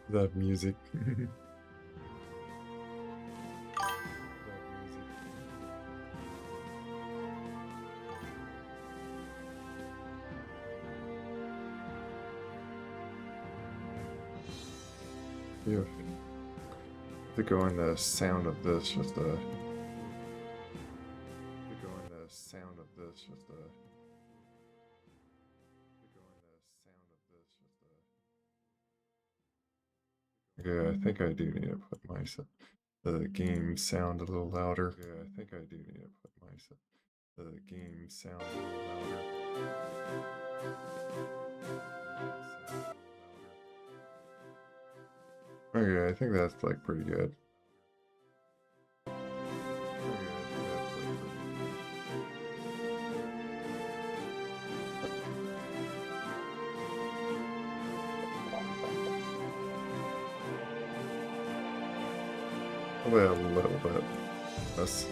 That music. Yeah. To go in the sound of this, just a. To go in the sound of this, just a. Okay, I think I do need to put the game sound a little louder. Okay, I think I do need to put the game sound a little louder. Okay, I think that's like pretty good. Probably a little bit. That's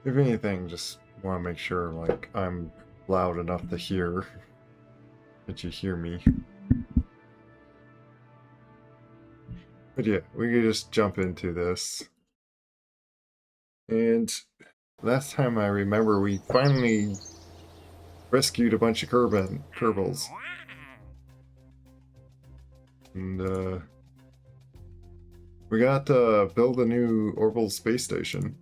if anything, just want to make sure like I'm loud enough to hear that you hear me. But yeah, we could just jump into this. And last time I remember, we finally rescued a bunch of kerbals. And we got to build a new orbital space station.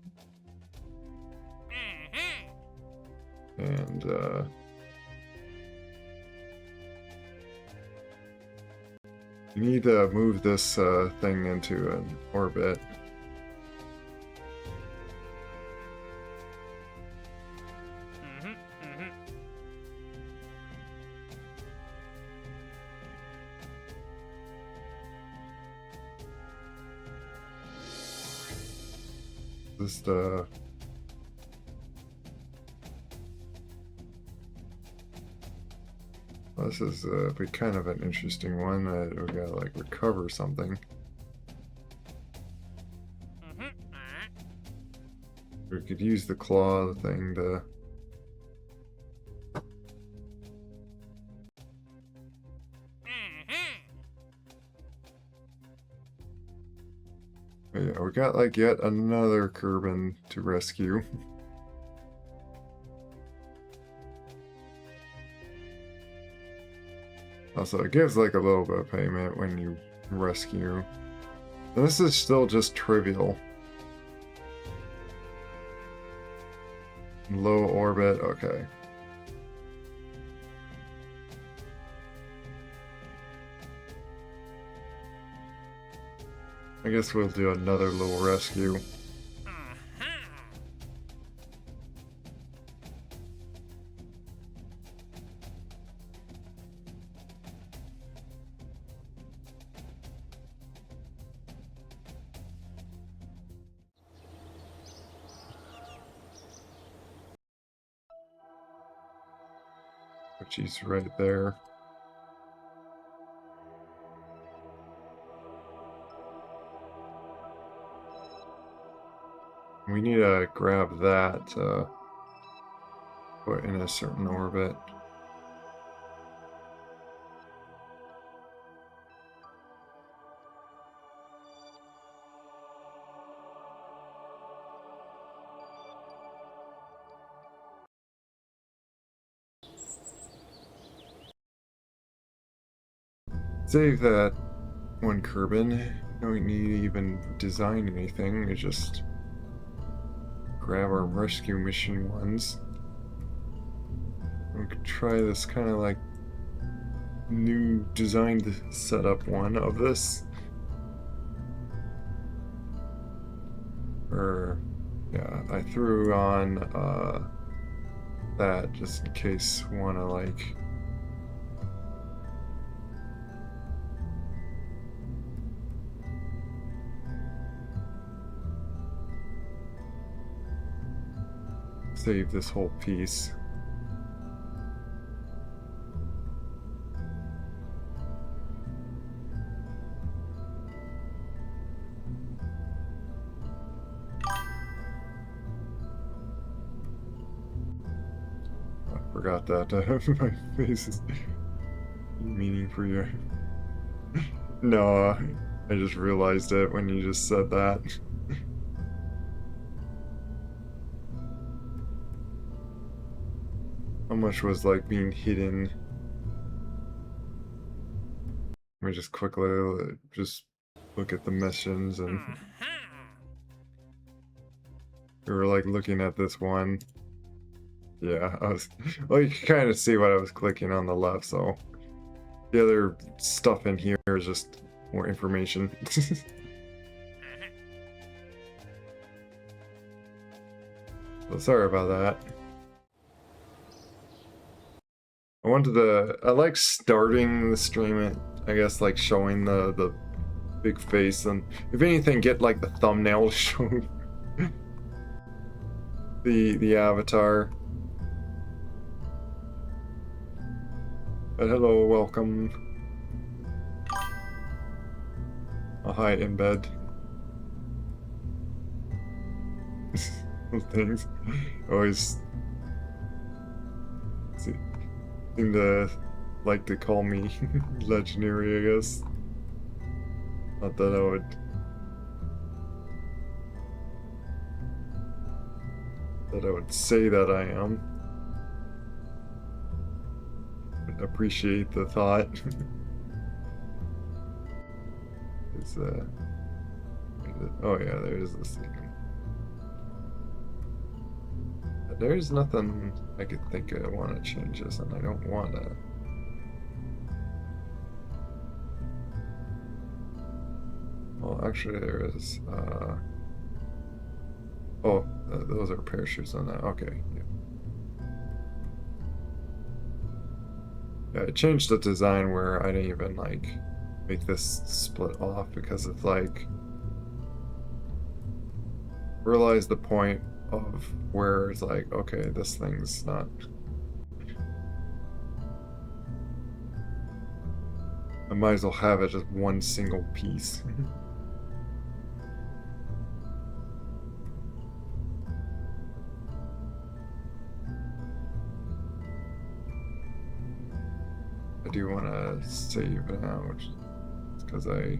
And you need to move this thing into an orbit. Just this is be kind of an interesting one that we gotta like recover something. We could use the claw thing to. But yeah, we got like yet another kerbin to rescue. Also, it gives like a little bit of payment when you rescue. And this is still just trivial. Low orbit, okay. I guess we'll do another little rescue. Which he's right there. We need to grab that put in a certain orbit. Save that one kerbin. Don't need to even design anything. We just grab our rescue mission ones. We could try this kind of like new designed setup one of this. Or yeah, I threw on that just in case we want to like save this whole piece. I forgot that my face is meaning for you. No, I just realized it when you just said that. How much was like being hidden? Let me just quickly just look at the missions, and we were like looking at this one. Yeah, I was. Well, you can kind of see what I was clicking on the left, so the other stuff in here is just more information. So sorry about that. I like starting the stream, I guess, like showing the big face, and if anything, get like the thumbnail to show the avatar. But hello, welcome. Oh, hi, embed. Those things always seem to like to call me legendary, I guess. Not that I would say that I am. Appreciate the thought. It's oh yeah, there's this thing. There's nothing I could think I want to change this, and I don't want to. Well, actually, there is. Oh, those are parachutes on that. Okay, yeah. Yeah, I changed the design where I didn't even like make this split off because it's like realize the point of where it's like, okay, this thing's not. I might as well have it just one single piece. I do want to save it now, which is because I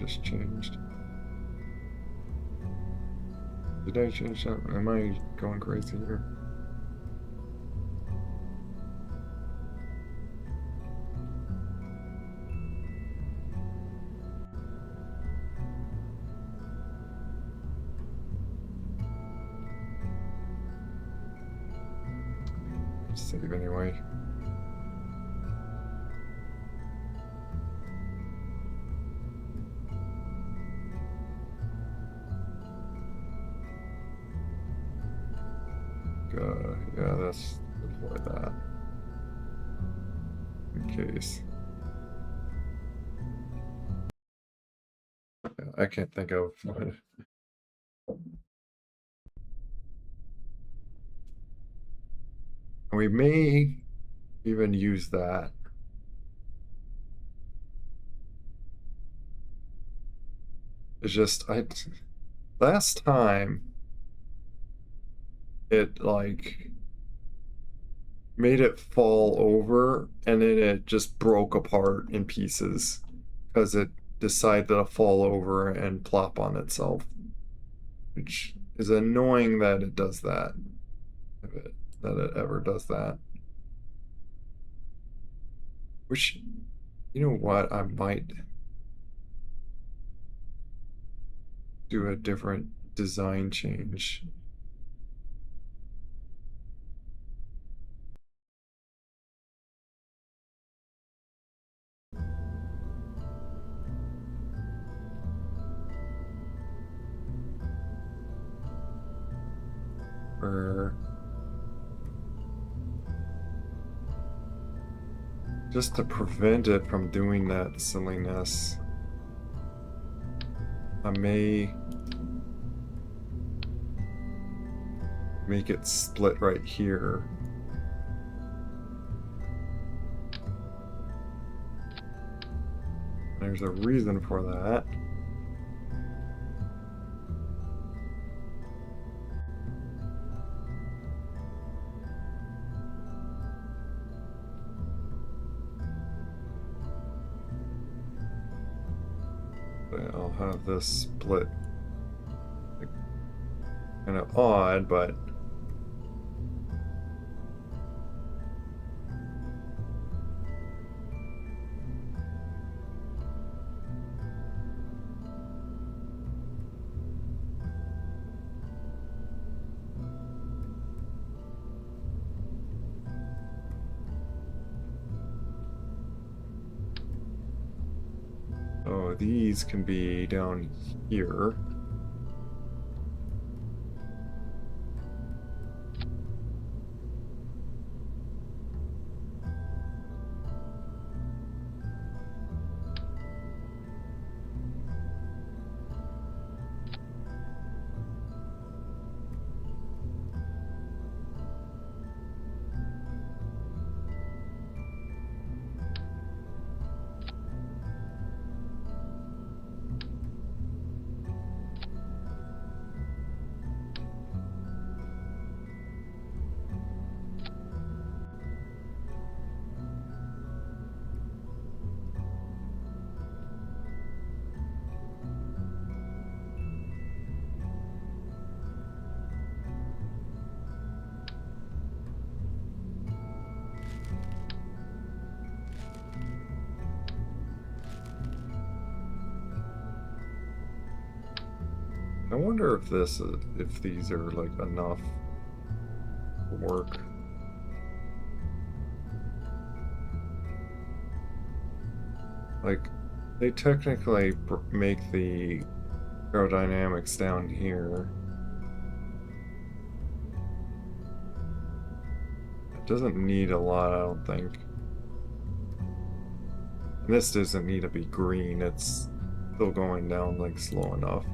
just changed. Did I change that? Am I going crazy here? Save anyway. Yeah, that's before that. In case. Yeah, I can't think of. We may even use that. It's just last time it like made it fall over and then it just broke apart in pieces because it decided to fall over and plop on itself, which is annoying that it does that, that it ever does that. Which, you know what, I might do a different design change. where just to prevent it from doing that silliness, I may make it split right here. There's a reason for that. I'll have this split kind of odd, but oh, these can be down here. I wonder if if these are like enough work. Like, they technically make the aerodynamics down here. It doesn't need a lot, I don't think. And this doesn't need to be green, it's still going down like slow enough.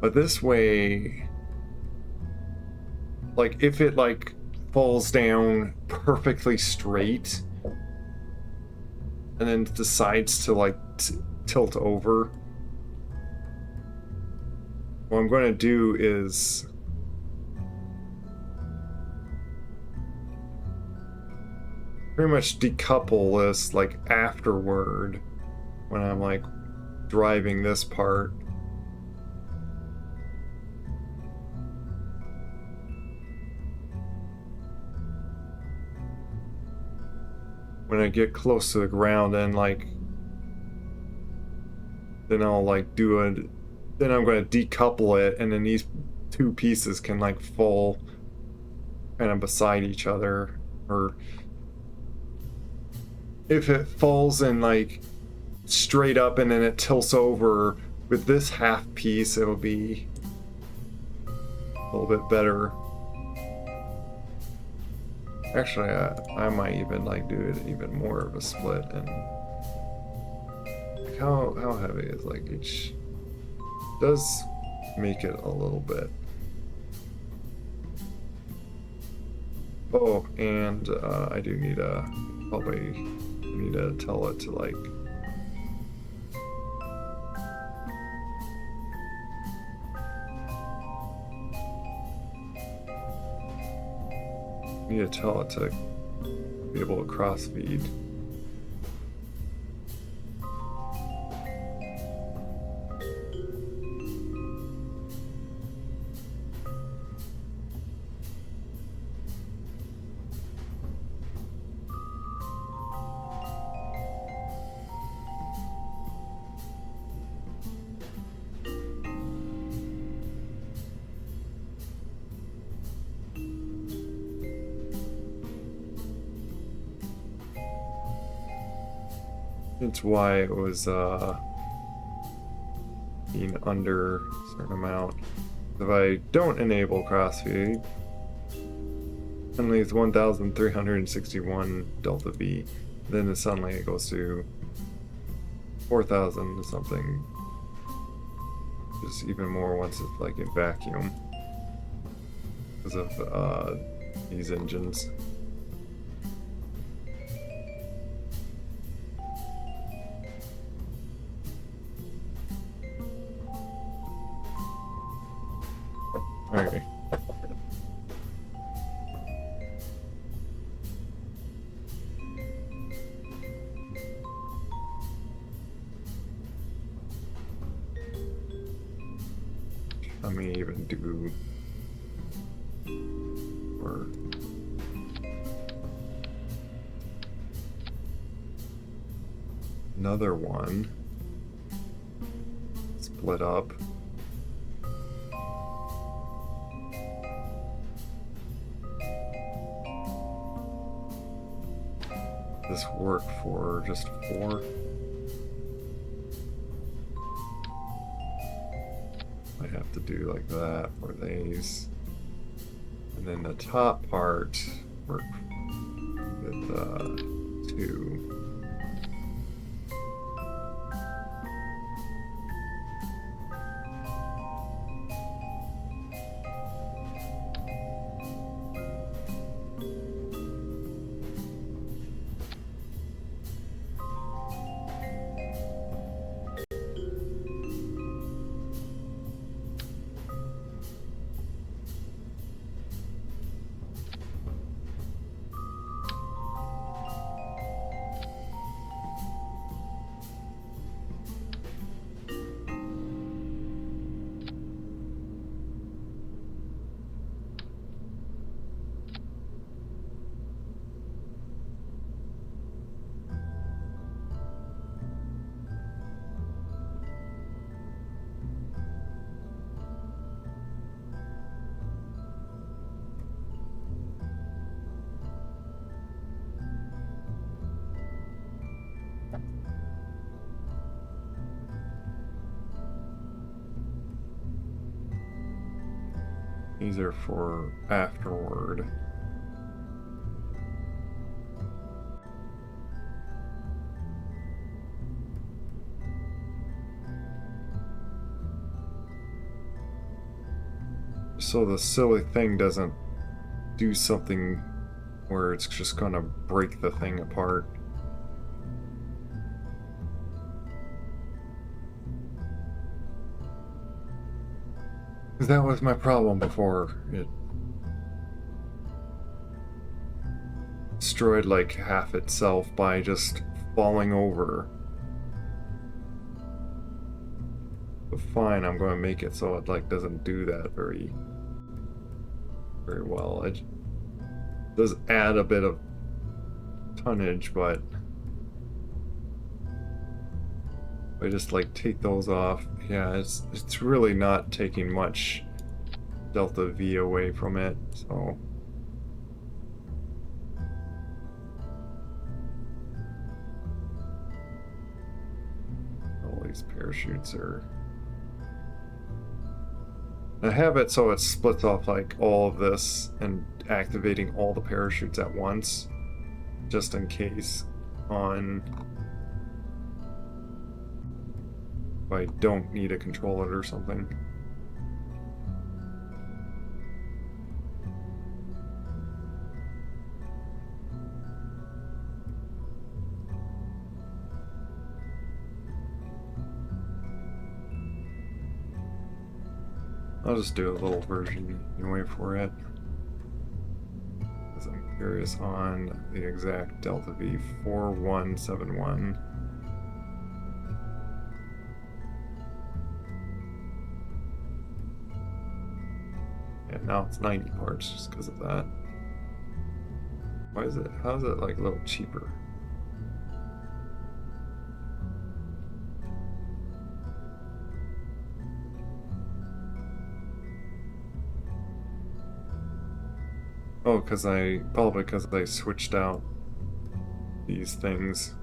But this way, like, if it like falls down perfectly straight and then decides to like tilt over, what I'm going to do is pretty much decouple this like afterward when I'm like driving this part. When I get close to the ground, and like then I'll like do it, then I'm going to decouple it, and then these two pieces can like fall kind of beside each other. Or if it falls in like straight up and then it tilts over with this half piece, it'll be a little bit better. Actually, I might even like do it even more of a split. And like how heavy is like each does make it a little bit. Oh, and I do need probably need to tell it to like need to tell it to be able to cross feed. It's why it was being under a certain amount. If I don't enable crossfeed, suddenly it's 1,361 delta V. Then suddenly it goes to 4,000 something. Just even more once it's like in vacuum because of these engines. Okay. Let me even do or another one split up. This work for just 4. I have to do like that for these. And then the top part work with 2. These are for afterward. So the silly thing doesn't do something where it's just gonna break the thing apart. Because that was my problem before. It destroyed like half itself by just falling over. But fine, I'm going to make it so it like doesn't do that very well. It does add a bit of tonnage, but I just like take those off. Yeah, it's really not taking much delta V away from it, so all these parachutes are. I have it so it splits off like all of this and activating all the parachutes at once, just in case on if I don't need to control it or something. I'll just do a little version anyway for it, because I'm curious on the exact delta V. 4171. And now it's 90 parts just because of that. Why is it, how is it like a little cheaper? Oh, probably because I switched out these things.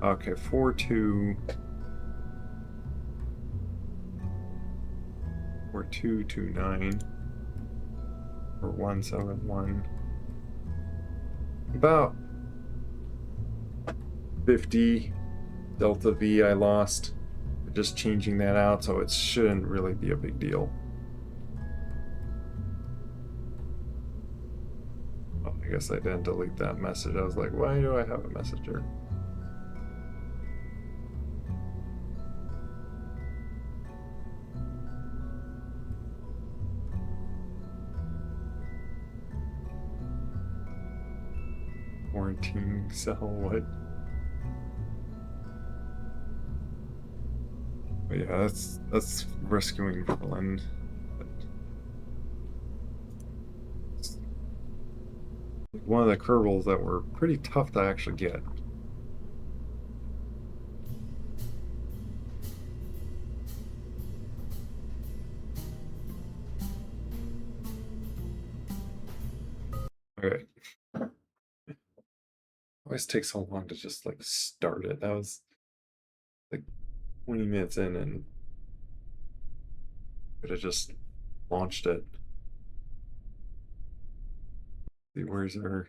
Okay, 4-2. 4-2-2-9. Or 1-7-1. About 50 delta V I lost. Just changing that out, so it shouldn't really be a big deal. Oh, I guess I didn't delete that message. I was like, why do I have a messenger? Quarantine cell, what? But yeah, that's rescuing Finland. One of the kerbals that were pretty tough to actually get. Okay. Always takes so long to just like start it. That was like 20 minutes in and could have just launched it. See, where's our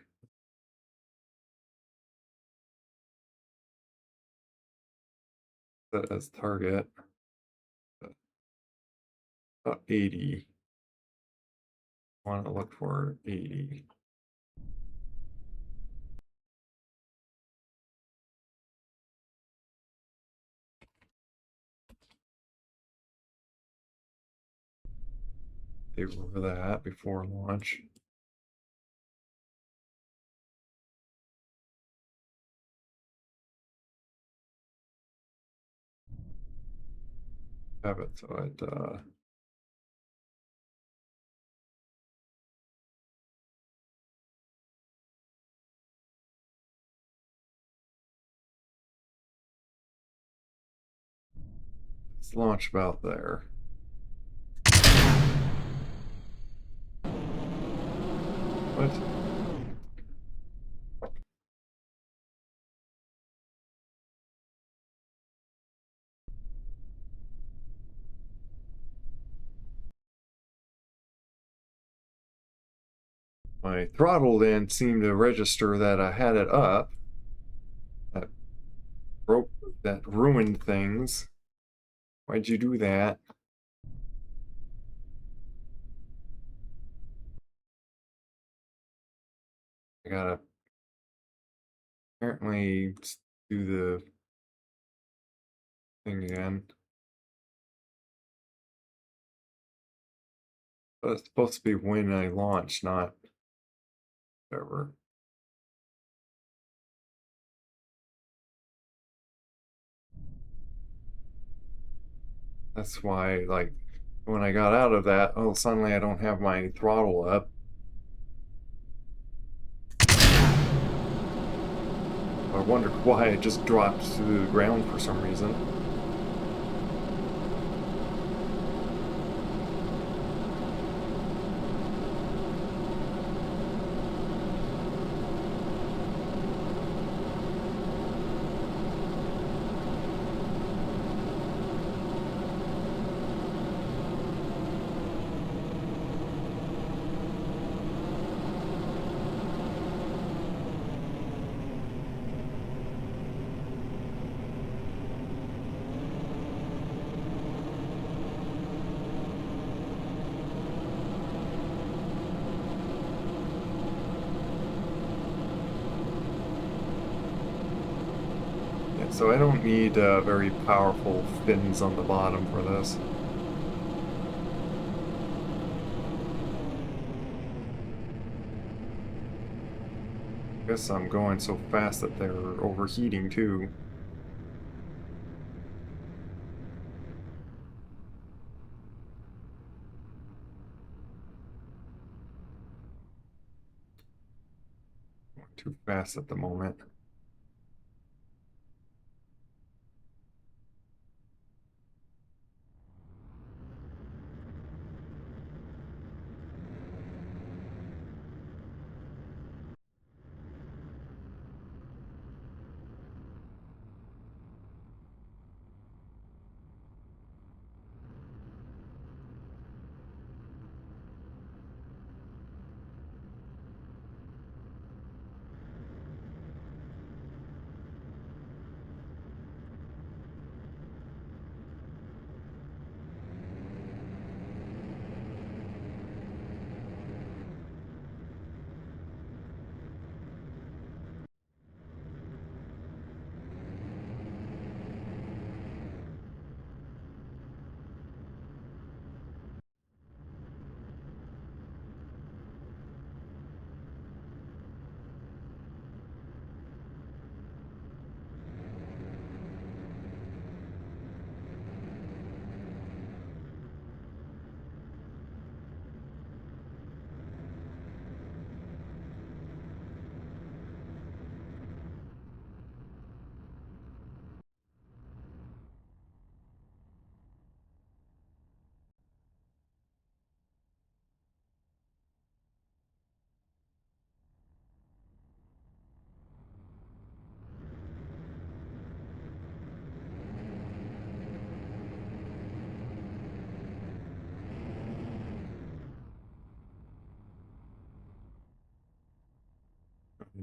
set as target? About 80. Want to look for 80. They were that before launch. Have it so it it's launch about there. What? My throttle didn't seem to register that I had it up. That broke, that ruined things. Why'd you do that? I gotta apparently do the thing again. But it's supposed to be when I launch, not whatever. That's why, like, when I got out of that, oh, suddenly I don't have my throttle up. I wondered why it just dropped to the ground for some reason. Yeah, so I don't need very powerful fins on the bottom for this. Guess I'm going so fast that they're overheating too. Too fast at the moment.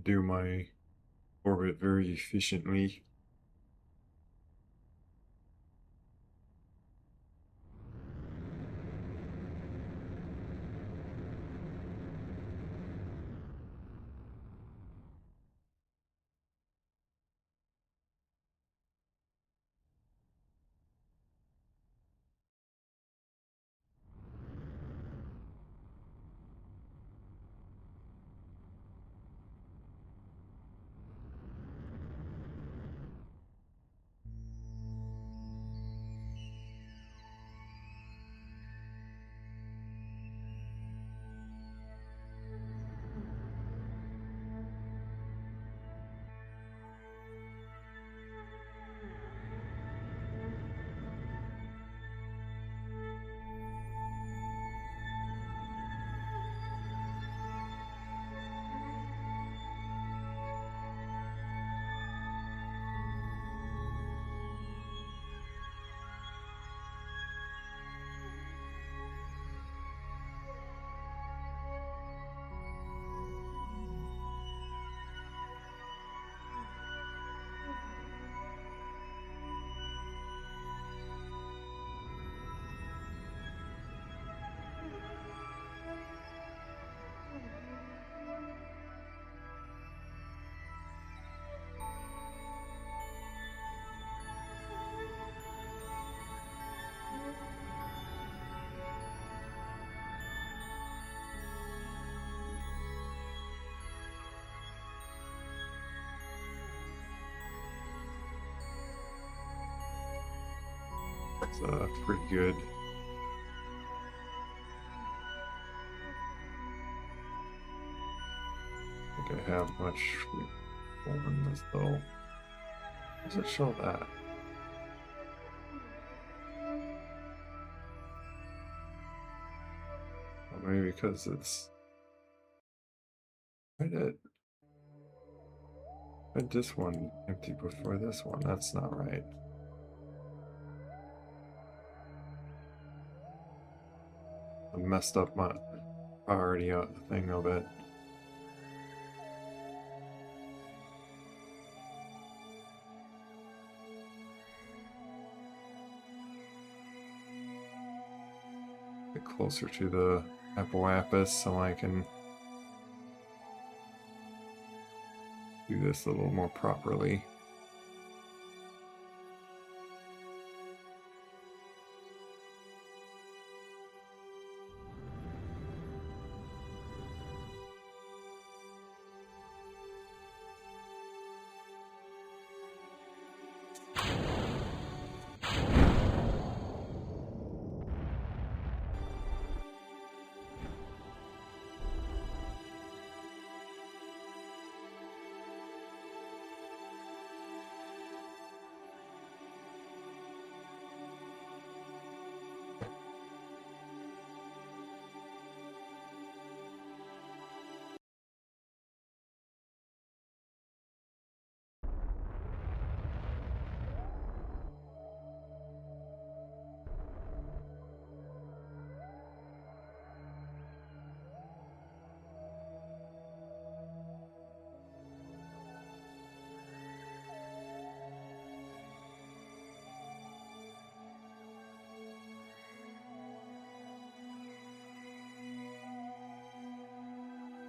do my orbit very efficiently. It's pretty good. I think I have much on this though. Does it show that? Or maybe because it's I had this one empty before this one. That's not right. I messed up my priority thing of it. Get closer to the Apoapis so I can do this a little more properly.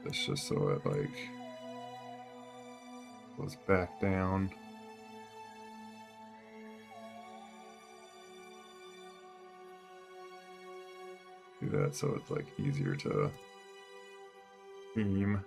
It's just so it like goes back down. Do that so it's like easier to aim.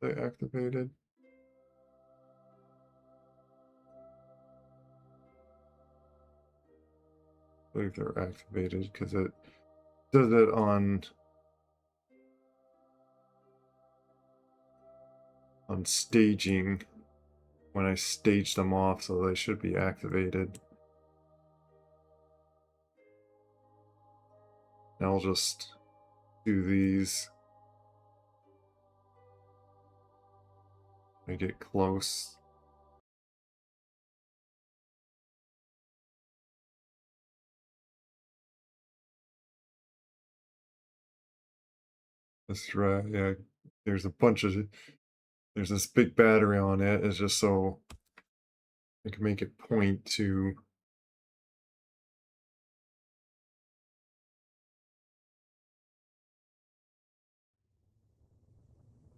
They activated. I believe they're activated because it does it on staging when I stage them off, so they should be activated. And I'll just do these. I get close. That's right, yeah. There's a bunch of there's this big battery on it. It's just so I can make it point to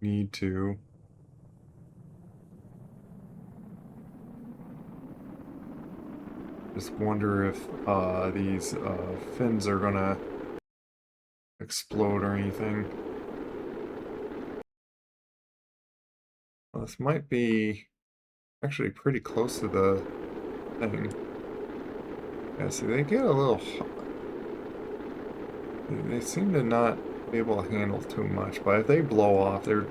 need to. Just wonder if these fins are gonna explode or anything. Well, this might be actually pretty close to the thing. Yeah, see, they get a little hot. They seem to not be able to handle too much, but if they blow off, they're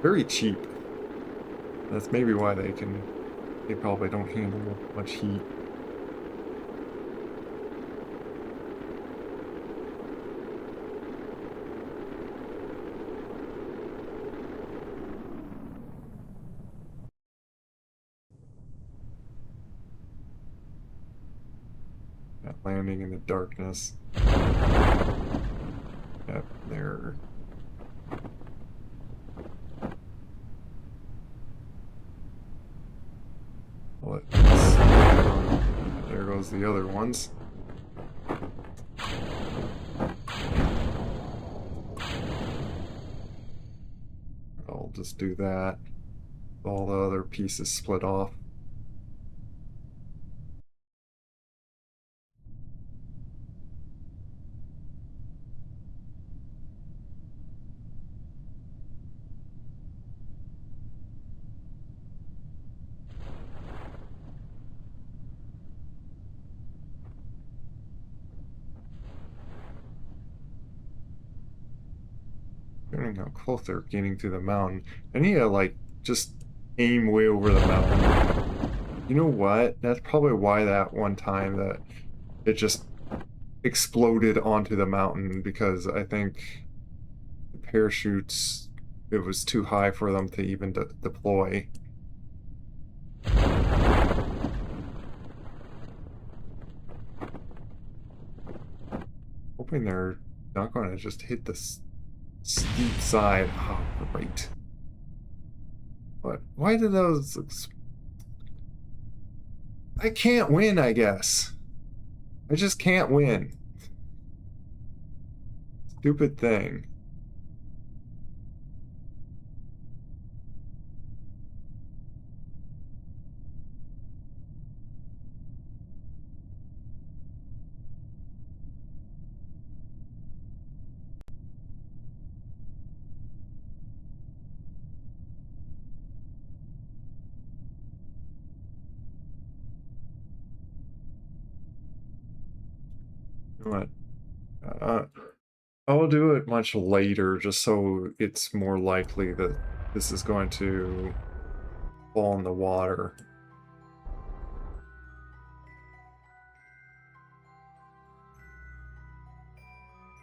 very cheap. That's maybe why they probably don't handle much heat. Not landing in the darkness. Yep, there. There goes the other ones. I'll just do that. All the other pieces split off. Considering how close they're getting to the mountain, I need to like just aim way over the mountain. You know what? That's probably why that one time that it just exploded onto the mountain, because I think the parachutes, it was too high for them to even deploy. Hoping they're not going to just hit the steep side. Oh, great. But why do those... I can't win, I guess. I just can't win. Stupid thing. You know what? Uh, I'll do it much later, just so it's more likely that this is going to fall in the water.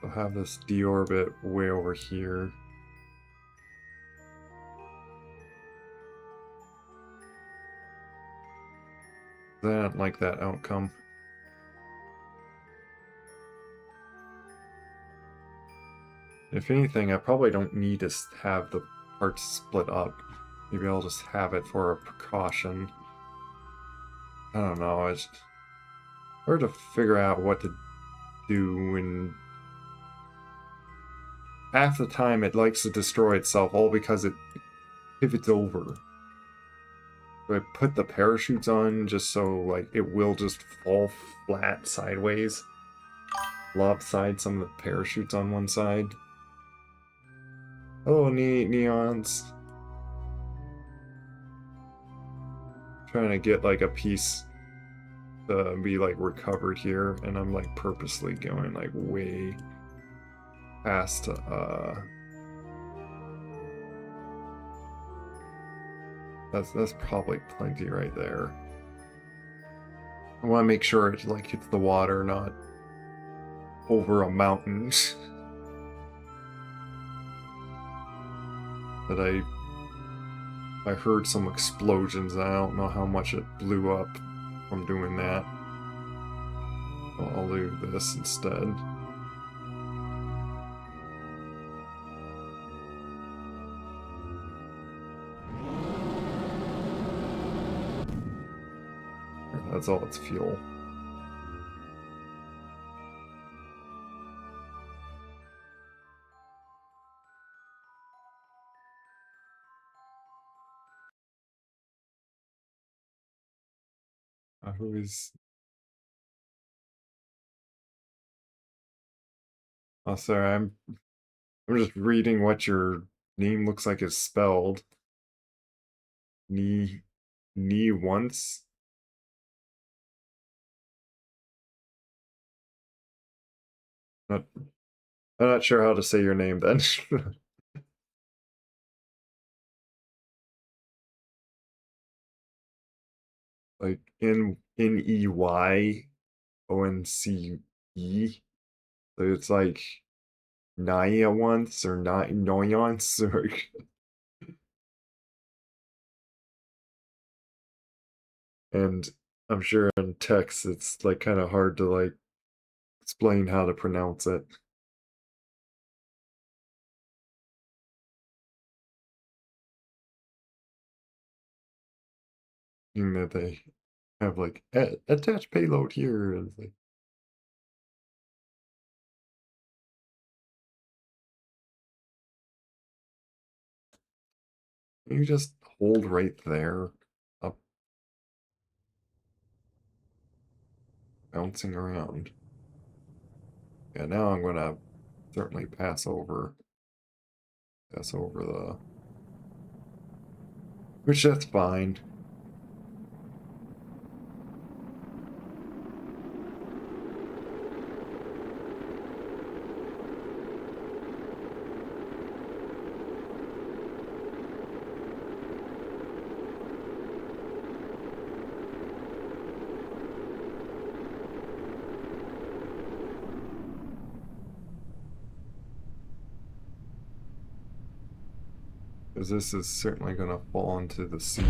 I'll have this deorbit way over here. I don't like that outcome. If anything, I probably don't need to have the parts split up. Maybe I'll just have it for a precaution. I don't know, it's hard to figure out what to do, and half the time it likes to destroy itself all because it pivots over. So I put the parachutes on just so like it will just fall flat sideways. Lopside some of the parachutes on one side. Oh, neons. trying to get like a piece to be like recovered here, and I'm like purposely going like way past that's probably plenty right there. I want to make sure it like hits the water, not over a mountain. That I heard some explosions, and I don't know how much it blew up from doing that. So I'll do this instead. That's all its fuel. Who is... Oh, sorry, I'm just reading what your name looks like is spelled. Knee once? Not, I'm not sure how to say your name then. Like Neyonce. So it's like Naya once or not Noyance or and I'm sure in text it's like kind of hard to like explain how to pronounce it. And that they have like attach payload here and it's like you just hold right there, up bouncing around. Yeah, now I'm gonna certainly pass over the, which that's fine. Because this is certainly gonna fall into the sea.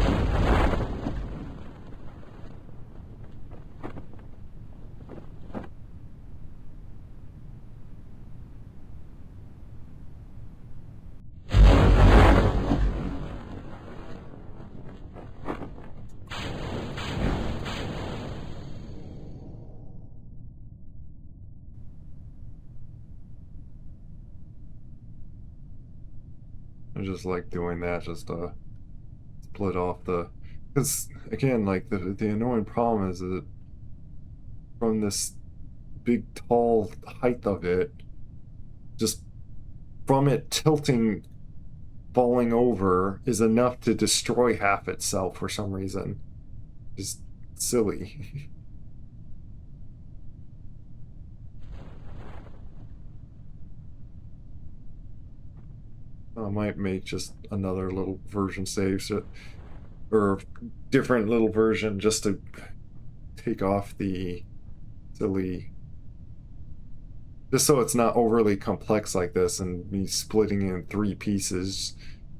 I just like doing that just to split off the, because again, like the annoying problem is that from this big tall height of it, just from it tilting, falling over is enough to destroy half itself for some reason. Just silly. I might make just another little version save, so, or different little version just to take off the silly, just so it's not overly complex like this and me splitting it in 3 pieces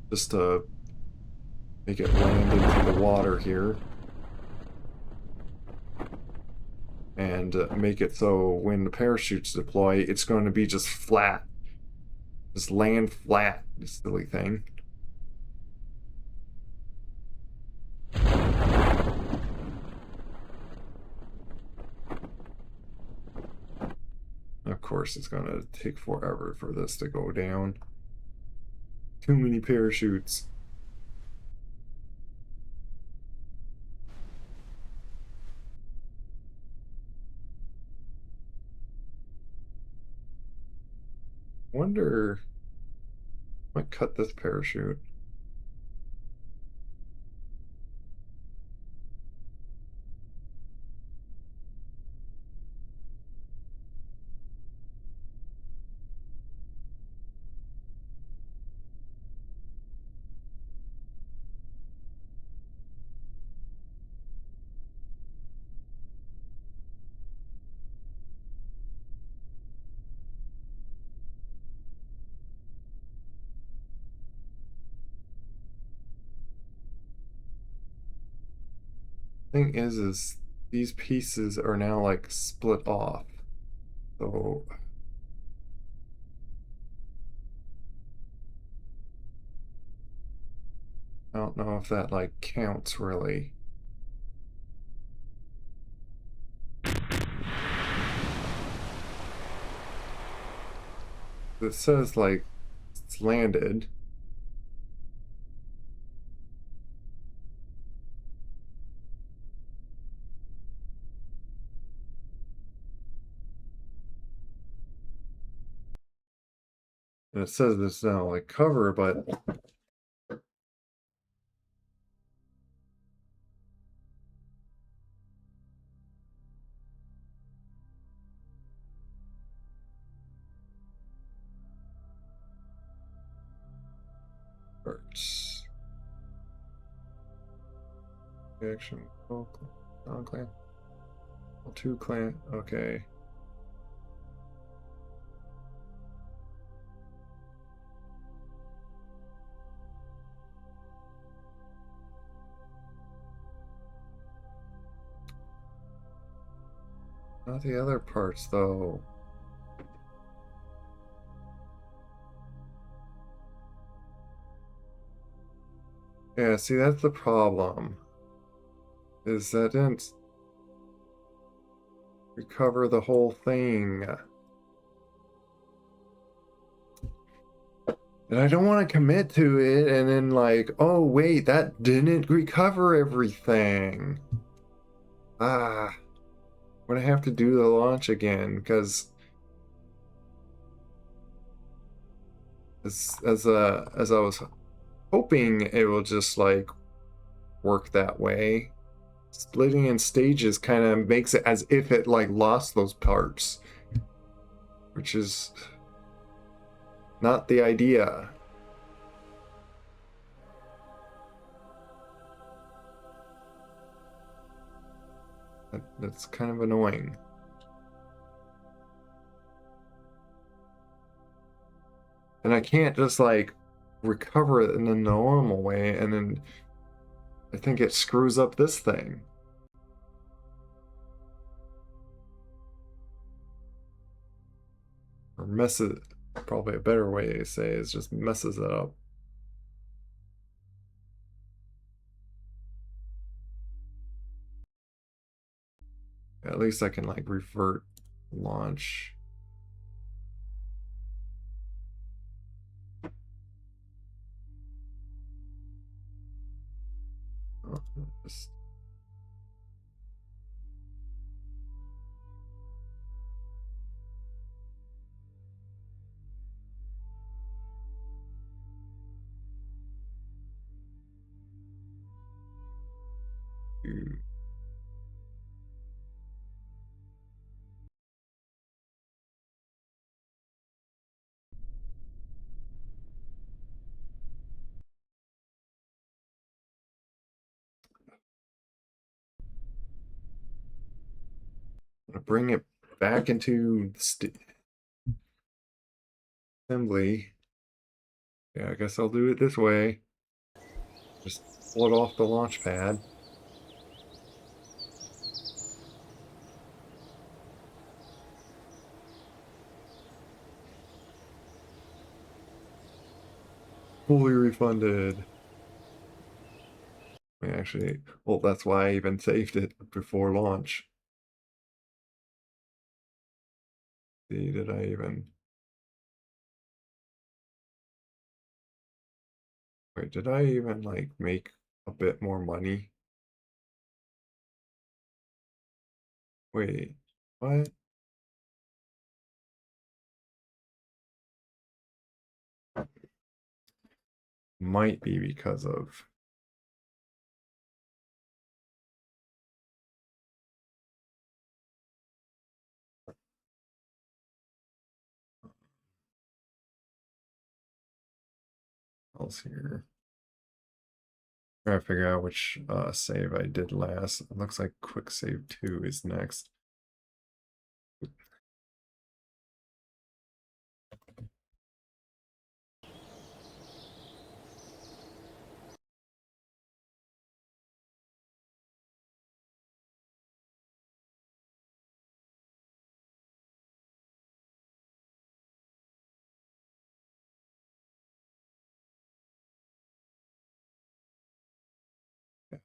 just to make it land into the water here. And make it so when the parachutes deploy, it's going to be just flat. Just land flat, this silly thing. Of course, it's going to take forever for this to go down. Too many parachutes. Wonder, I might cut this parachute. Thing is these pieces are now like split off. So I don't know if that like counts really. It says like it's landed. And it says it's now like cover, but parts. Action. Oh, non-clan. Two clan. Okay. Not the other parts though. Yeah, see that's the problem. Is that didn't recover the whole thing. And I don't want to commit to it and then like, oh wait, that didn't recover everything. Ah, I'm gonna have to do the launch again because as I was hoping it will just like work that way. Splitting in stages kind of makes it as if it like lost those parts, which is not the idea. That's kind of annoying. And I can't just like recover it in the normal way and then I think it screws up this thing. Or messes, probably a better way to say is just messes it up. At least I can like revert launch. Oh, just do. Bring it back into assembly. Yeah, I guess I'll do it this way. Just pull it off the launch pad. Fully refunded. Actually, well, that's why I even saved it before launch. See, did I even... Wait, did I even, like, make a bit more money? Wait, what? Might be because of... else here. Trying to figure out which save I did last. It looks like quick save 2 is next.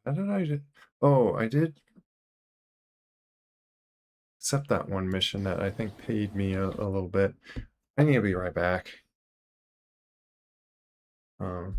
How did I do? Oh, I did accept that one mission that I think paid me a little bit. I need to be right back. Um,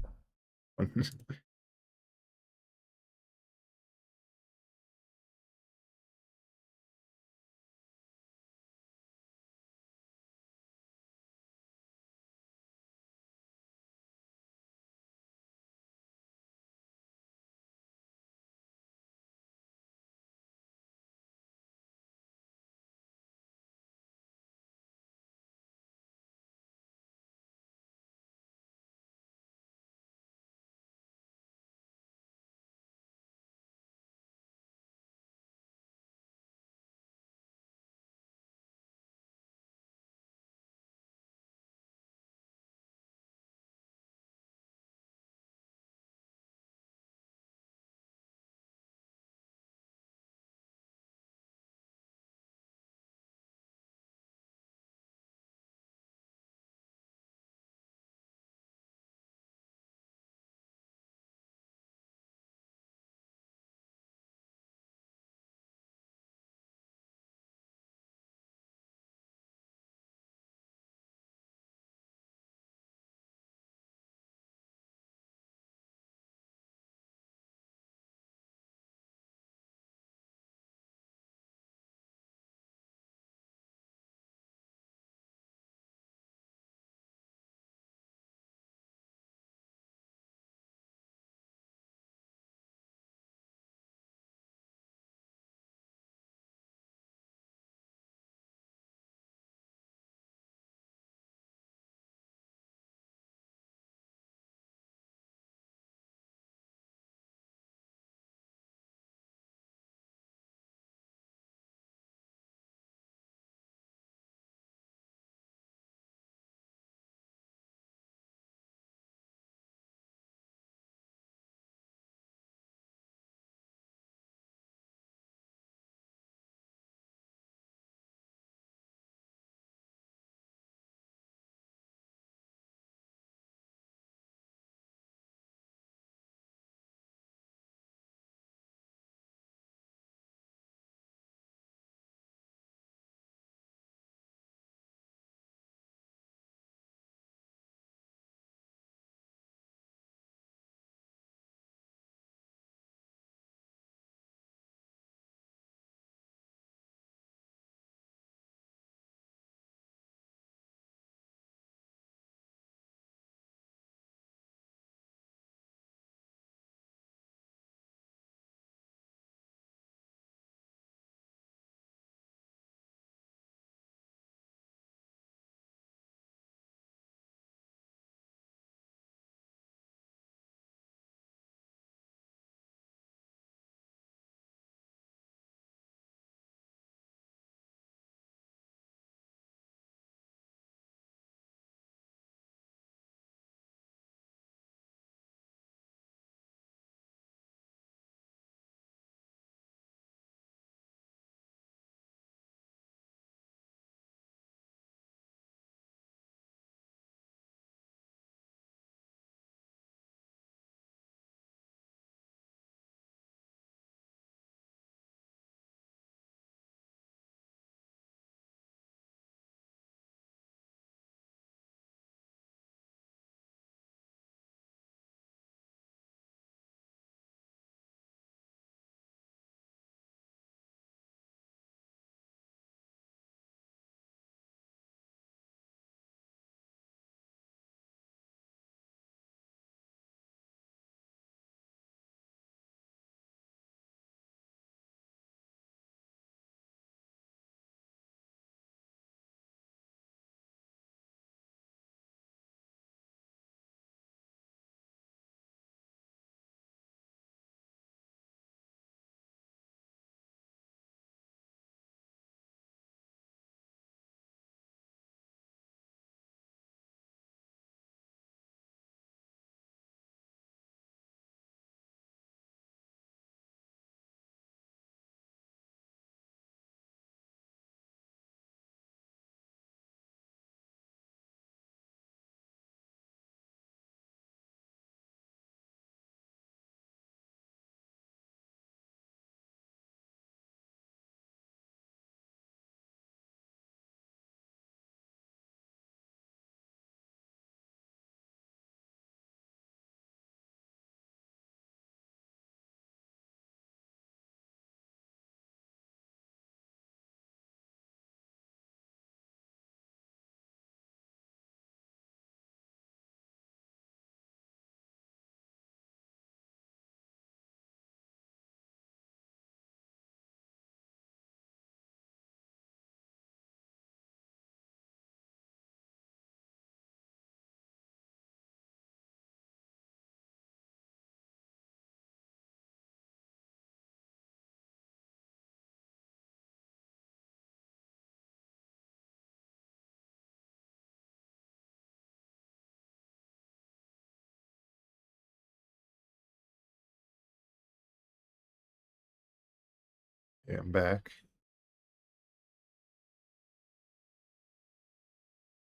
Yeah, I'm back.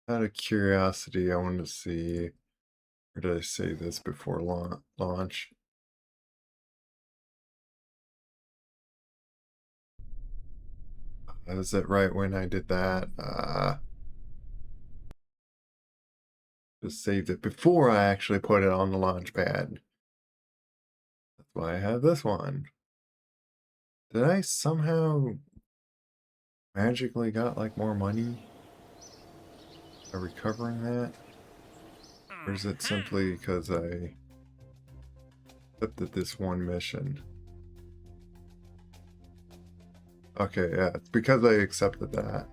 Out of curiosity, I want to see, or did I say this before launch? Was it right when I did that? Just saved it before I actually put it on the launch pad. That's why I have this one. Did I somehow magically got like more money by recovering that? Or is it simply because I accepted this one mission? Okay, yeah, it's because I accepted that.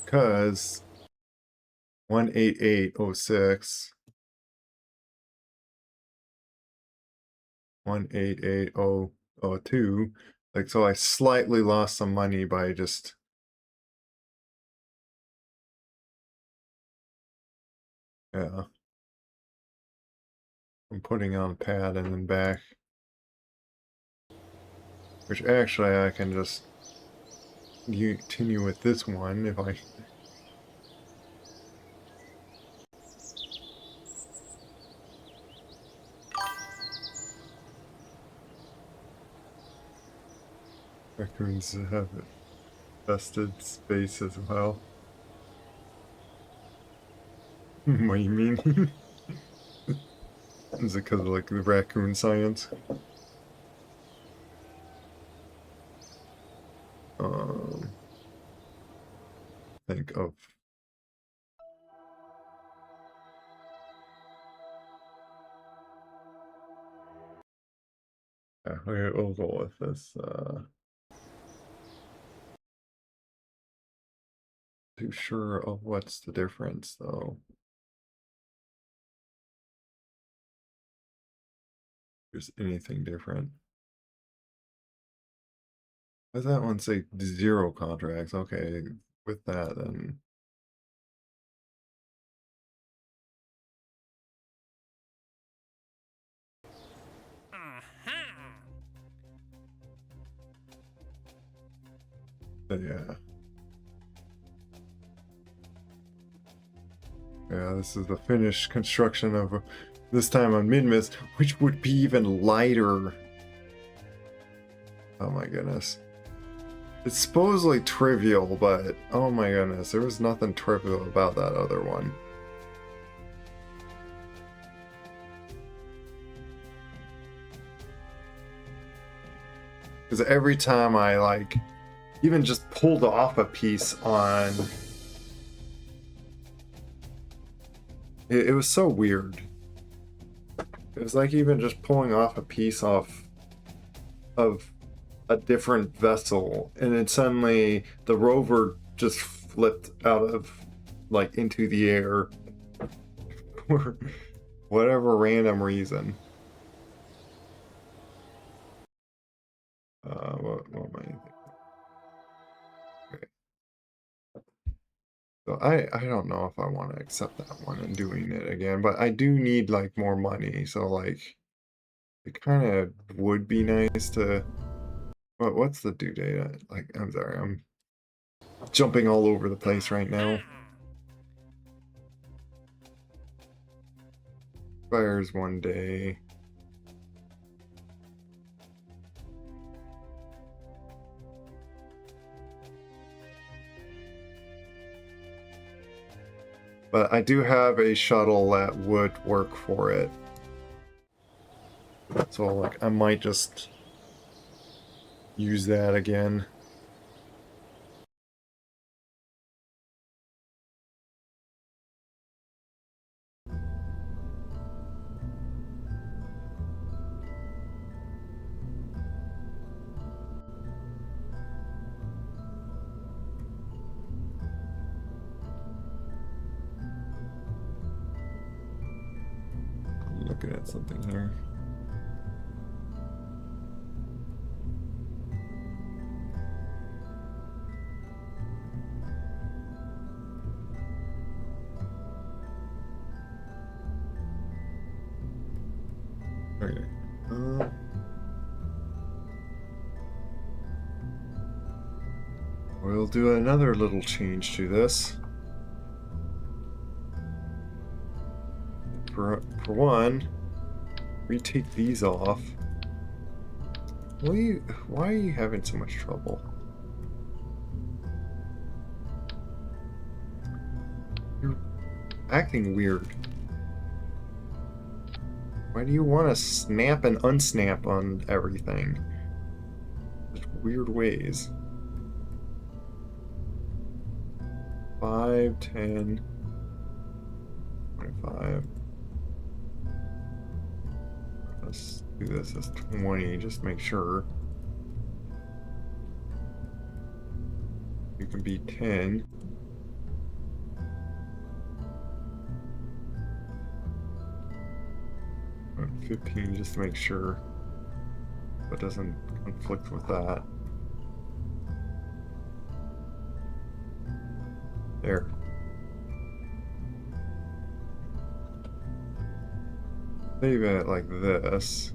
Because 18806 188002, like, so I slightly lost some money by just, yeah, I'm putting on a pad and then back, which actually I can just continue with this one if I, raccoons have infested space as well. What do you mean? Is it because of like the raccoon science? Um, think of, yeah, okay, we'll go with this. Too sure of what's the difference though. There's anything different. Does that one say 0 contracts? Okay, with that then. But yeah. Yeah, this is the finished construction of this time on Midmist, which would be even lighter. Oh my goodness. It's supposedly trivial, but oh my goodness, there was nothing trivial about that other one. Because every time I like even just pulled off a piece on it was so weird. It was like even just pulling off a piece off of a different vessel, and then suddenly the rover just flipped out of like into the air for whatever random reason. What am I thinking? Okay. So I don't know if I want to accept that one and doing it again, but I do need like more money, so like it kind of would be nice to. What's the due date? Like, I'm sorry, I'm jumping all over the place right now. Expires one day. But I do have a shuttle that would work for it. So, like, I might just use that again. I'm looking at something here. Okay. We'll do another little change to this. For one, retake these off. Why are you having so much trouble? You're acting weird. Why do you want to snap and unsnap on everything? Such weird ways. 5, 10, 25. Let's do this as 20, just to make sure. You can be 10. 15, just to make sure that doesn't conflict with that. There. Save it like this.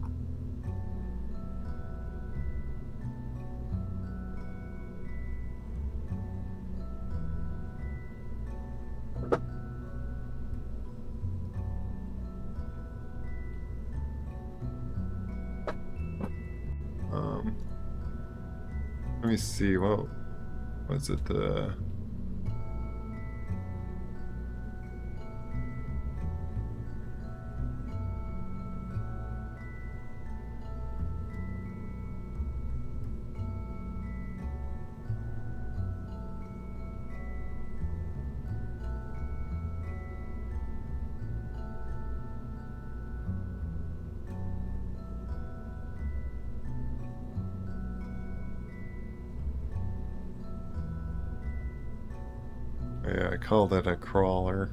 Let me see, what was it, yeah, I call that a crawler.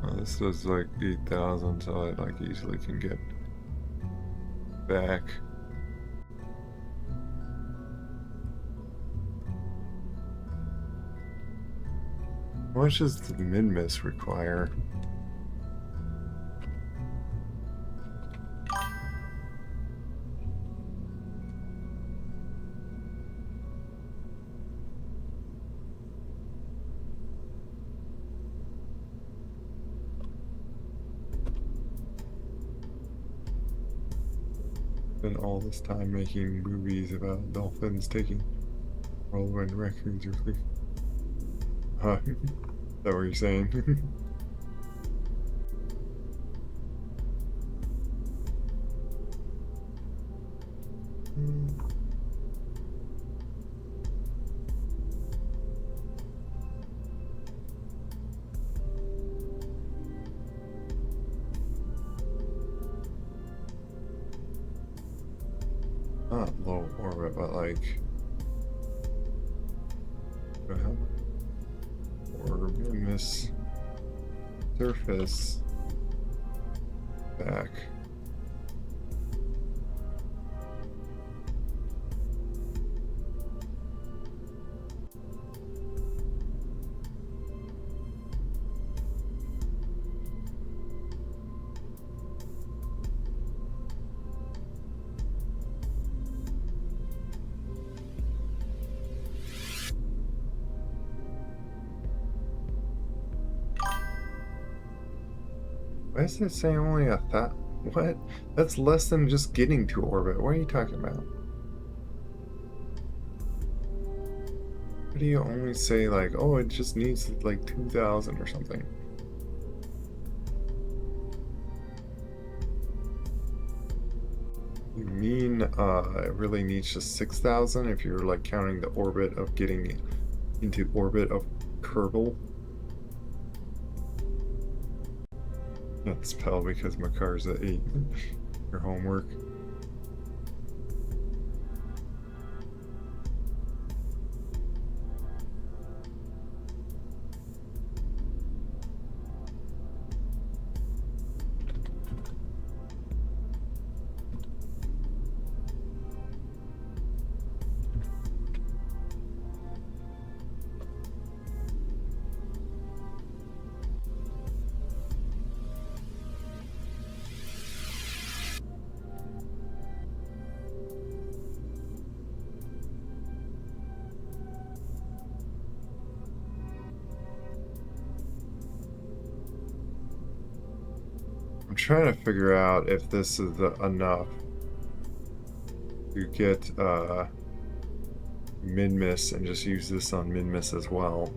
Oh, this is like 8,000, so I like easily can get back. How much does the min-miss require? Spent all this time making movies about dolphins taking whirlwind raccoons or something. Is that what you're saying? Not low orbit, but like orbit miss surface back. Why is it saying only a thought? What? That's less than just getting to orbit. What are you talking about? What do you only say like, oh, it just needs like 2,000 or something? You mean it really needs just 6,000 if you're like counting the orbit of getting into orbit of Kerbal? Not spell because my car's at 8. Your homework. trying to figure out if this is enough to get min-miss and just use this on min-miss as well.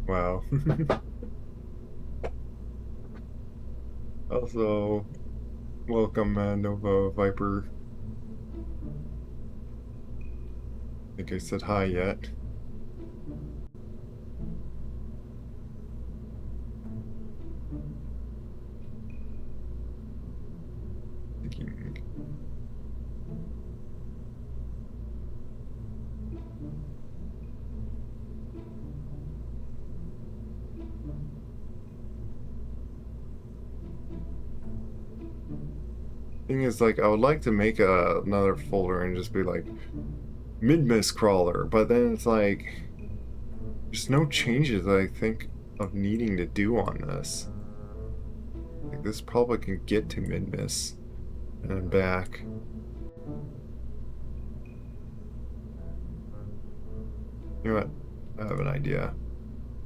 Wow. Also, welcome, Nova Viper. I think I said hi yet. Thinking. Thing is, like, I would like to make another folder and just be like mid-miss crawler, but then it's like there's no changes I think of needing to do on this. Like, this probably can get to mid-miss and back. You know what? I have an idea.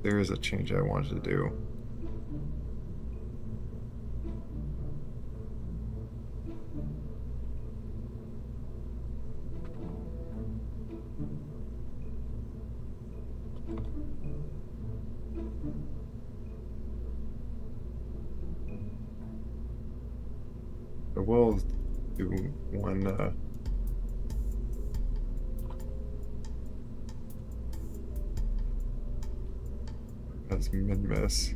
There is a change I wanted to do. I will do one as mid-miss.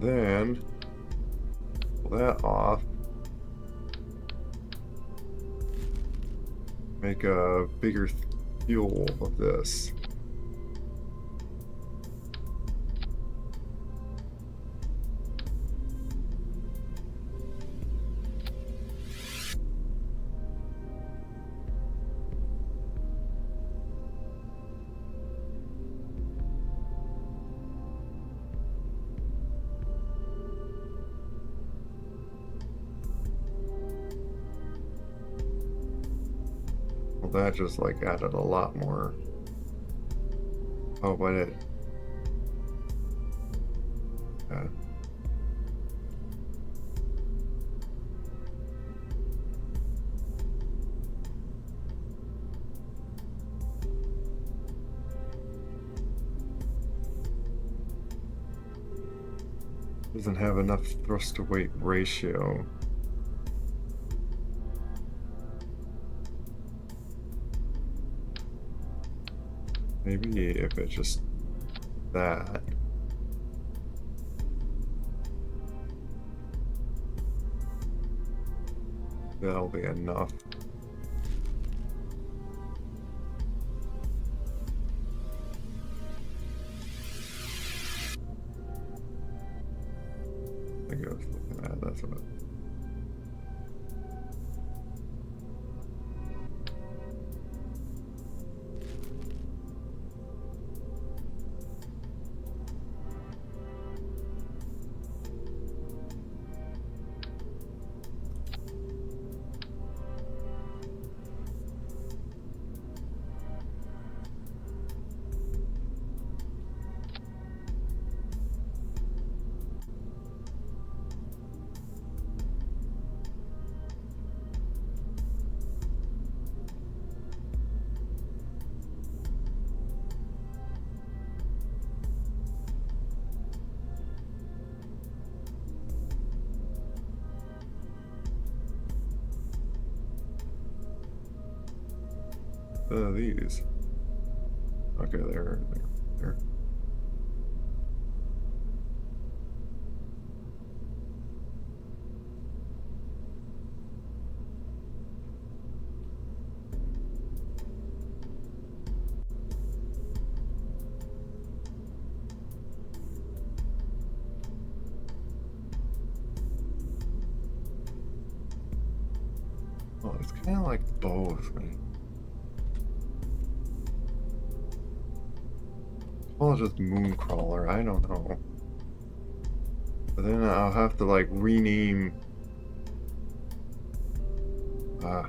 Then pull that off. Make a bigger fuel of this. Well, that just like added a lot more. Oh, but it. Yeah. Doesn't have enough thrust to weight ratio. Maybe if it's just that. That'll be enough. I think I was looking at that's what. These. Okay, there. Oh, it's kind of like both. Call it just Mooncrawler. I don't know. But then I'll have to like rename. Ah,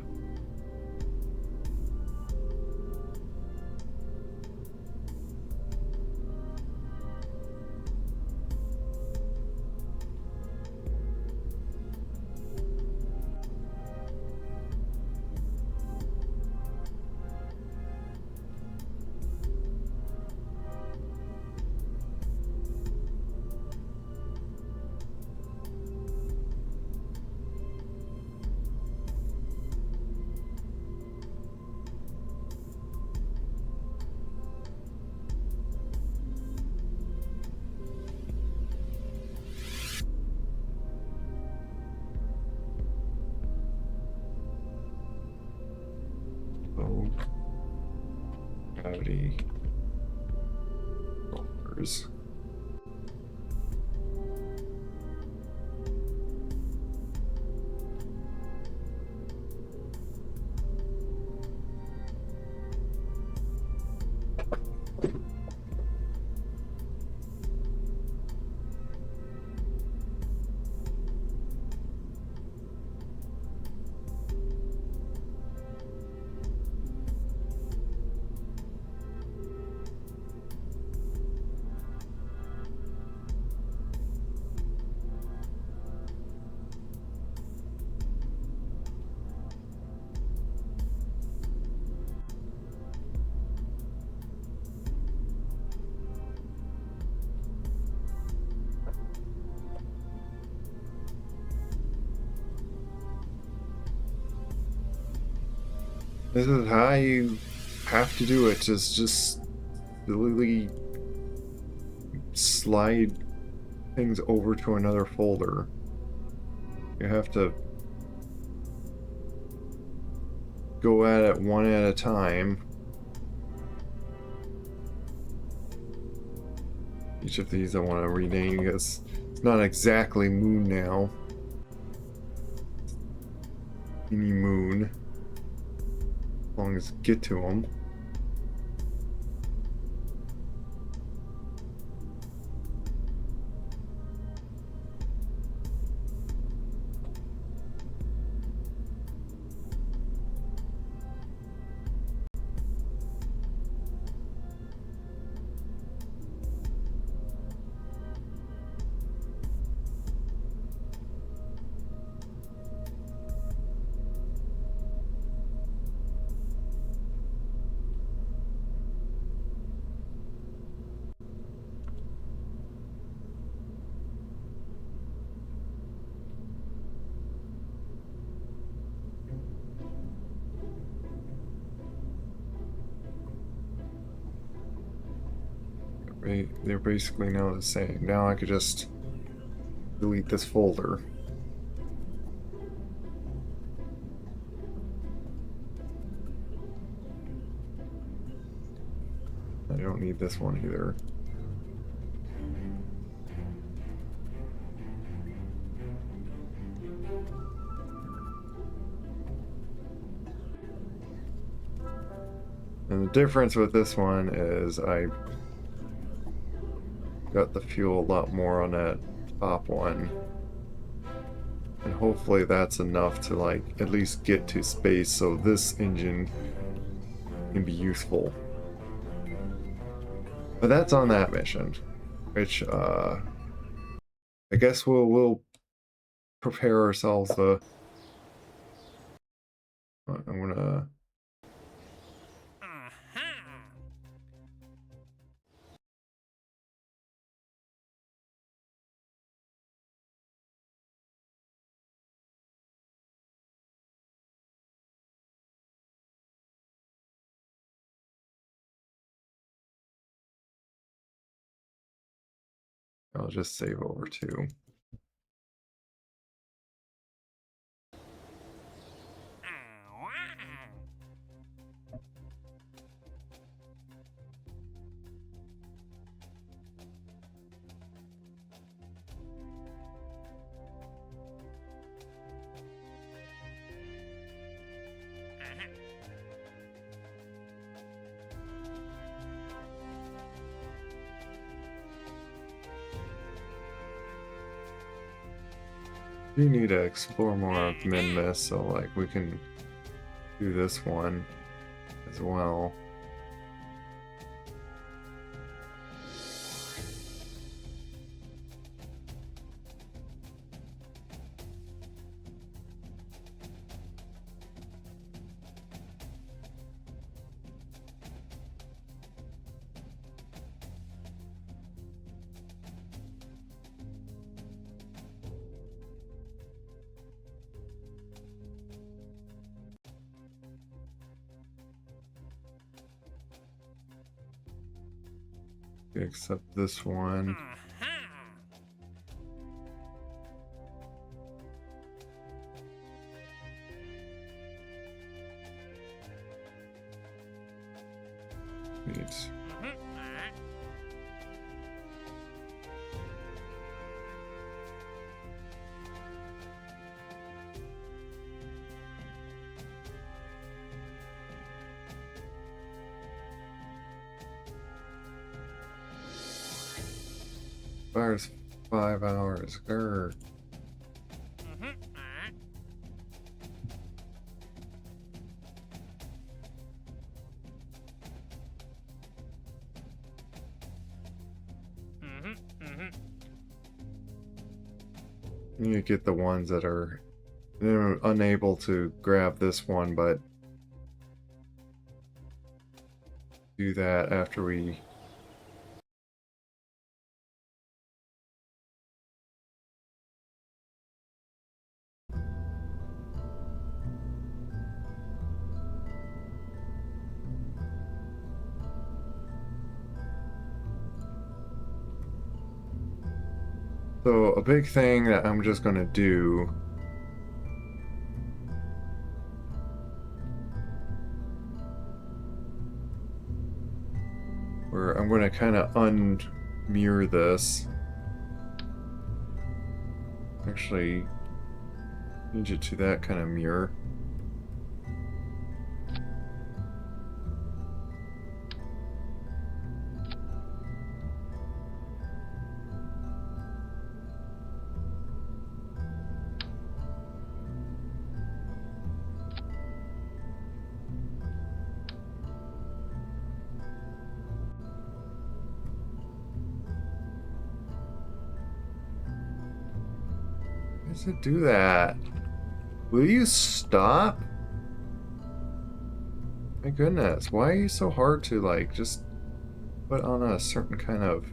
oh, gravity rollers. This is how you have to do it. Just literally slide things over to another folder. You have to go at it one at a time. Each of these I want to rename because it's not exactly Moon now. Mini Moon. As long as get to them. They're basically now the same. Now I could just delete this folder. I don't need this one either. And the difference with this one is I got the fuel a lot more on that top one. And hopefully that's enough to like at least get to space so this engine can be useful. But that's on that mission, which I guess we'll prepare ourselves I'm gonna I'll just save over 2. We need to explore more of Minmus, so like we can do this one as well. Except this one. Neat. Fires 5 hours. Grr. You get the ones that are unable to grab this one, but do that after we So a big thing that I'm just gonna do where I'm gonna kind of unmirror this. Actually, change it to that kind of mirror. Why does it do that? Will you stop? My goodness, why are you so hard to like just put on a certain kind of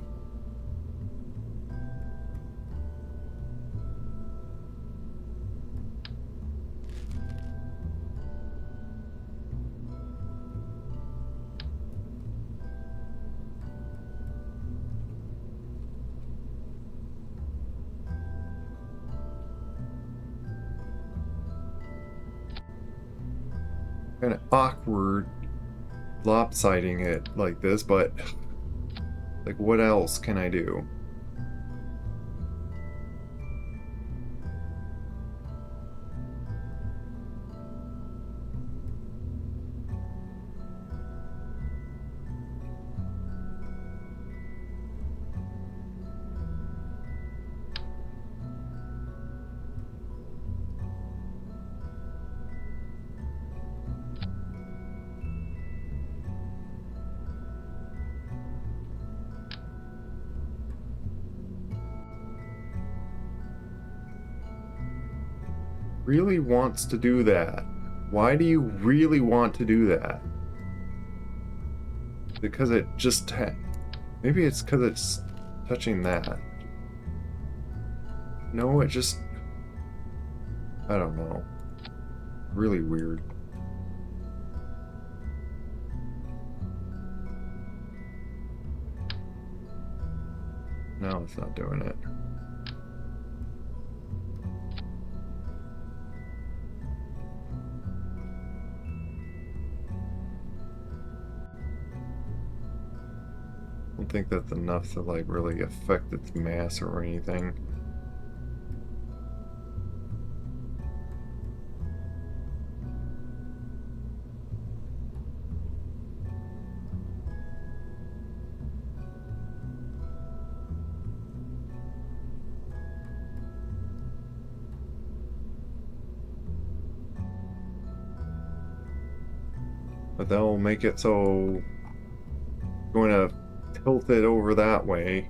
awkward lopsiding it like this, but like what else can I do? Really wants to do that. Why do you really want to do that? Because it just maybe it's because it's touching that. No, it just I don't know. Really weird. now it's not doing it. I don't think that's enough to like really affect its mass or anything. But that will make it so going to tilt it over that way.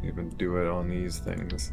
Even do it on these things.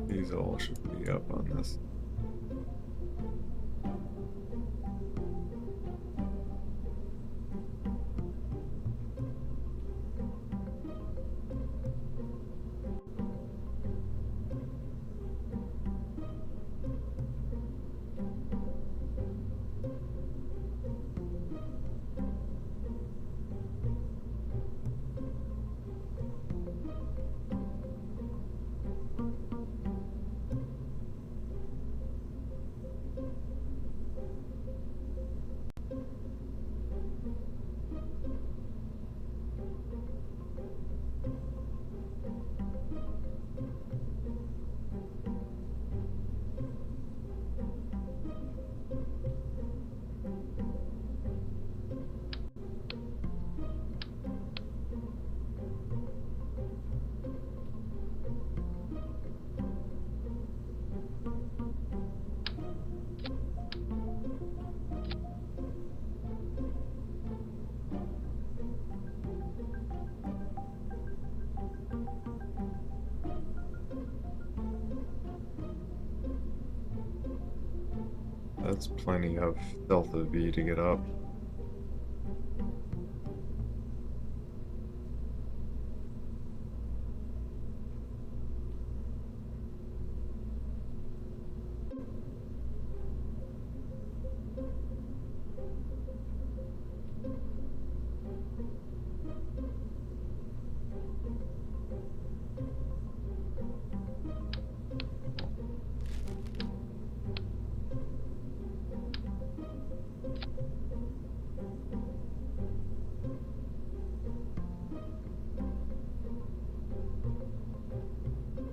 These all should be up on this. That's plenty of delta V to get up.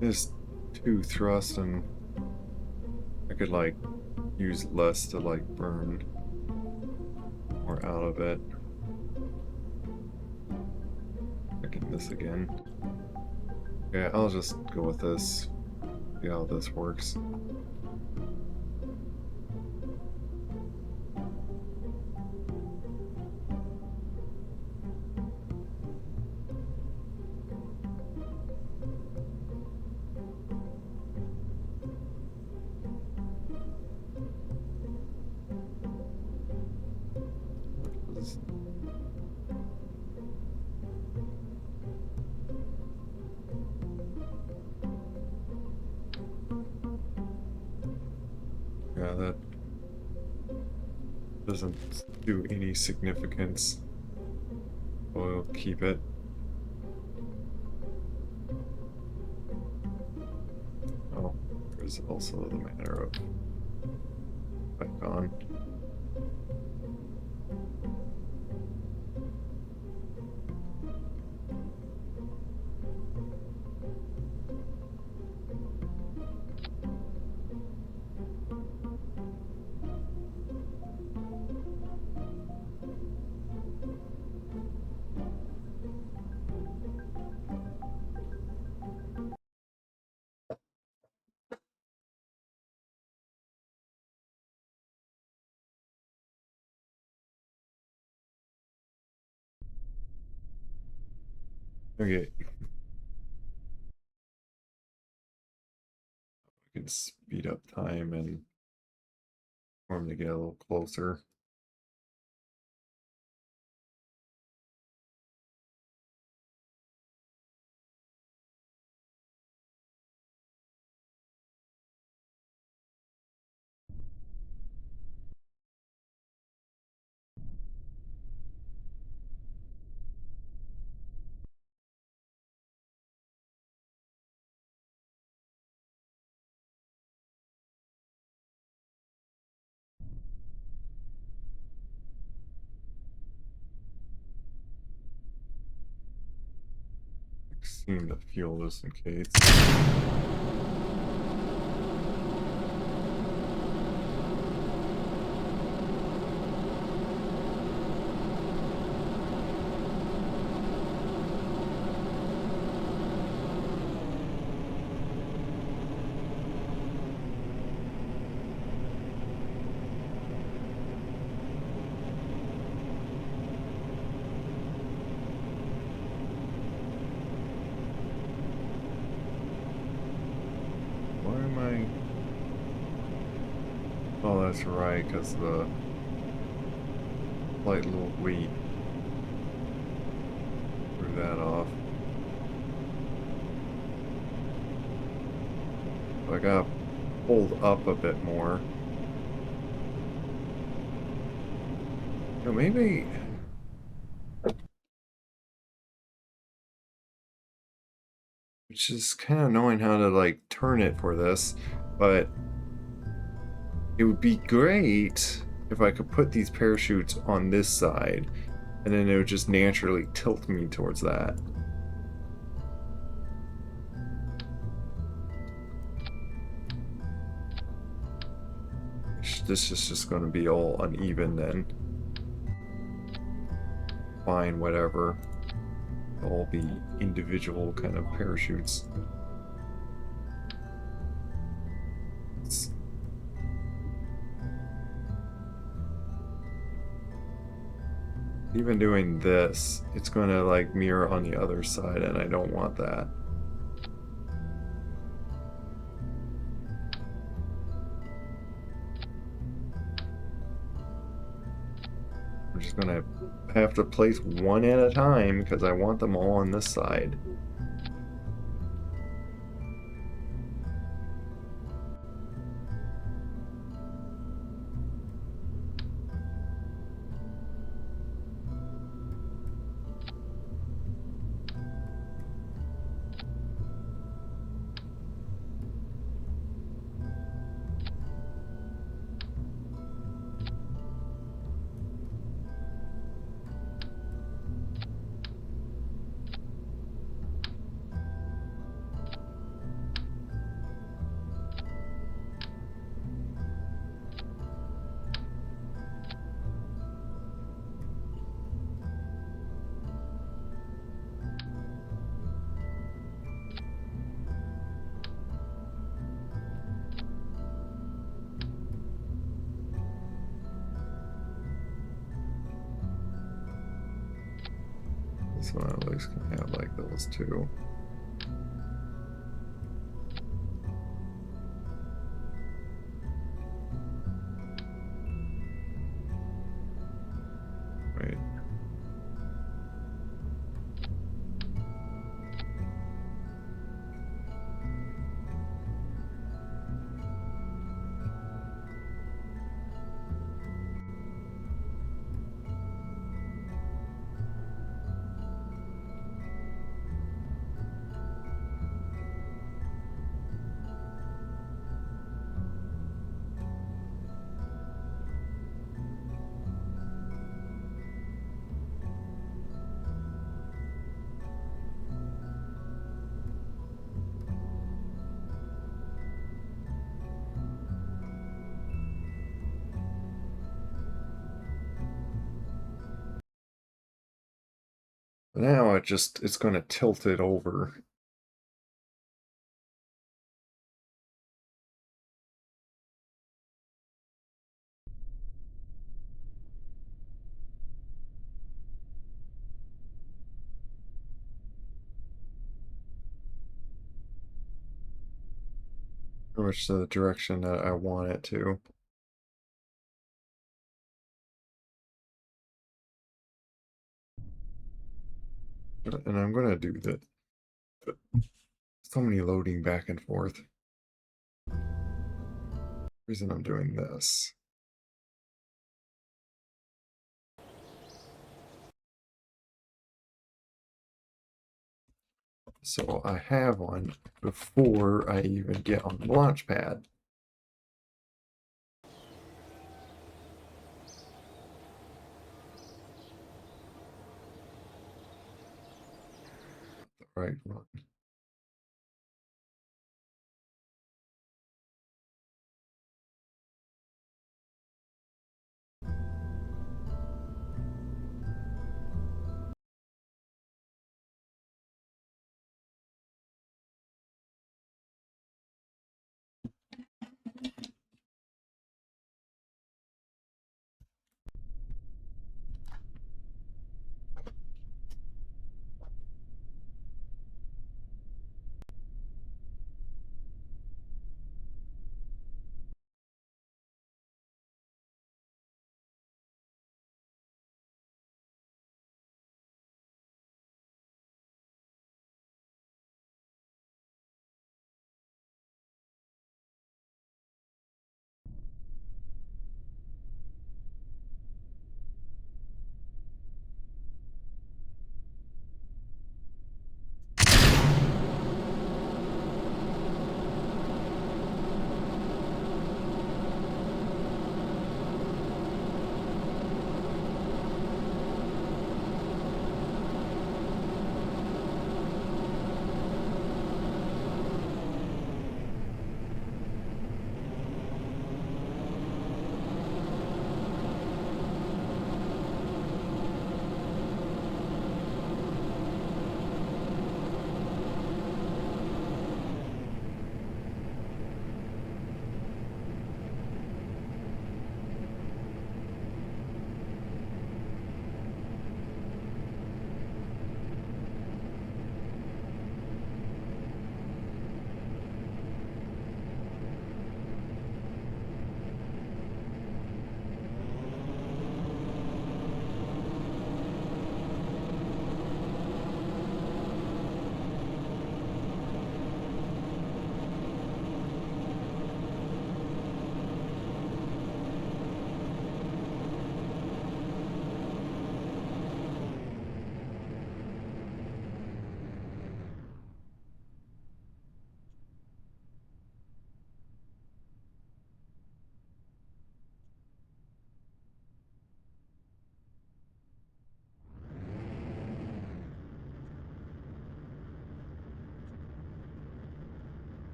There's 2 thrust, and I could like use less to like burn more out of it. I can miss again. Yeah, I'll just go with this. See how this works. Yeah, that doesn't do any significance. We'll keep it. Oh, there's also the matter of back on. Okay, we can speed up time and for them to get a little closer. Seeing the fuel just in case. Why am I? Oh, that's right, because the light little weight threw that off. So I got pulled up a bit more. You know, maybe it's just kind of knowing how to like turn it for this, but it would be great if I could put these parachutes on this side, and then it would just naturally tilt me towards that. This is just going to be all uneven then. Fine, whatever. They'll all be individual kind of parachutes. Even doing this, it's going to like mirror on the other side, and I don't want that. I'm just going to have to place one at a time because I want them all on this side. This one at least can have like those two. Right. Now it's going to tilt it over. Which the direction that I want it to. And I'm gonna do that. So many loading back and forth. Reason I'm doing this. So I have one before I even get on the launch pad. The right one.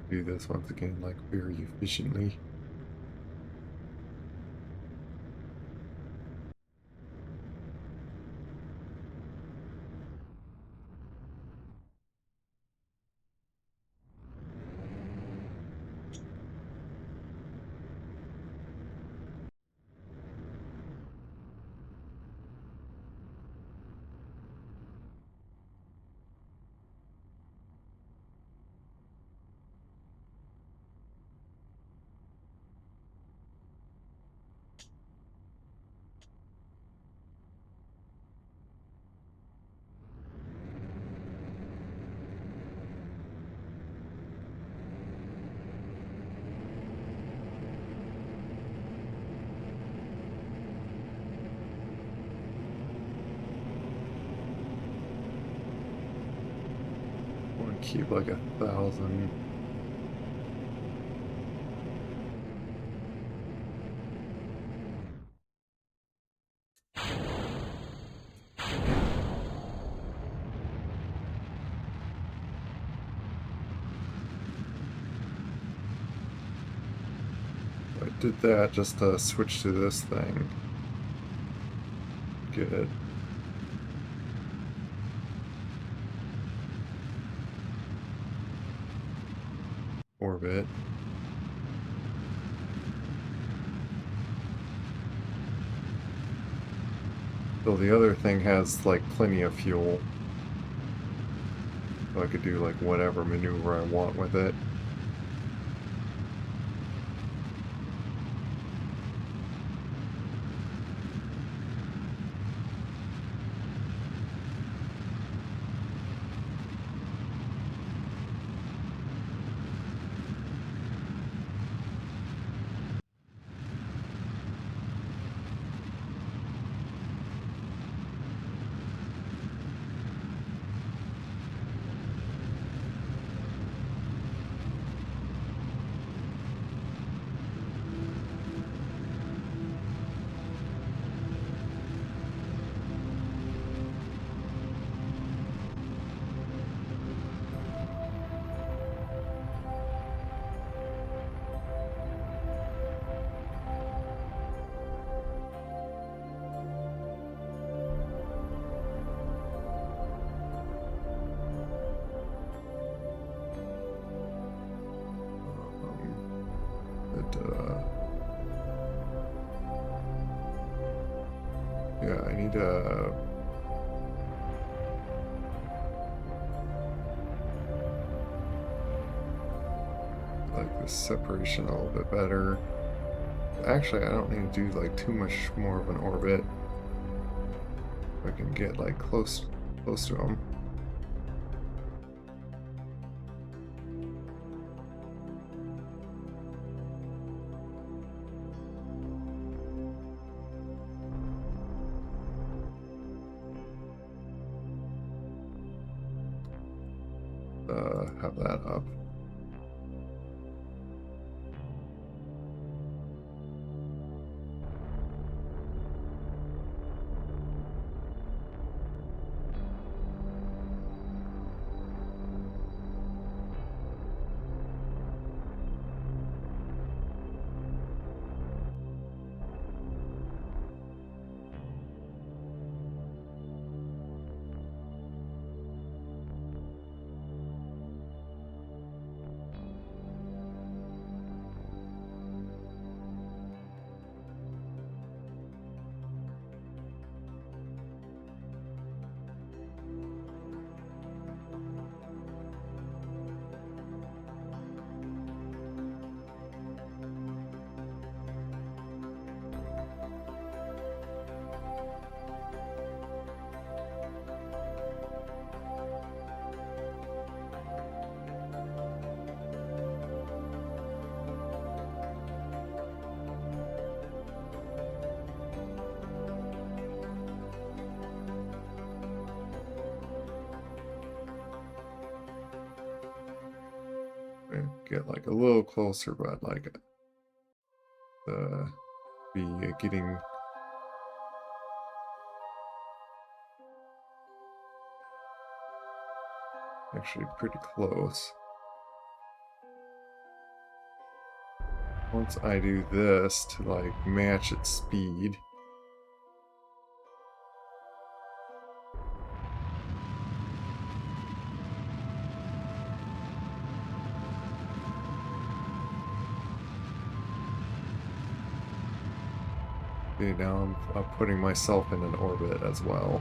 Do this once again, like very efficiently. I want to keep like 1,000. did that just to switch to this thing. Good. Orbit. So the other thing has like plenty of fuel. So I could do like whatever maneuver I want with it. But yeah, I need to like this separation a little bit better. Actually, I don't need to do like too much more of an orbit. I can get like close to them. Have that up. Get like a little closer, but like be getting actually pretty close. Once I do this to like match its speed. Okay, now I'm putting myself in an orbit as well.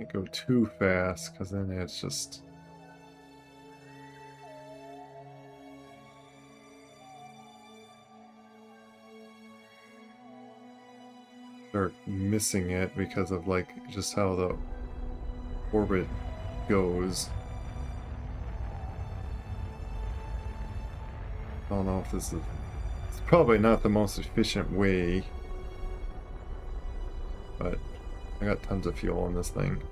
Can't go too fast because then it's just start missing it because of like just how the orbit goes. I don't know if this is, it's probably not the most efficient way, but I got tons of fuel on this thing.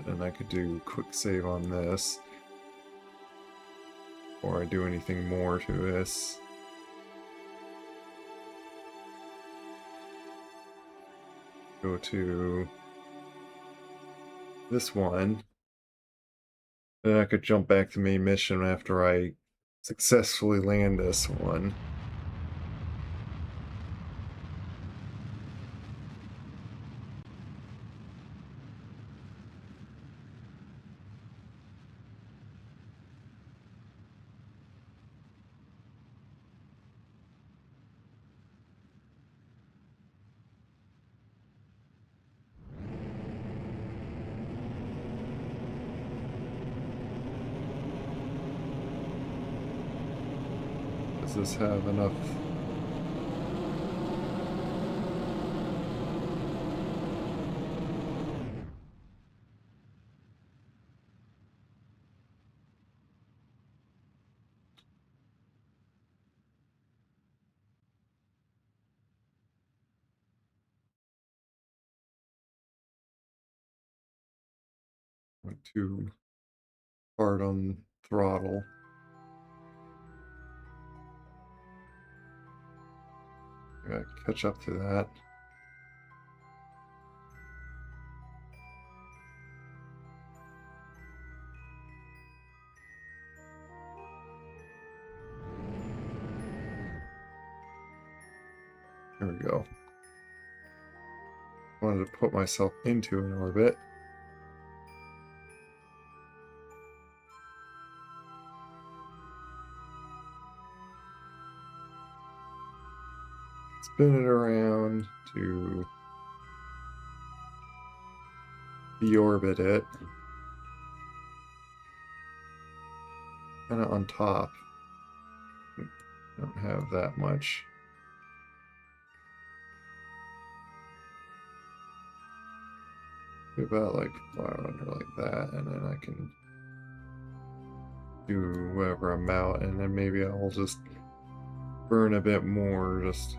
And I could do quick save on this before I do anything more to this. Go to this one. Then I could jump back to main mission after I successfully land this one. Does this have enough? Went too hard on throttle. I gotta catch up to that. There we go. Wanted to put myself into an orbit. Spin it around to deorbit it. Kind of on top. Don't have that much. About like 500 like that, and then I can do whatever amount, and then maybe I'll just burn a bit more. Just,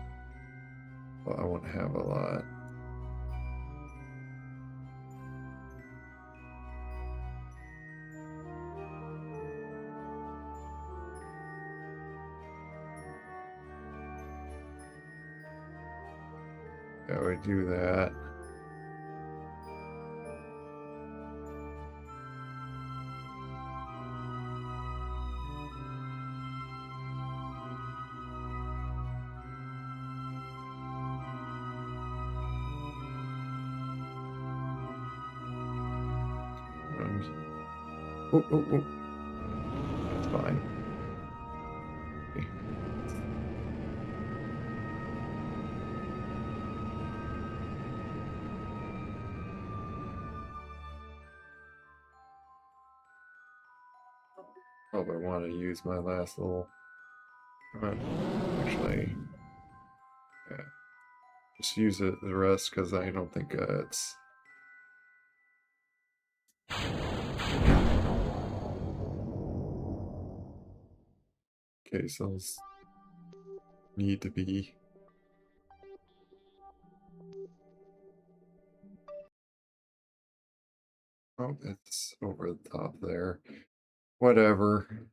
well, I won't have a lot. Yeah, we do that. And, oh. That's fine. Okay. Probably want to use my last little. Actually, yeah, just use it the rest because I don't think it's. Okay, so those need to be. Oh, it's over the top there. Whatever.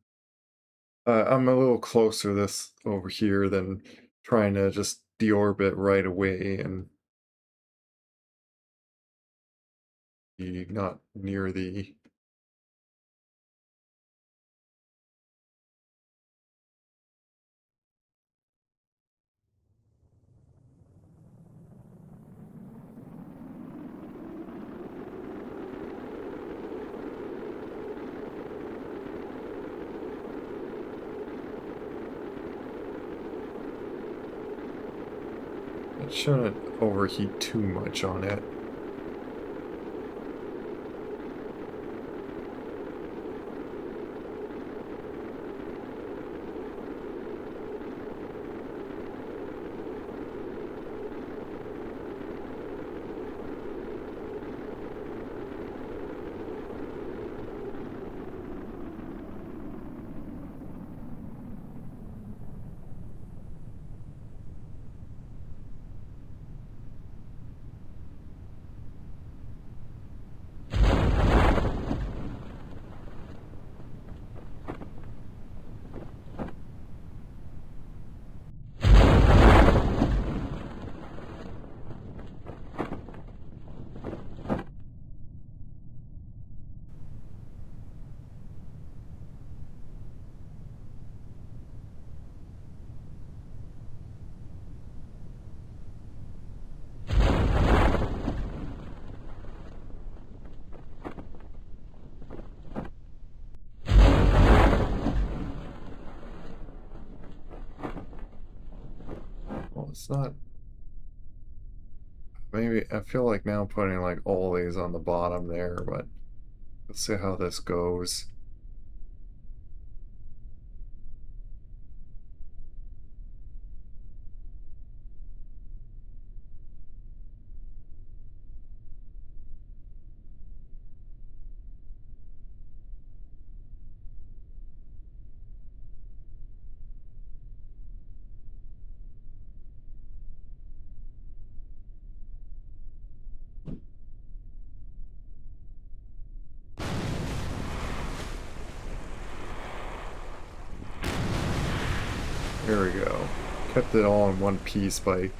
I'm a little closer this over here than trying to just deorbit right away and be not near the. shouldn't overheat too much on it. Well, it's not. Maybe I feel like now putting like all these on the bottom there, but let's see how this goes. There we go. Kept it all in one piece by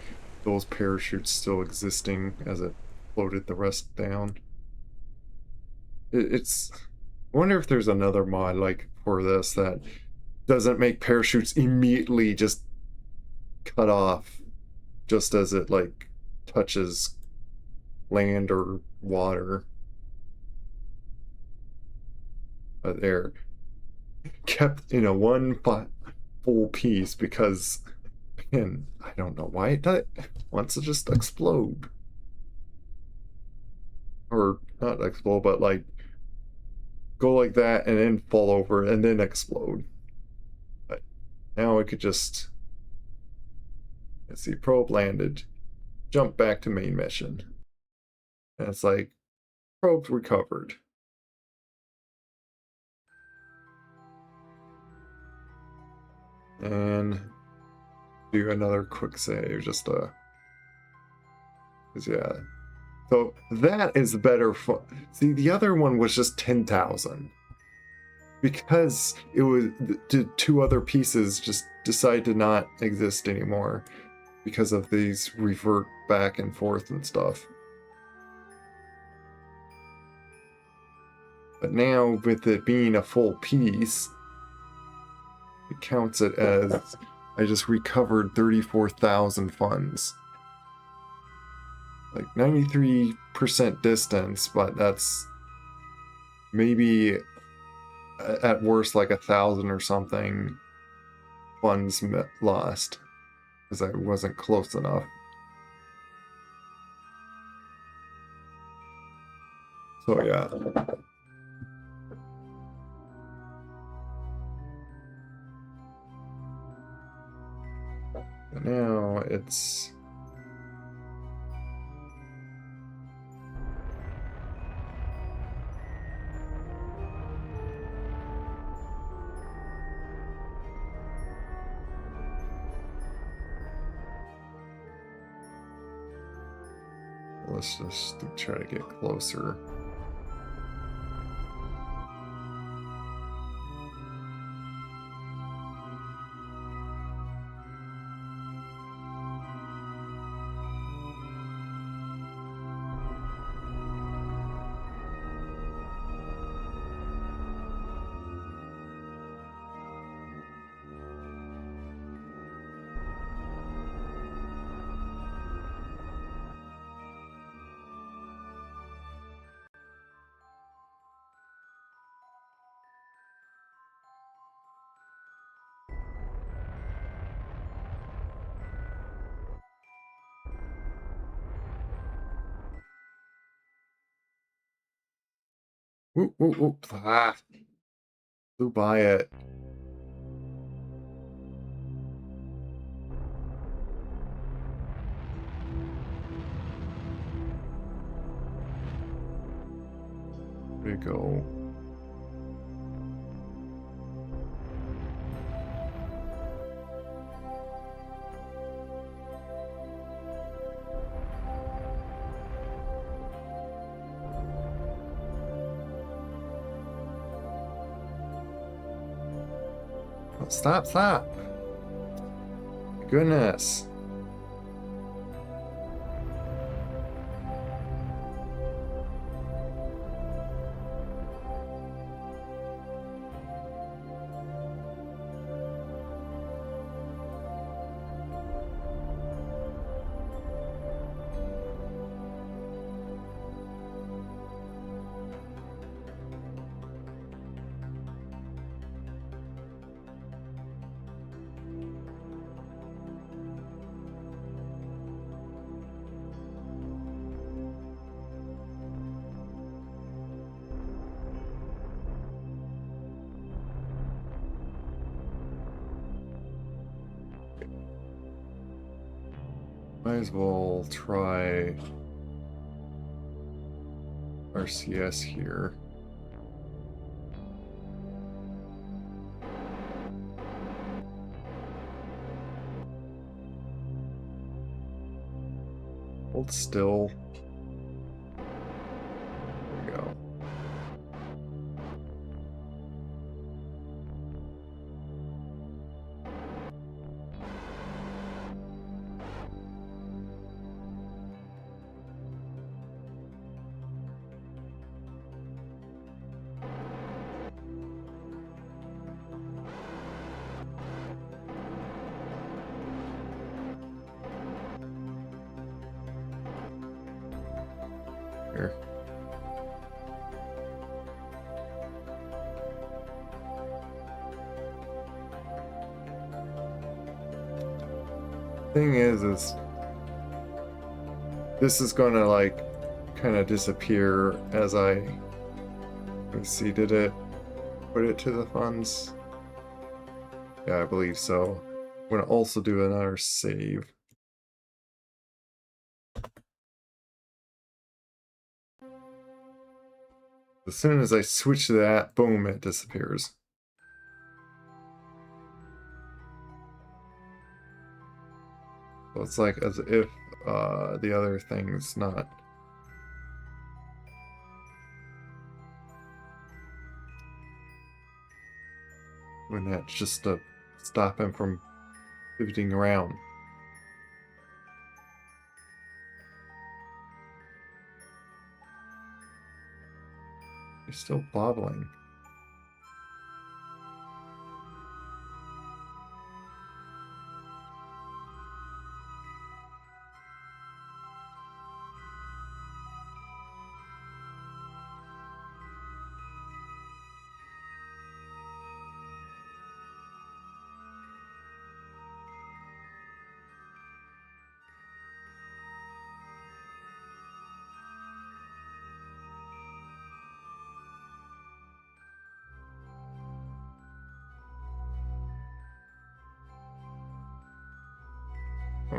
those parachutes still existing as it floated the rest down. It's. I wonder if there's another mod like for this that doesn't make parachutes immediately just cut off just as it like touches land or water. But they're kept in a full piece because, again, I don't know why it wants to just explode. Or not explode, but like go like that and then fall over and then explode. But now it could just, let's see, probe landed, jump back to main mission. And it's like, probe recovered. And do another quick save, just yeah. So that is better fun. See, the other one was just 10,000. Because it was the two other pieces just decide to not exist anymore because of these revert back and forth and stuff. But now with it being a full piece, it counts it as I just recovered 34,000 funds. Like 93% distance, but that's maybe at worst like 1,000 or something funds lost because I wasn't close enough. So yeah. But now it's let's just try to get closer. Ooh, ooh, ooh. Ah, flew by it. There you go. Oh, stop, stop. Goodness. Might as well try RCS here. Hold still. There we go. Here. Thing is this is gonna like kind of disappear as let's see, did it put it to the funds? Yeah, I believe so. I'm gonna also do another save. As soon as I switch to that, boom, it disappears. So it's like as if the other thing's not. When that's just to stop him from pivoting around. He's still bobbling.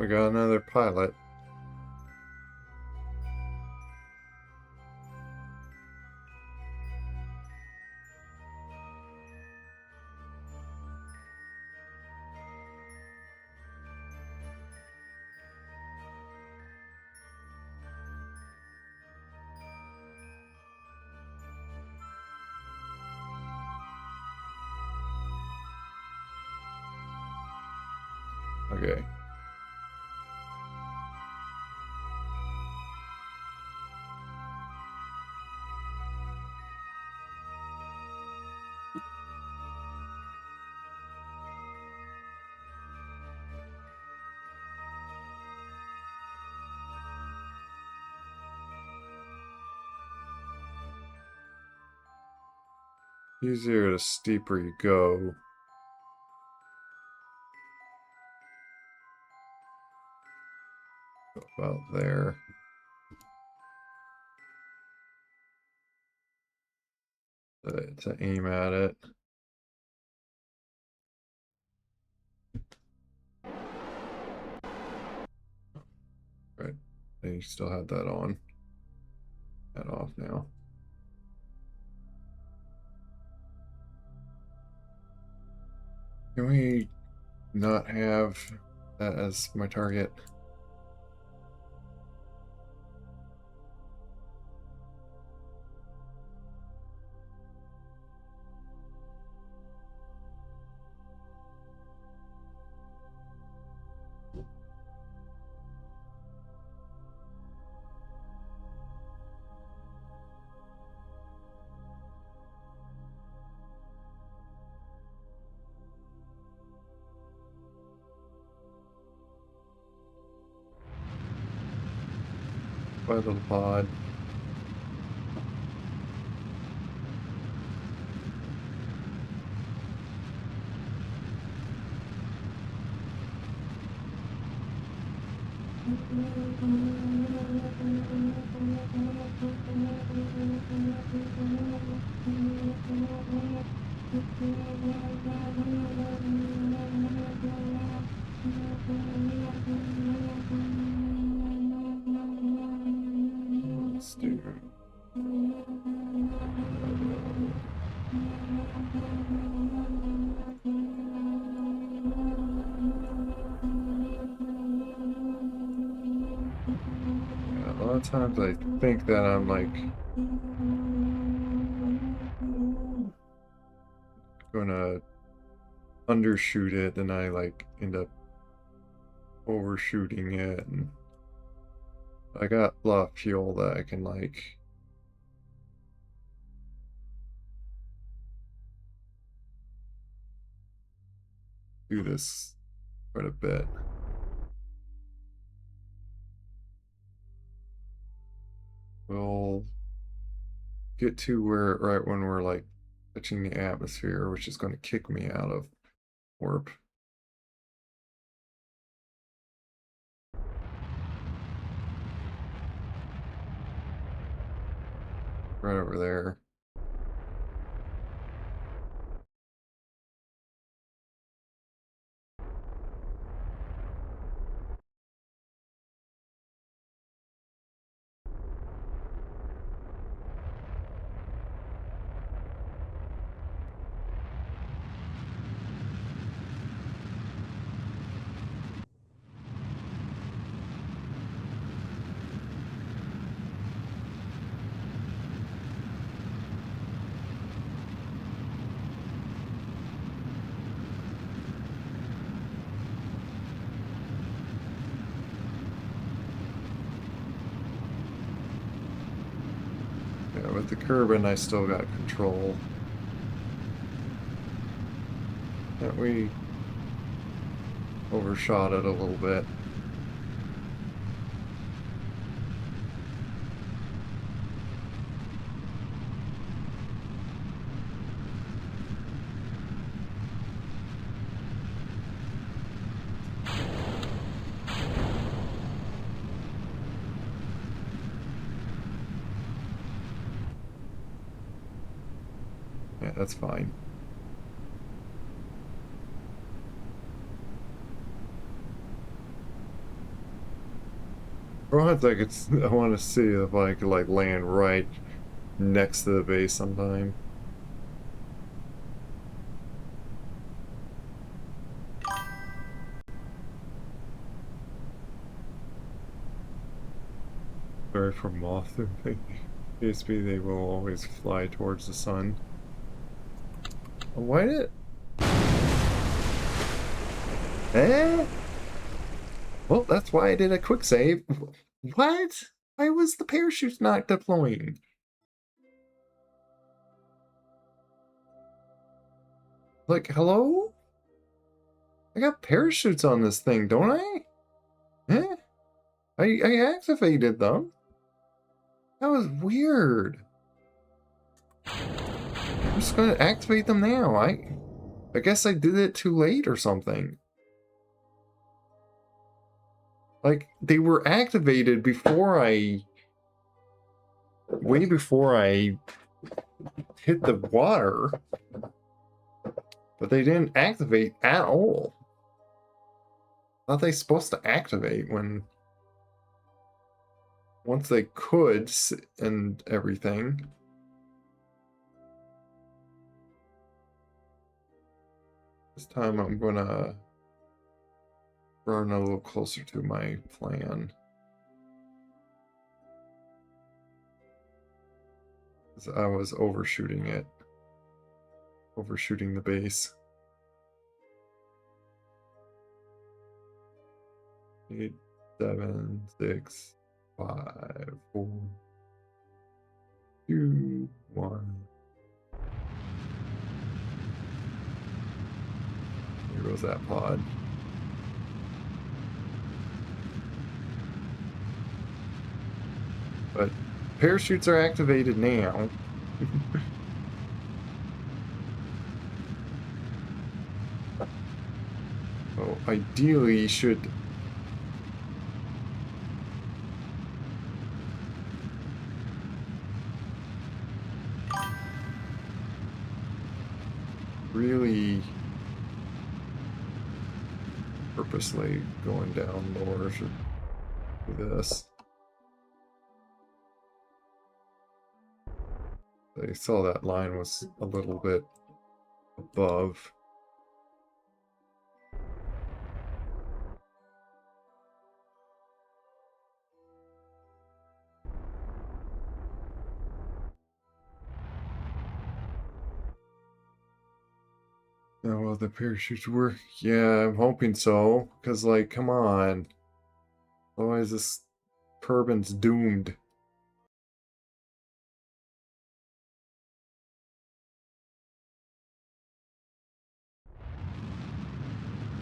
We got another pilot. Okay. Easier the steeper you go. About there. to aim at it. Right. And you still have that on. That off now. Can we not have that as my target? By little pod. Let's do. A lot of times I think that I'm like gonna undershoot it, and I like end up overshooting it, and I got a lot of fuel that I can like do this quite a bit. We'll get to where right when we're like touching the atmosphere, which is going to kick me out of warp. Right over there. Yeah, with the Kerbin, I still got control. That we overshot it a little bit. Yeah, that's fine. Perhaps I could. I want to see if I could like land right next to the base sometime. Sorry for moth. KSP, they will always fly towards the sun. Why did? Eh? Well, that's why I did a quick save. What? Why was the parachute not deploying? Like, hello? I got parachutes on this thing, don't I? Eh? I activated them. That was weird. I'm just gonna activate them now. I guess I did it too late or something. Like, they were activated before way before I hit the water, but they didn't activate at all. I thought they supposed to activate when once they could and everything. This time I'm gonna run a little closer to my plan. I was overshooting it. Overshooting the base. 8, 7, 6, 5, 4, 2, 1. Here goes that pod. But parachutes are activated now. So ideally should really purposely going down lower should do this. I saw that line was a little bit above. Oh, well, the parachutes work. Yeah, I'm hoping so. Because, like, come on. Otherwise, this turbines doomed.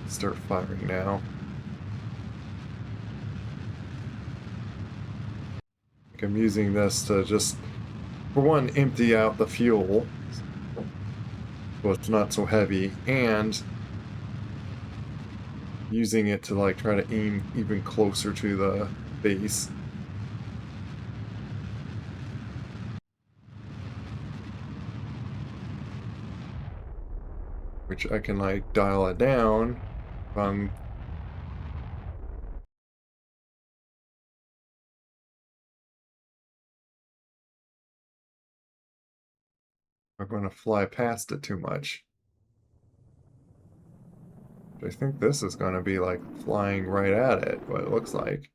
Start firing now. Like, I'm using this to just, for one, empty out the fuel. So it's not so heavy. And using it to, like, try to aim even closer to the base. Which I can, like, dial it down if I'm not going to fly past it too much. I think this is going to be, like, flying right at it, what it looks like.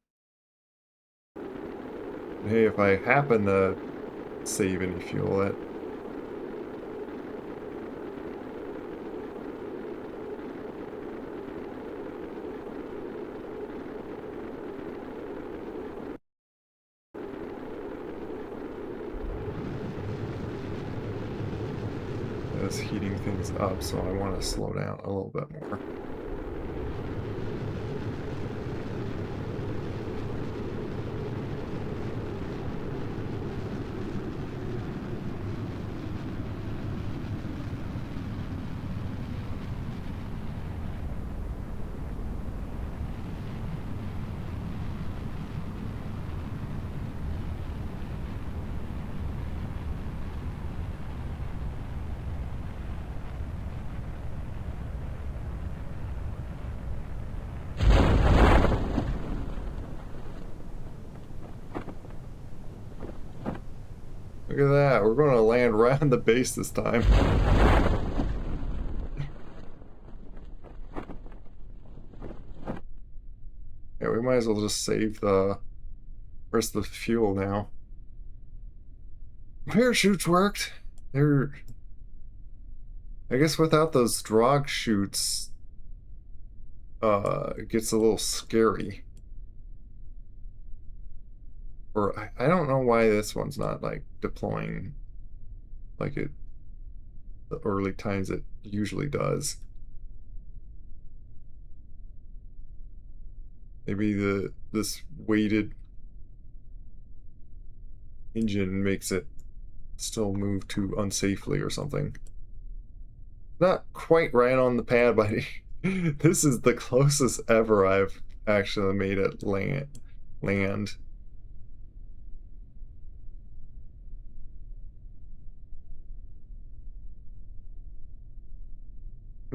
And hey, if I happen to save any fuel, it is heating things up, so I want to slow down a little bit more. Look at that, we're going to land right on the base this time. Yeah, we might as well just save the rest of the fuel now. Parachutes worked. They're... I guess without those drag chutes, it gets a little scary. Or I don't know why this one's not, like, deploying like it the early times it usually does. Maybe this weighted engine makes it still move too unsafely or something. Not quite right on the pad, but this is the closest ever I've actually made it land.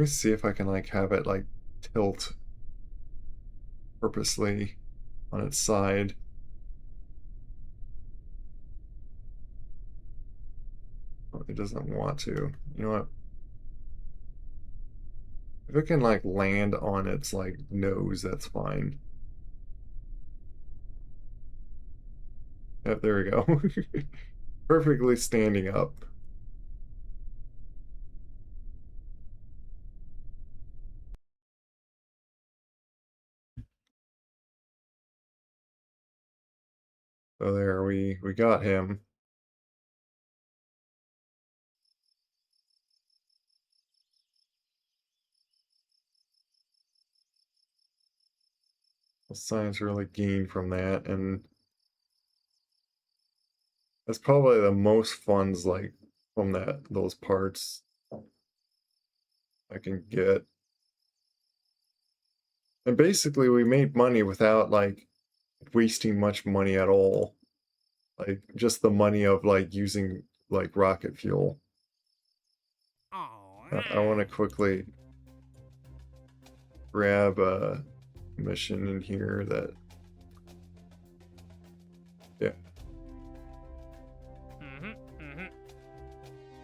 Let me see if I can like have it like tilt purposely on its side. Oh, it doesn't want to. You know what? If it can like land on its like nose, that's fine. Yep, there we go. Perfectly standing up. So there, we got him. The science really gained from that, and that's probably the most funds like from those parts I can get. And basically we made money without like wasting much money at all. Like just the money of like using like rocket fuel. I want to quickly grab a mission in here that, yeah.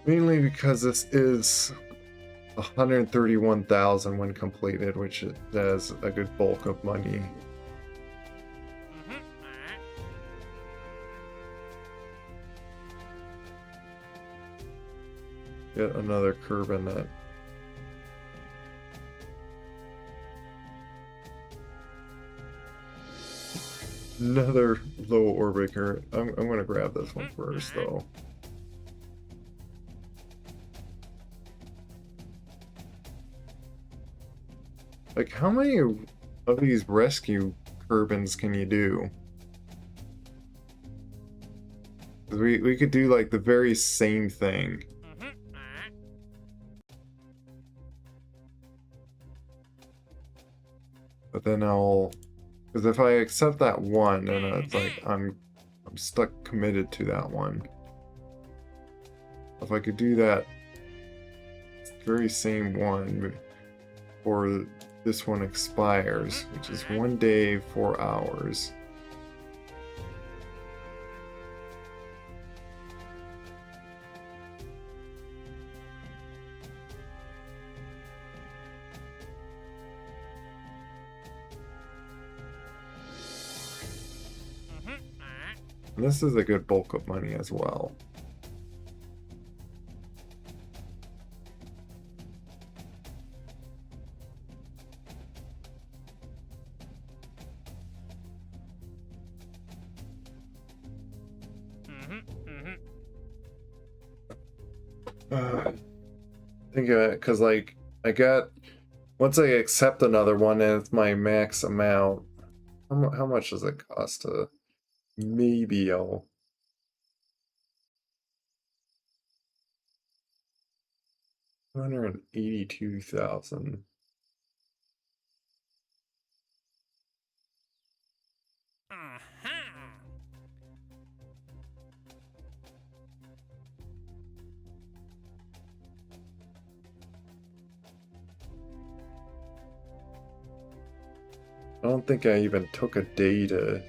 Mainly because this is 131,000 when completed, which has a good bulk of money. Get another curve in that. Another low orbiter. I'm gonna grab this one first though. Like how many of these rescue Kerbins can you do? We could do like the very same thing. But then because if I accept that one, then it's like I'm stuck committed to that one. If I could do that very same one before this one expires, which is 1 day, 4 hours. And this is a good bulk of money as well. Think of it, because like once I accept another one and it's my max amount, how much does it cost to maybe 282,000. I don't think I even took a day to.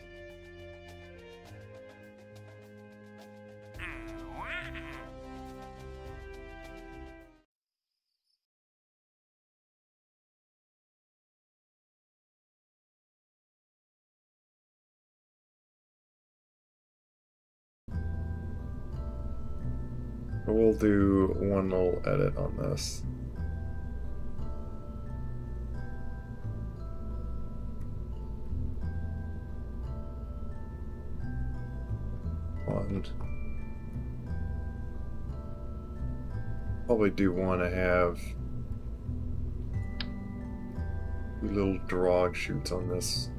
We'll do one little edit on this. And probably do want to have little drag shoots on this.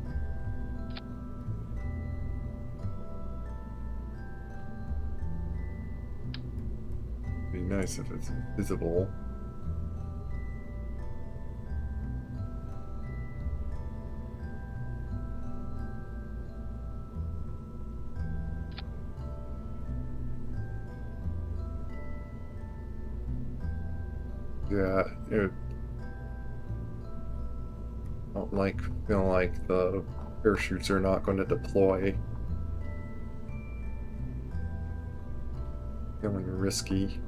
Be nice if it's visible. Yeah, don't like feel like the parachutes are not going to deploy. Feeling risky.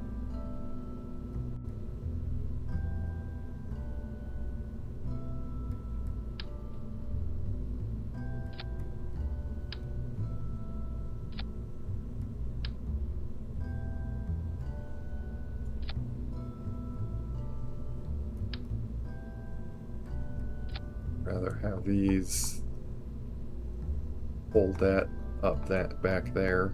Rather have these hold that up that back there.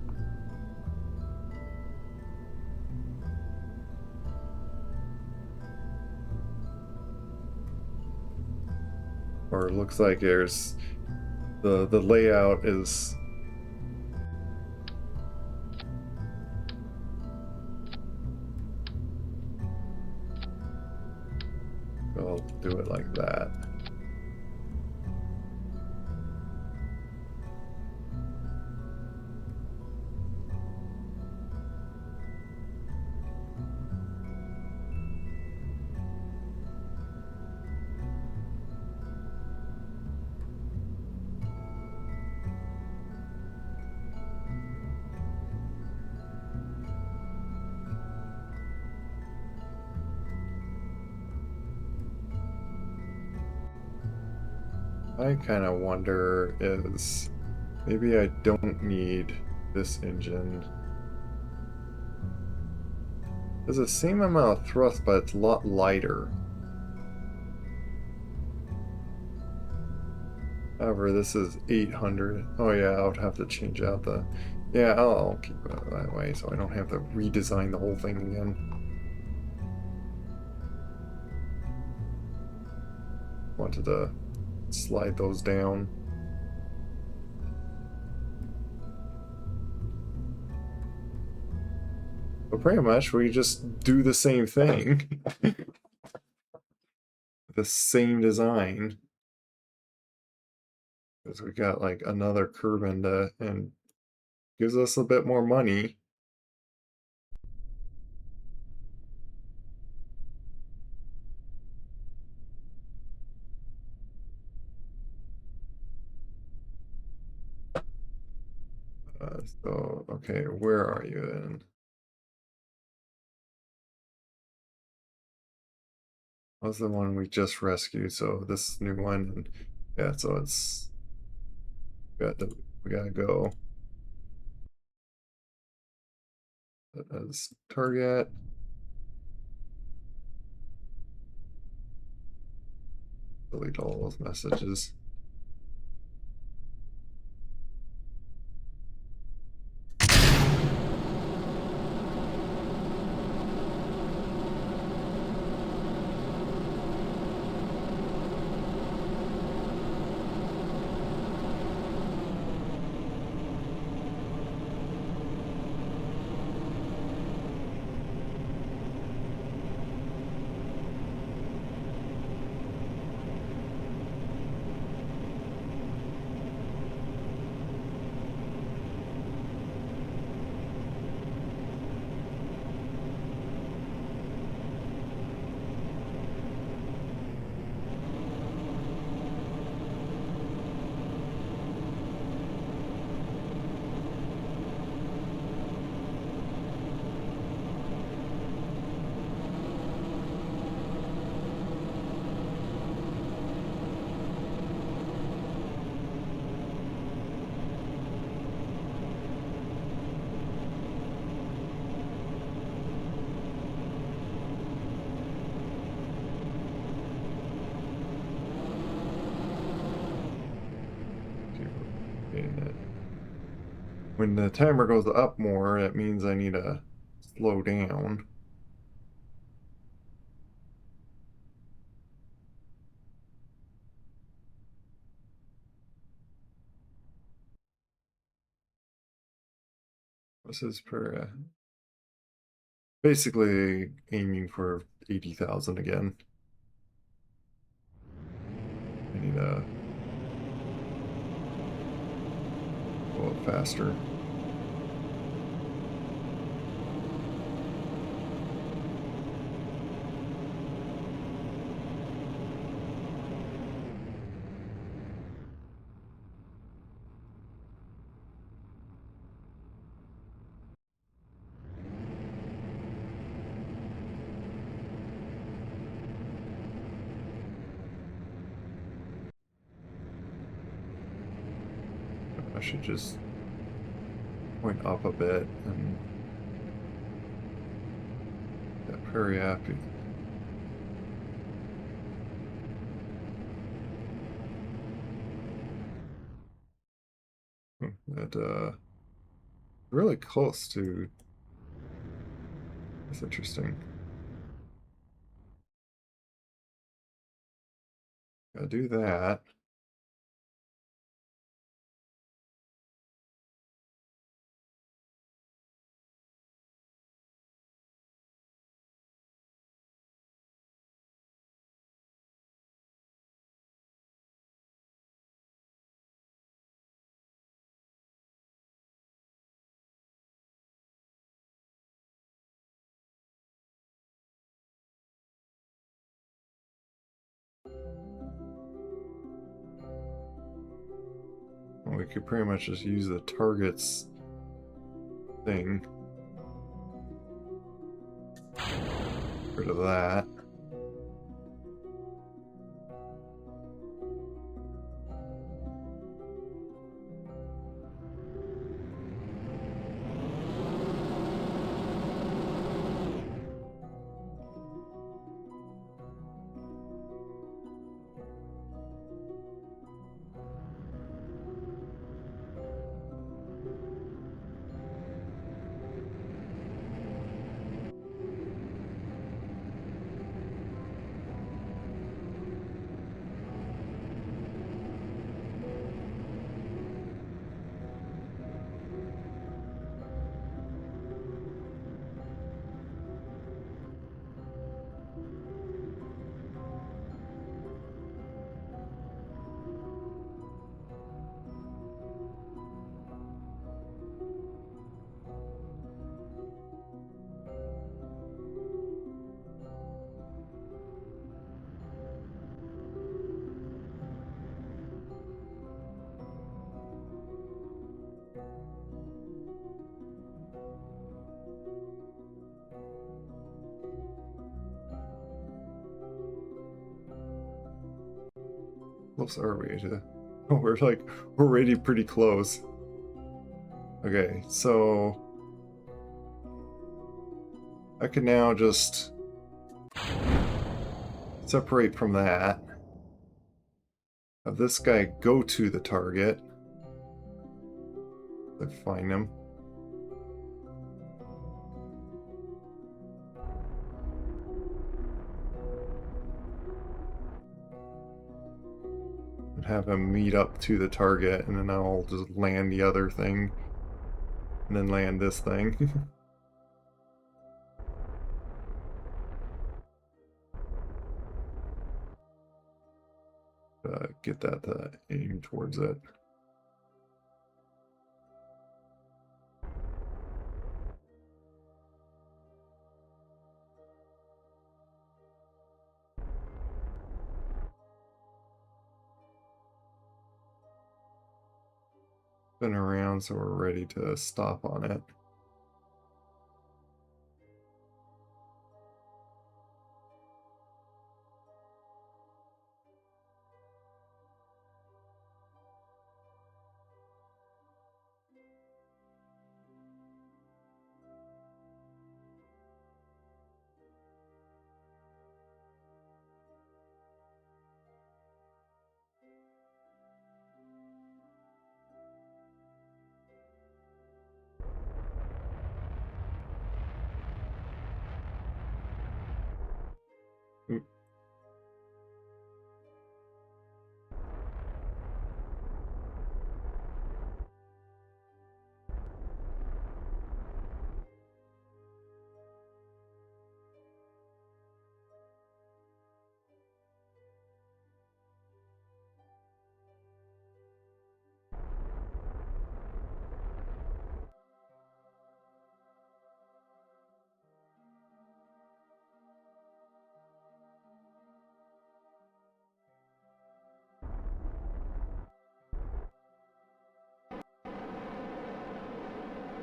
Or it looks like there's the layout is I'll do it like that. I kind of wonder is maybe I don't need this engine. There's the same amount of thrust, but it's a lot lighter. However, this is 800. Oh yeah, I would have to change out the... Yeah, I'll keep it that way so I don't have to redesign the whole thing again. Wanted to slide those down. But pretty much we just do the same thing. The same design. Because we got like another curve and gives us a bit more money. So, okay, where are you then? What's the one we just rescued? So this new one, and yeah, so it's we gotta go. As target. Delete all those messages. When the timer goes up more, it means I need to slow down. This is per basically aiming for 80,000 again. I need to go up faster. should just point up a bit and get very happy. That really close to. That's interesting. Gotta do that. We could pretty much just use the targets thing. Get rid of that. Close are we to? Oh, we're already pretty close. Okay, so I can now just separate from that. Have this guy go to the target. Let's find him. And have him meet up to the target, and then I'll just land the other thing. And then land this thing. Get that to aim towards it. Spin around so we're ready to stop on it. Oop.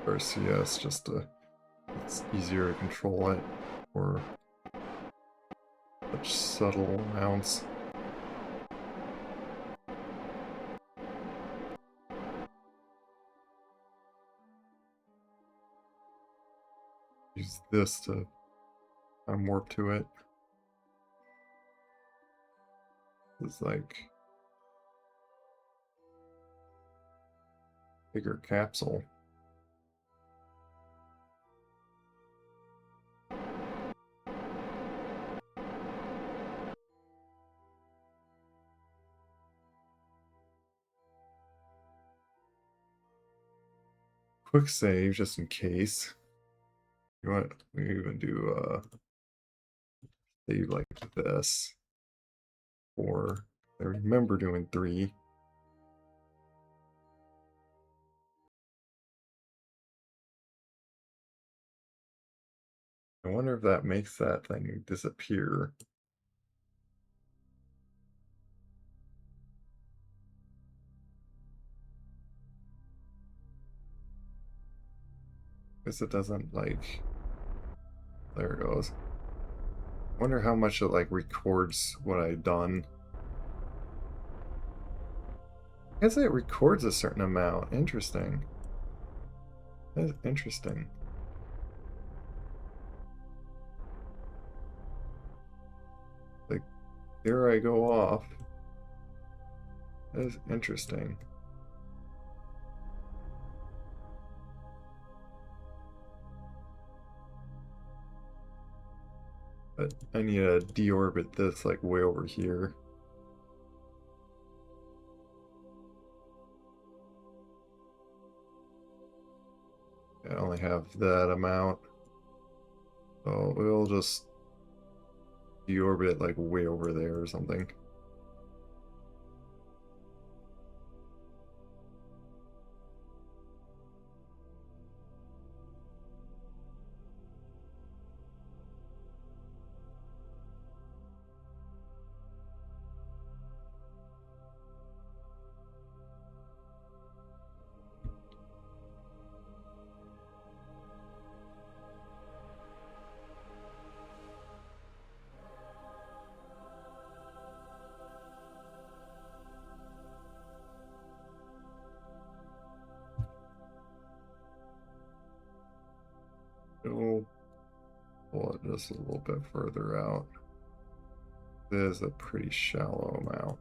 Or CS, just to, it's easier to control it, or such subtle amounts. use this to warp to it. It's like bigger capsule. Quick save just in case. You want we even do save like this. 4. I remember doing 3. I wonder if that makes that thing disappear. Guess it doesn't like. There it goes. Wonder how much it like records what I've done. I guess it records a certain amount. Interesting. That's interesting. Like, there I go off. That is interesting. But I need to deorbit this like way over here. I only have that amount. So we'll just deorbit like way over there or something. We'll pull it just a little bit further out. This is a pretty shallow amount.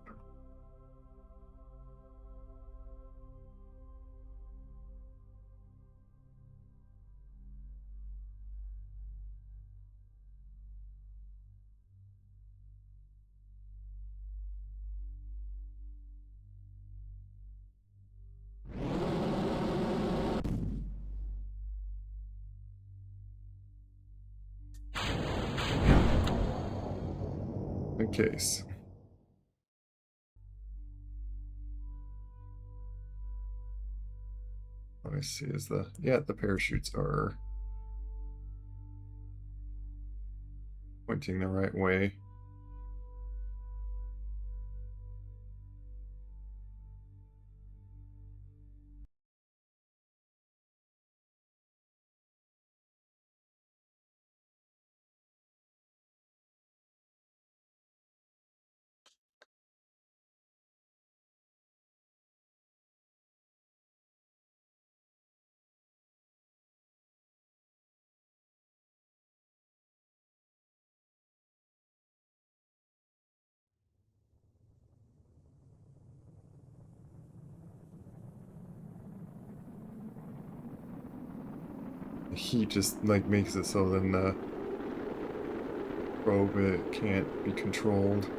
In case. Let me see, is the parachutes are pointing the right way. The heat just like makes it so then the probe it can't be controlled.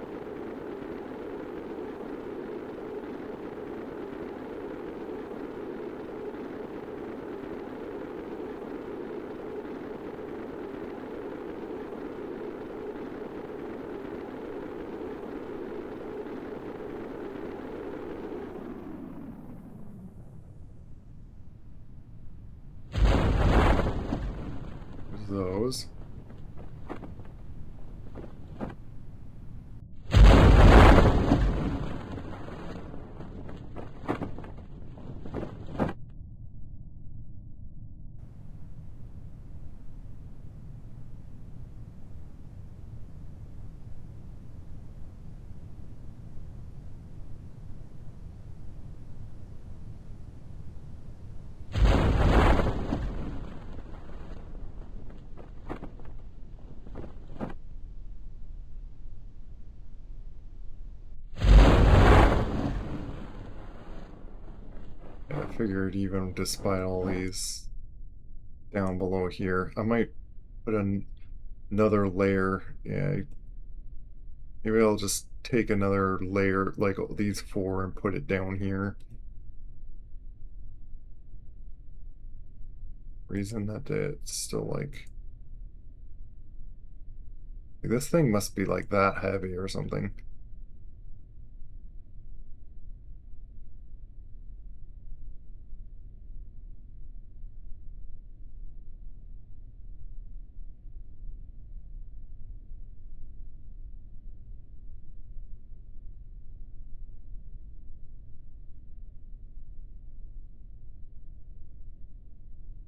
Those. figured even despite all these down below here, I might put another layer. Yeah, maybe I'll just take another layer like these four and put it down here. Reason that it's still like this thing must be like that heavy or something.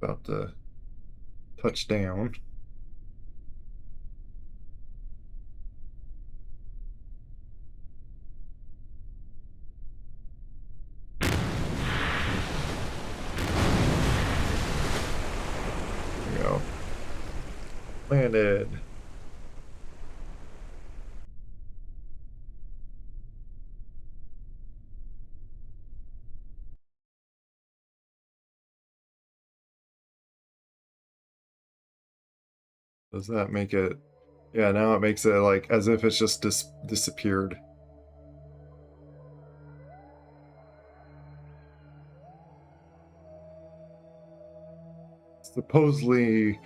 About to touch down. There we go. Landed. Does that make it? Yeah, now it makes it like as if it's just disappeared. Supposedly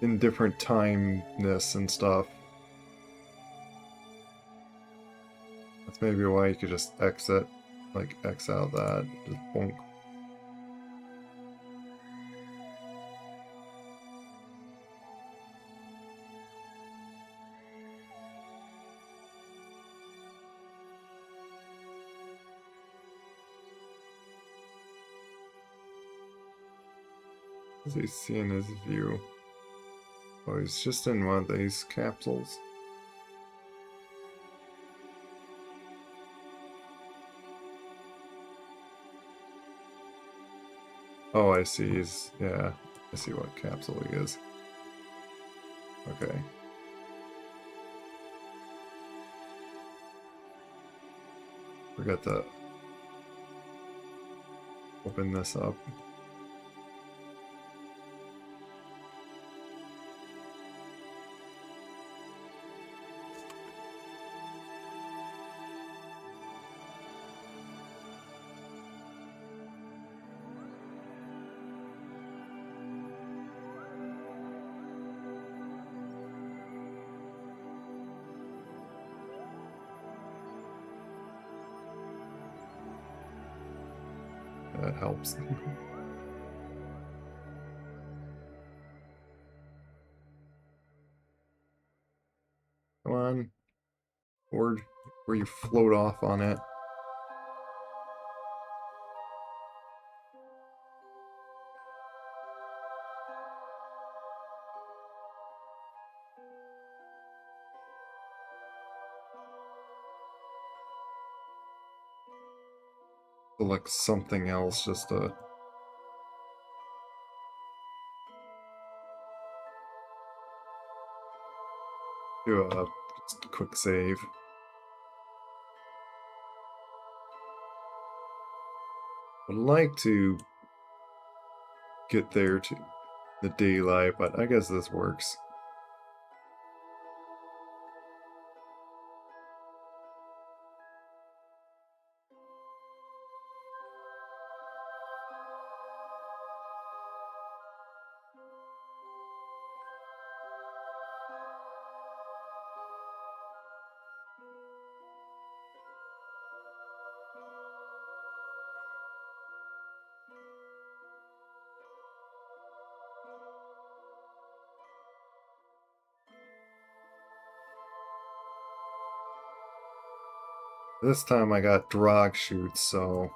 in different timeness and stuff. That's maybe why you could just exit, like X out that, just bonk. What does he see in his view? Oh, he's just in one of these capsules. Oh, I see. Yeah, I see what capsule he is. Okay. Forgot to open this up. That helps. Come on, board, where you float off on it. Select something else just to do just a quick save. Would like to get there to the daylight, but I guess this works. This time I got drag shoots, so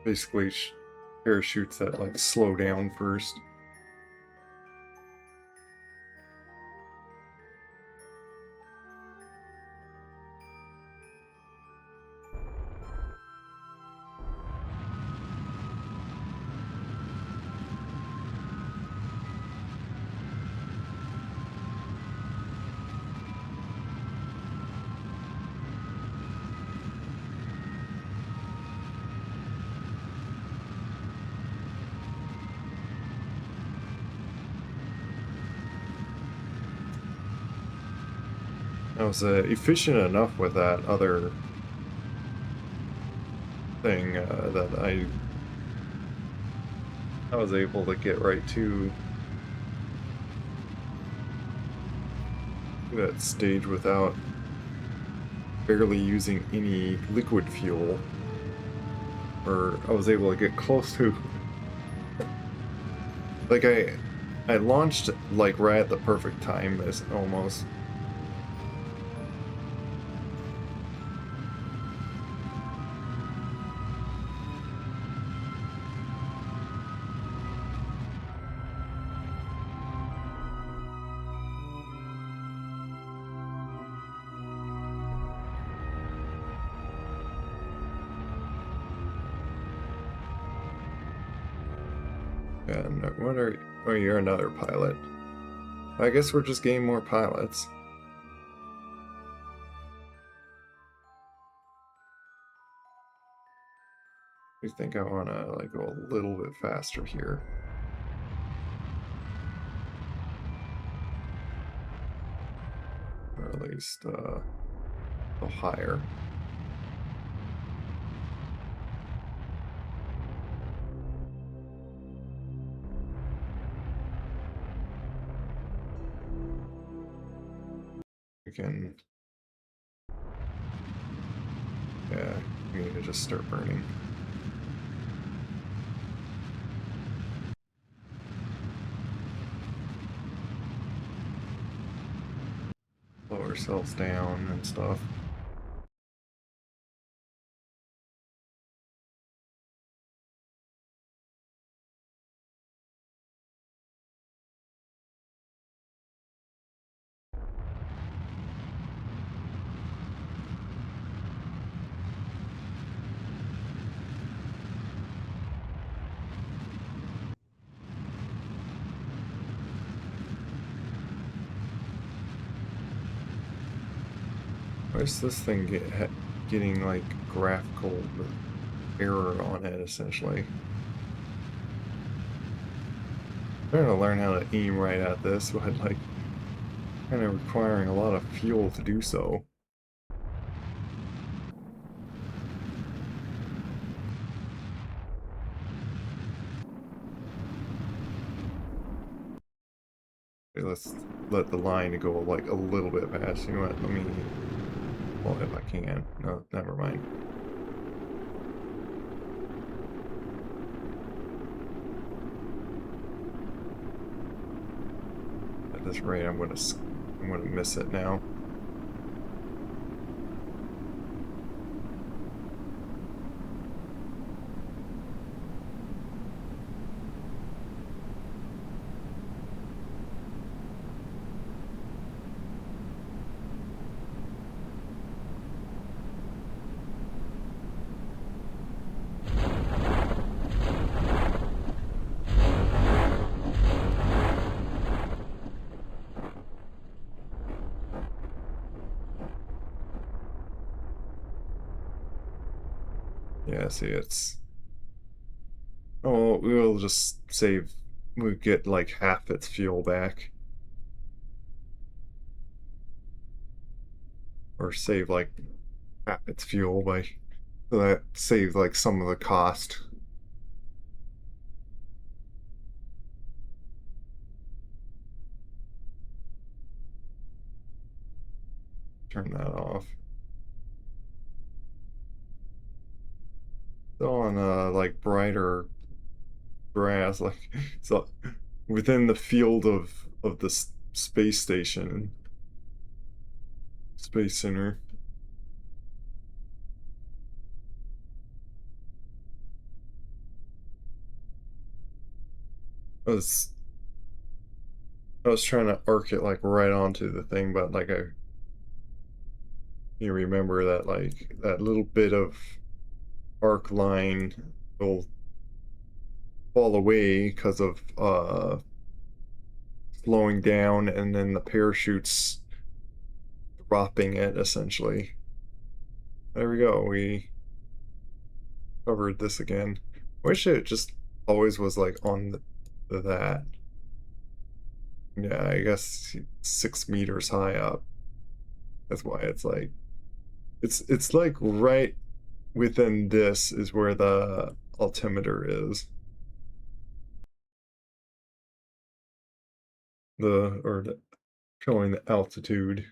basically parachutes that like slow down first. I was efficient enough with that other thing that I was able to get right to that stage without barely using any liquid fuel, or I was able to get close to like I launched like right at the perfect time as almost. And what are oh, you're another pilot. I guess we're just getting more pilots. I think I want to like go a little bit faster here, or at least go higher. We can, yeah, we need to just start burning. Slow ourselves down and stuff. Why is this thing getting like graphical error on it essentially? I'm trying to learn how to aim right at this, but like kind of requiring a lot of fuel to do so. Okay, let's let the line go like a little bit past. You know what? Let me, well, if I can. No, never mind. At this rate, I'm gonna miss it now. Yeah, see, it's oh, we'll just save. We get like half its fuel back, or save like half its fuel by so that saves like some of the cost. Turn that off. Still on like brighter grass, like so within the field of the space station, space center. I was I was trying to arc it like right onto the thing, but like you remember that like that little bit of arc line will fall away because of slowing down and then the parachute's dropping it essentially. There we go. We covered this again. Wish it just always was like on that. Yeah, I guess 6 meters high up. That's why it's like it's like right within this is where the altimeter is. Showing the altitude.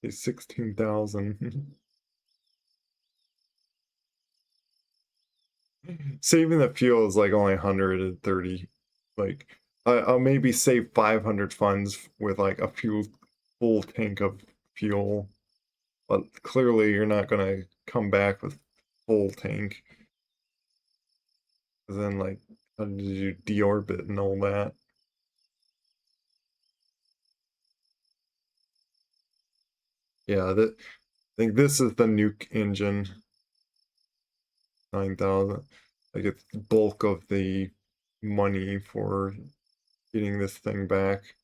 It's 16,000. Saving the fuel is like only 130. Like I'll maybe save 500 funds with like a full tank of fuel, but clearly you're not gonna come back with full tank. 'Cause then like how did you deorbit and all that? Yeah, I think this is the nuke engine. 9,000. Like it's the bulk of the money for getting this thing back.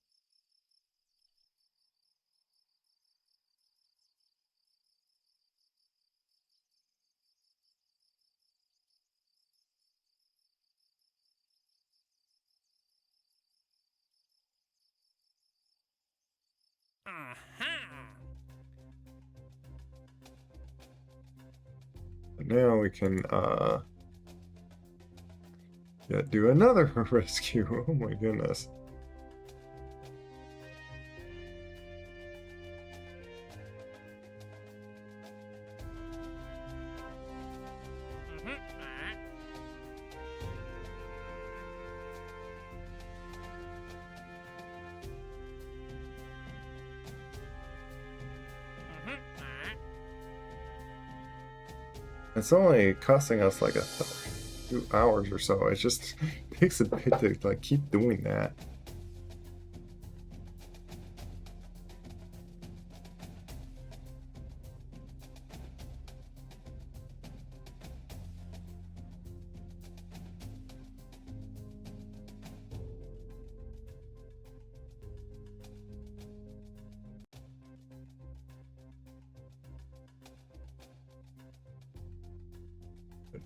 But now we can yeah, do another rescue. Oh my goodness. It's only costing us like a few hours or so. It just takes a bit to like keep doing that.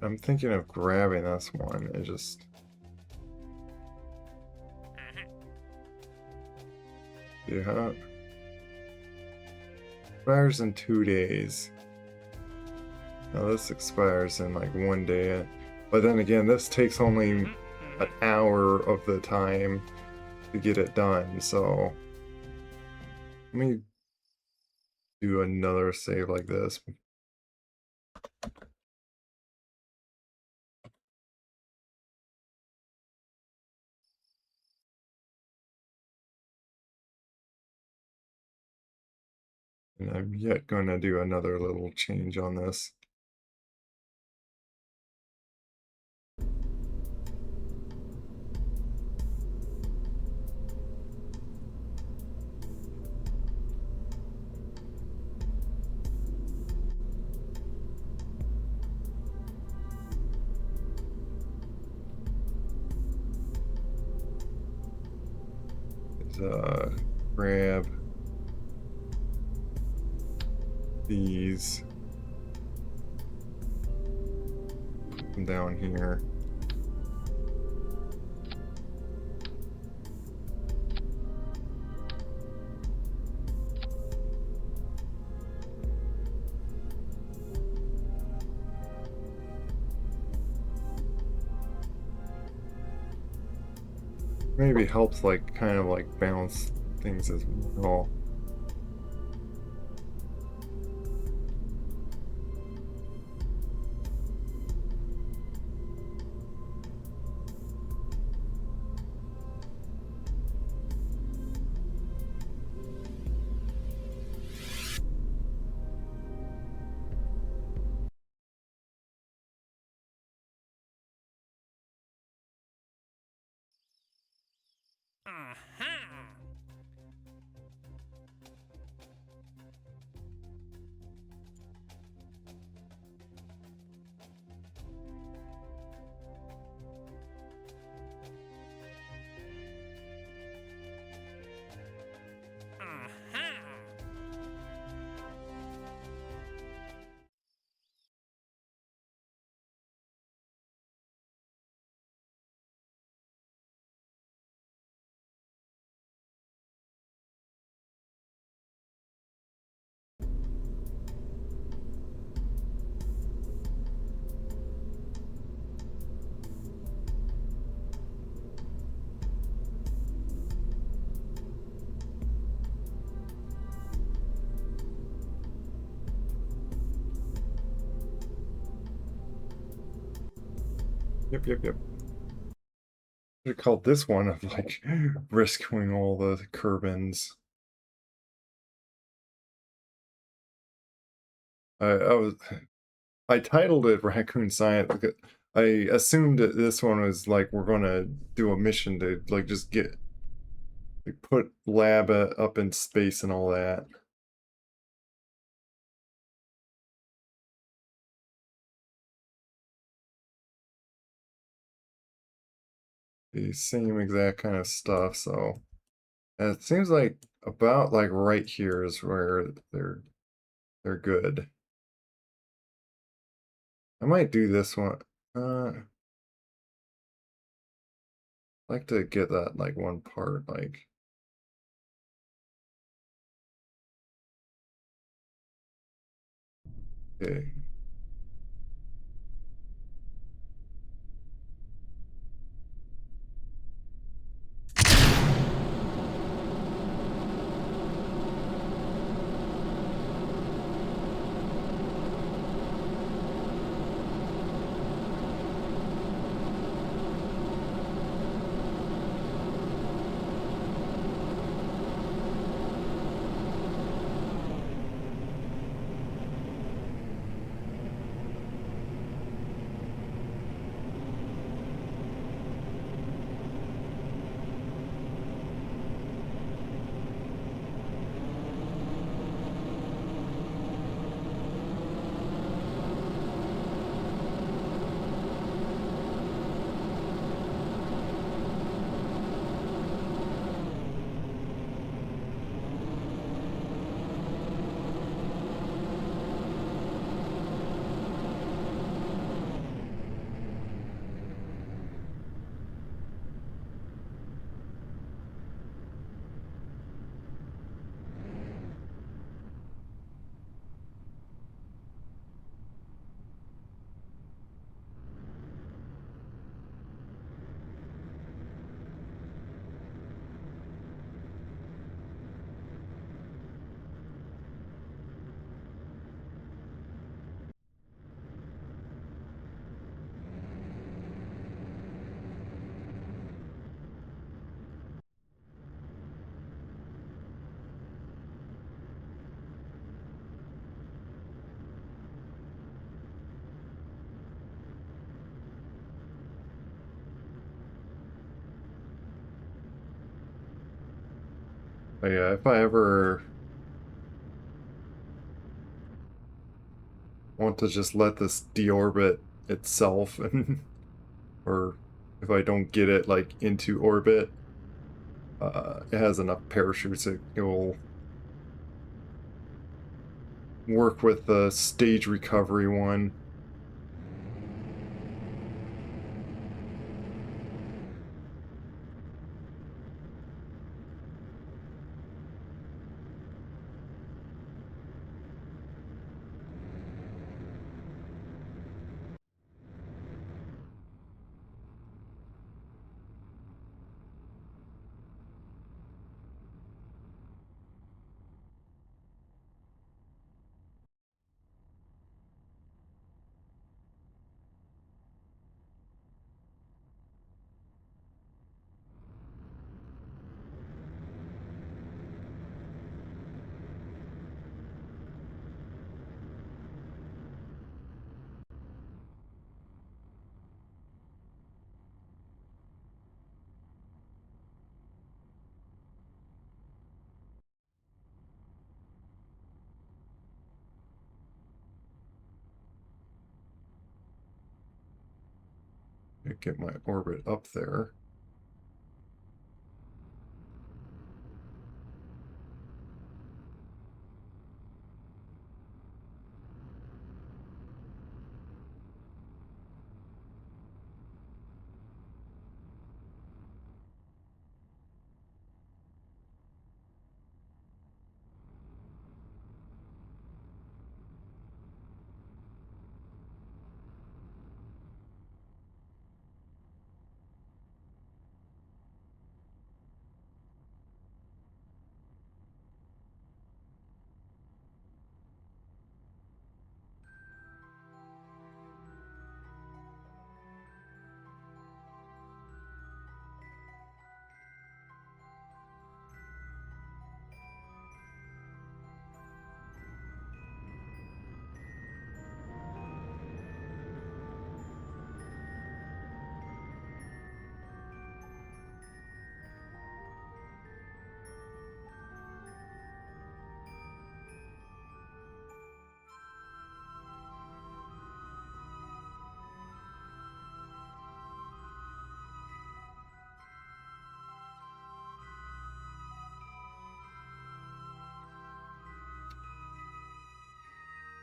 I'm thinking of grabbing this one and just yeah. Expires in 2 days. Now this expires in like 1 day. But then again, this takes only an hour of the time to get it done. So let me do another save like this. And I'm yet going to do another little change on this. Grab these down here. Maybe helps like kind of like balance things as well. Aha! Aha! Yep, yep, yep. They called this one of like rescuing all the Kerbins. I was I titled it Raccoon Science because I assumed that this one was like we're gonna do a mission to like just get like put lab up in space and all that. The same exact kind of stuff. So and it seems like about like right here is where they're good. I might do this one. I'd like to get that like one part like okay. But yeah, if I ever want to just let this deorbit itself and or if I don't get it like into orbit, it has enough parachutes it will work with the stage recovery one. get my orbit up there.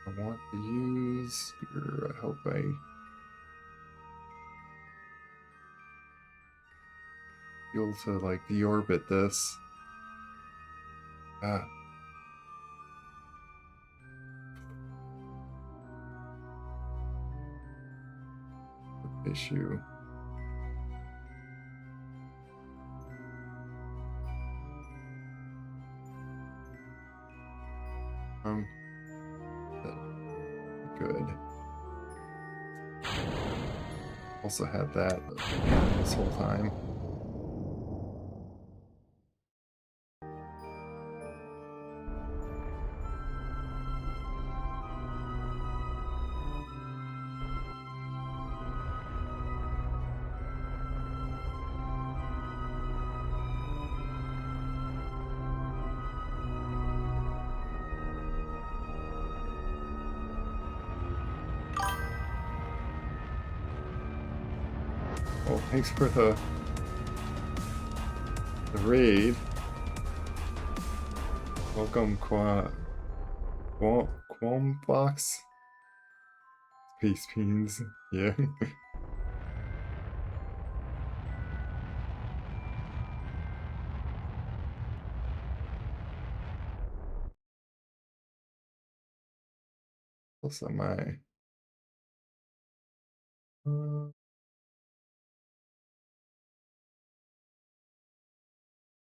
I want to use here. I hope I be able to like deorbit this. Ah, issue. Um, good. Also had that this whole time. Well, thanks for the raid. Welcome, Quambox. Space Beans. Yeah. Plus, am I?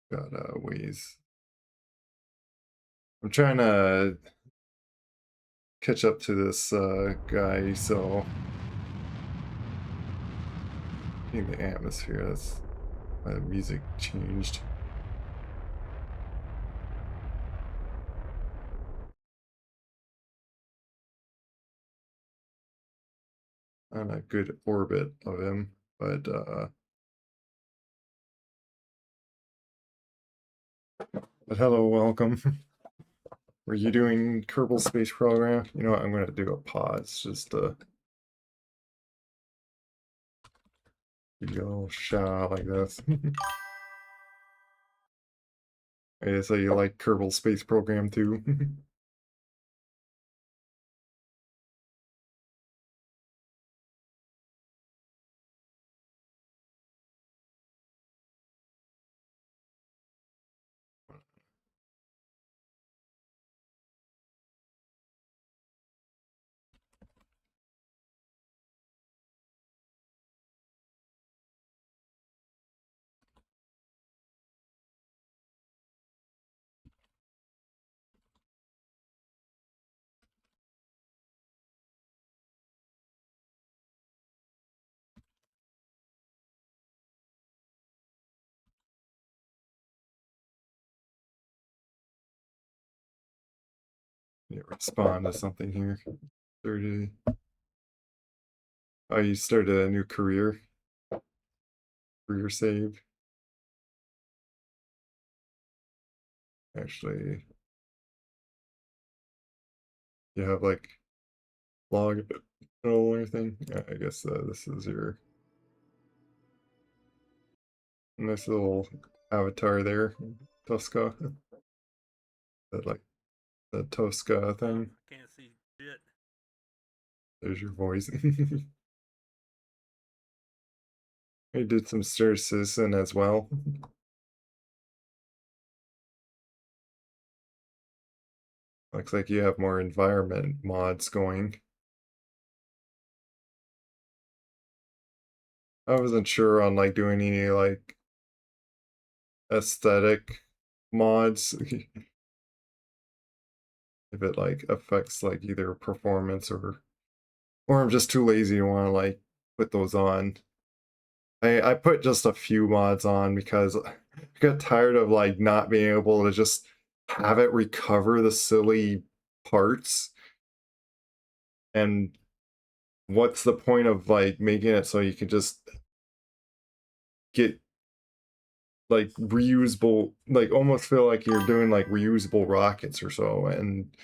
Got ways. I'm trying to catch up to this guy, so in the atmosphere. That's why the music changed. On a good orbit of him, but hello, welcome. Were you doing Kerbal Space Program? You know what? I'm gonna do a pause just to give you a little shout out like this. Okay, so you like Kerbal Space Program too? Yeah, respond to something here. 30. Oh, you started a new career save. Actually, you have like log or anything. Yeah, I guess this is your Nice little avatar there, Tosca. That like the Tosca thing. I can't see shit. There's your voice. We did some Star Citizen as well. Looks like you have more environment mods going. I wasn't sure on like doing any like aesthetic mods. If it like affects like either performance or I'm just too lazy to want to like put those on. I put just a few mods on because I got tired of like not being able to just have it recover the silly parts. And what's the point of like making it so you can just get like reusable, like almost feel like you're doing like reusable rockets or so, and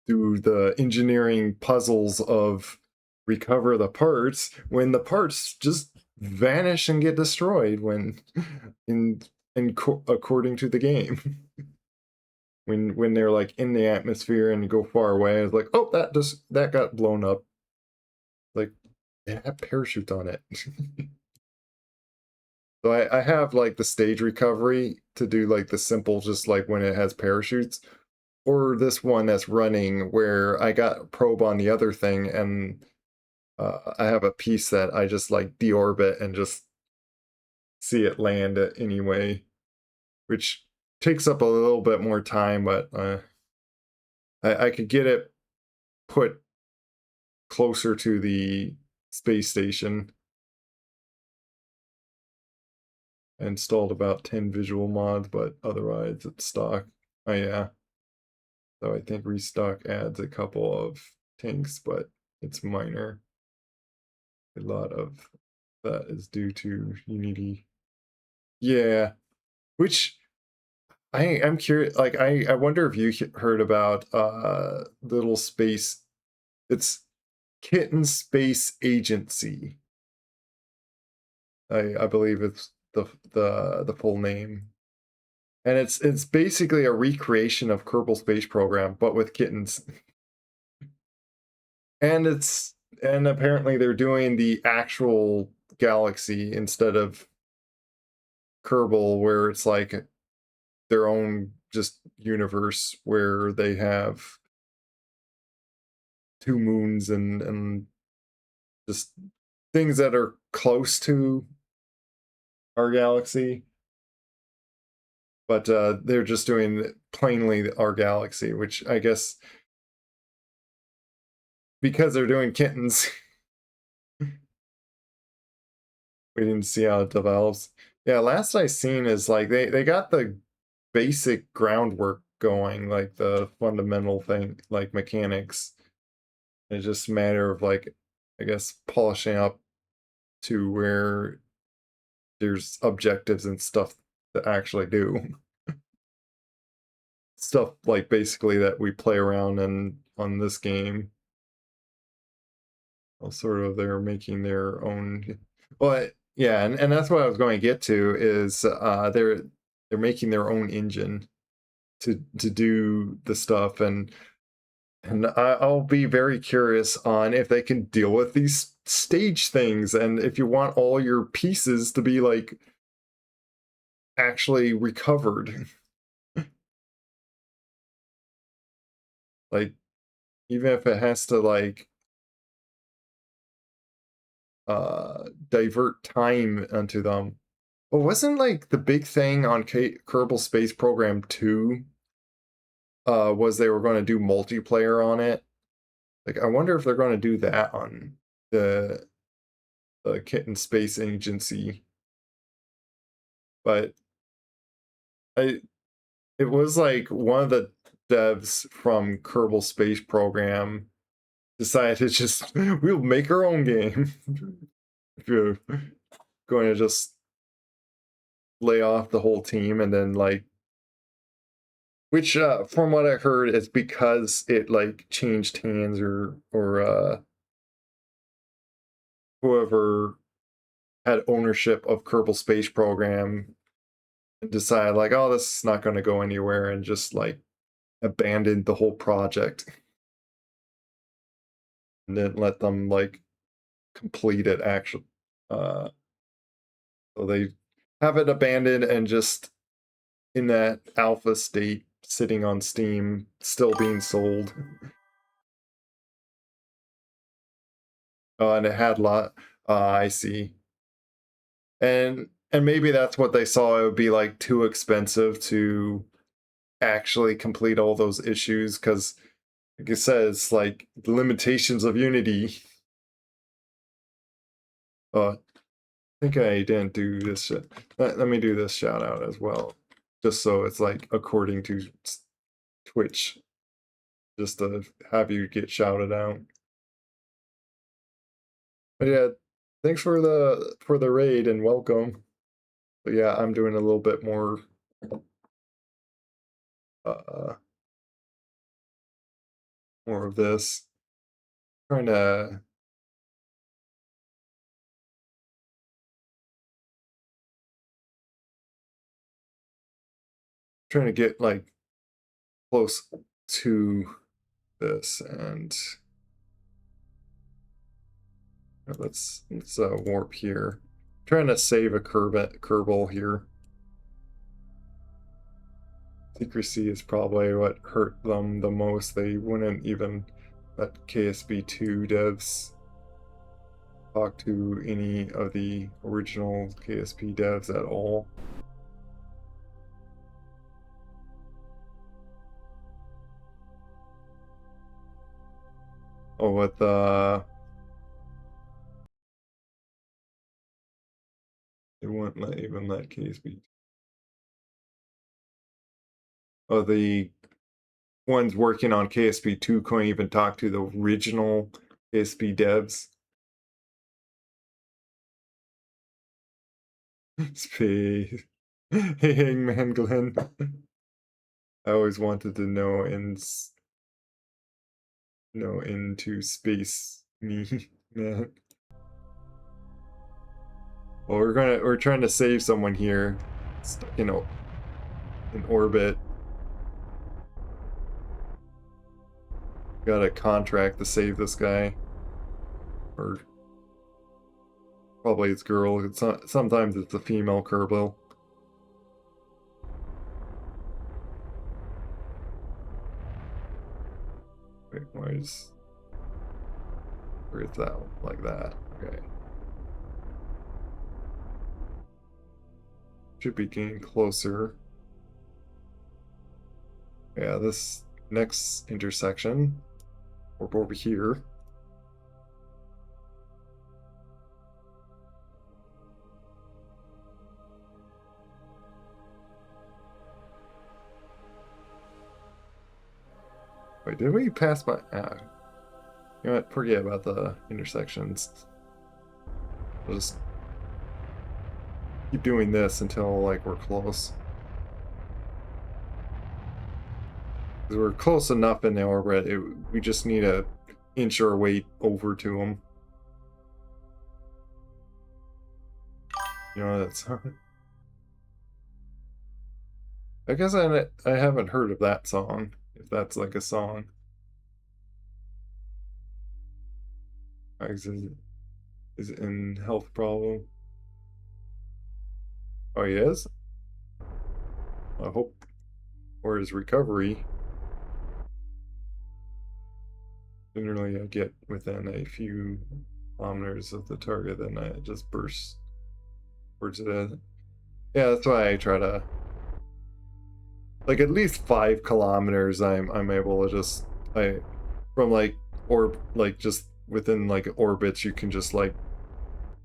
do the engineering puzzles of recover the parts when the parts just vanish and get destroyed when in according to the game. When they're like in the atmosphere and go far away, it's like, oh, that got blown up. Like it had parachute on it. So I have like the stage recovery to do like the simple, just like when it has parachutes, or this one that's running where I got a probe on the other thing and I have a piece that I just like deorbit and just see it land anyway, which takes up a little bit more time, but I could get it put closer to the space station. I installed about 10 visual mods, but otherwise it's stock. Oh yeah. So I think restock adds a couple of tinks, but it's minor. A lot of that is due to Unity. Yeah, which I'm curious. Like I wonder if you heard about little space. It's Kitten Space Agency. I believe it's the full name, and it's basically a recreation of Kerbal Space Program, but with kittens. And and apparently they're doing the actual galaxy instead of Kerbal, where it's like their own just universe where they have two moons and just things that are close to our galaxy, but they're just doing plainly our galaxy, which I guess because they're doing kittens, waiting to see how it develops. Yeah, last I seen is like they got the basic groundwork going, like the fundamental thing, like mechanics. It's just a matter of like, I guess, polishing up to where there's objectives and stuff to actually do. Stuff like basically that we play around and on this game. Well, sort of they're making their own. Well, yeah, and that's what I was going to get to is they're making their own engine to do the stuff, and I'll be very curious on if they can deal with these stage things, and if you want all your pieces to be like actually recovered. Like even if it has to like divert time onto them. But wasn't like the big thing on Kerbal Space Program 2 was they were going to do multiplayer on it? Like I wonder if they're going to do that on the Kitten Space Agency. But I it was like one of the devs from Kerbal Space Program decided to just we'll make our own game. If you're going to just lay off the whole team and then like which from what I heard it's because it like changed hands or whoever had ownership of Kerbal Space Program and decided like, oh, this is not going to go anywhere, and just like abandoned the whole project and didn't let them like complete it actually. Uh, so they have it abandoned and just in that alpha state, sitting on Steam, still being sold. And it had a lot. I see. And maybe that's what they saw. It would be like too expensive to actually complete all those issues because, like I said, it's like the limitations of Unity. I think I didn't do this shit. Let me do this shout out as well, just so it's like according to Twitch, just to have you get shouted out. But yeah, thanks for the raid and welcome. But yeah, I'm doing a little bit more uh more of this. Trying to get like close to this, and let's warp here. Trying to save a kerbal here. Secrecy is probably what hurt them the most. They wouldn't even let KSP2 devs talk to any of the original KSP devs at all. Oh, with they won't even let KSP. Oh, the ones working on KSP2 couldn't even talk to the original KSP devs. Space. Hey, Hangman Glenn. I always wanted to know into space me, man. Well, we're trying to save someone here, stuck in orbit. Got a contract to save this guy, or probably it's girl. Sometimes it's a female kerbal. Wait, where is that one? Like that? Okay. Should be getting closer. Yeah, this next intersection, or over here. Wait, did we pass by? You know what? Forget about the intersections. We'll just keep doing this until like we're close. Because we're close enough in the orbit, we just need to inch our way over to them. You know, that's. I guess I haven't heard of that song, if that's like a song. Is it in health problem? Oh, he is? I hope. Or his recovery. Generally, I get within a few kilometers of the target, then I just burst towards it. Yeah, that's why I try to, like, at least 5 kilometers. I'm able to just from like just within like orbits, you can just like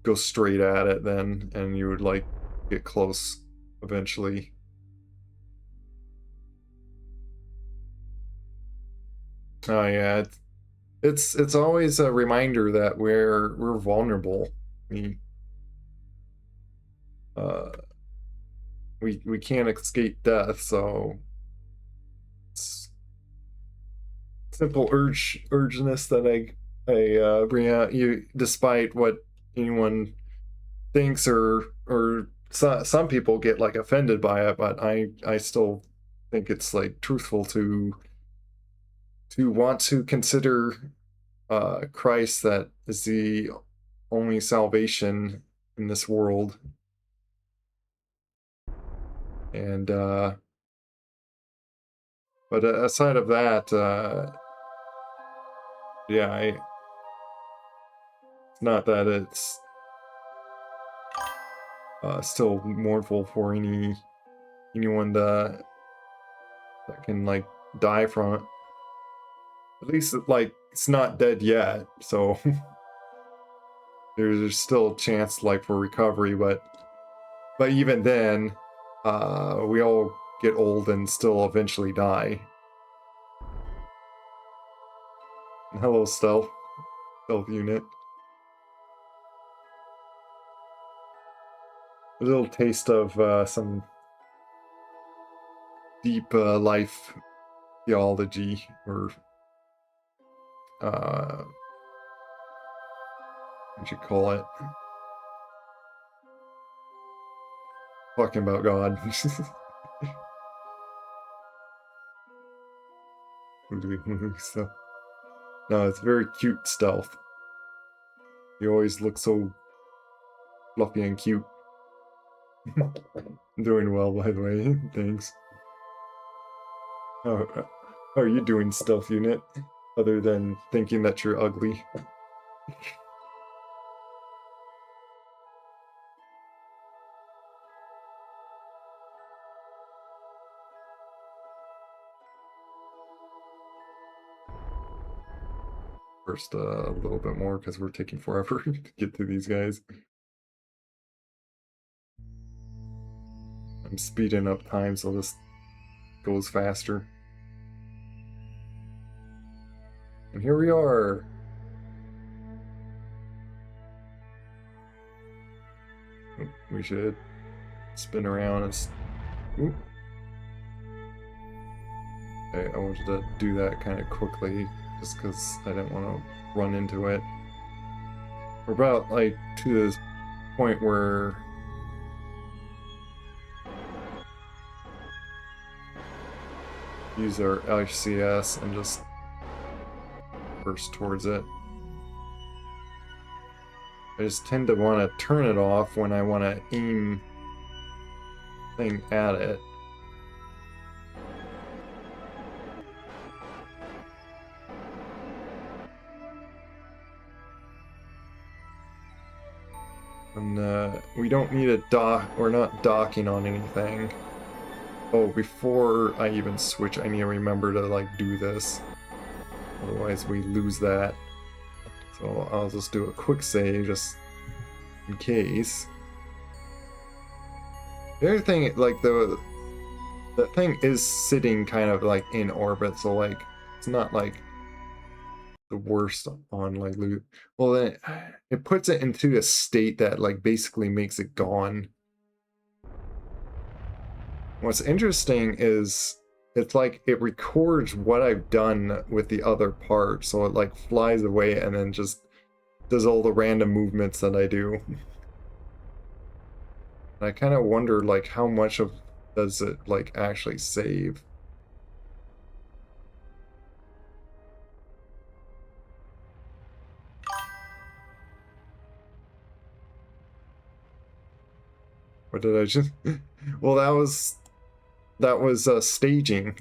go straight at it then, and you would like get close eventually. Oh yeah, it's always a reminder that we're vulnerable. Uh, we can't escape death, so it's simple urgeness that I bring out you, despite what anyone thinks, or some people get like offended by it, but I still think it's like truthful to want to consider Christ that is the only salvation in this world. And but aside of that, yeah, it's not that it's still mournful for anyone that can like die from it. At least like it's not dead yet, so there's still a chance like for recovery, but even then, we all get old and still eventually die. Hello, stealth unit. A little taste of some deep life theology, or what you call it? Talking about God. So, no, it's very cute stealth. You always look so fluffy and cute. Doing well, by the way. Thanks. How are you doing, stealth unit? Other than thinking that you're ugly. First, a little bit more because we're taking forever to get to these guys. I'm speeding up time so this goes faster. And here we are. We should spin around and. Oop. I wanted to do that kind of quickly just because I didn't want to run into it. We're about like to this point where use our LCS and just burst towards it. I just tend to want to turn it off when I want to aim thing at it. And we don't need a dock. We're not docking on anything. Oh, before I even switch, I need to remember to like do this. Otherwise we lose that. So I'll just do a quick save just in case. The other thing, like the thing is sitting kind of like in orbit, so like it's not like the worst on like loot. Well, then it puts it into a state that like basically makes it gone. What's interesting is it's like it records what I've done with the other part, so it like flies away and then just does all the random movements that I do. And I kind of wonder like how much of does it like actually save? What did I just? Well, that was staging.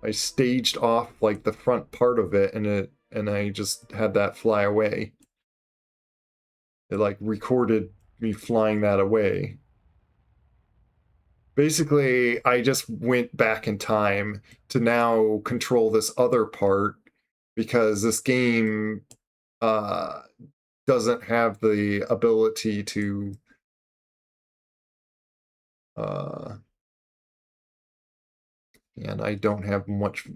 I staged off like the front part of it, and I just had that fly away. It like recorded me flying that away. Basically, I just went back in time to now control this other part because this game uh, doesn't have the ability to and I don't have much.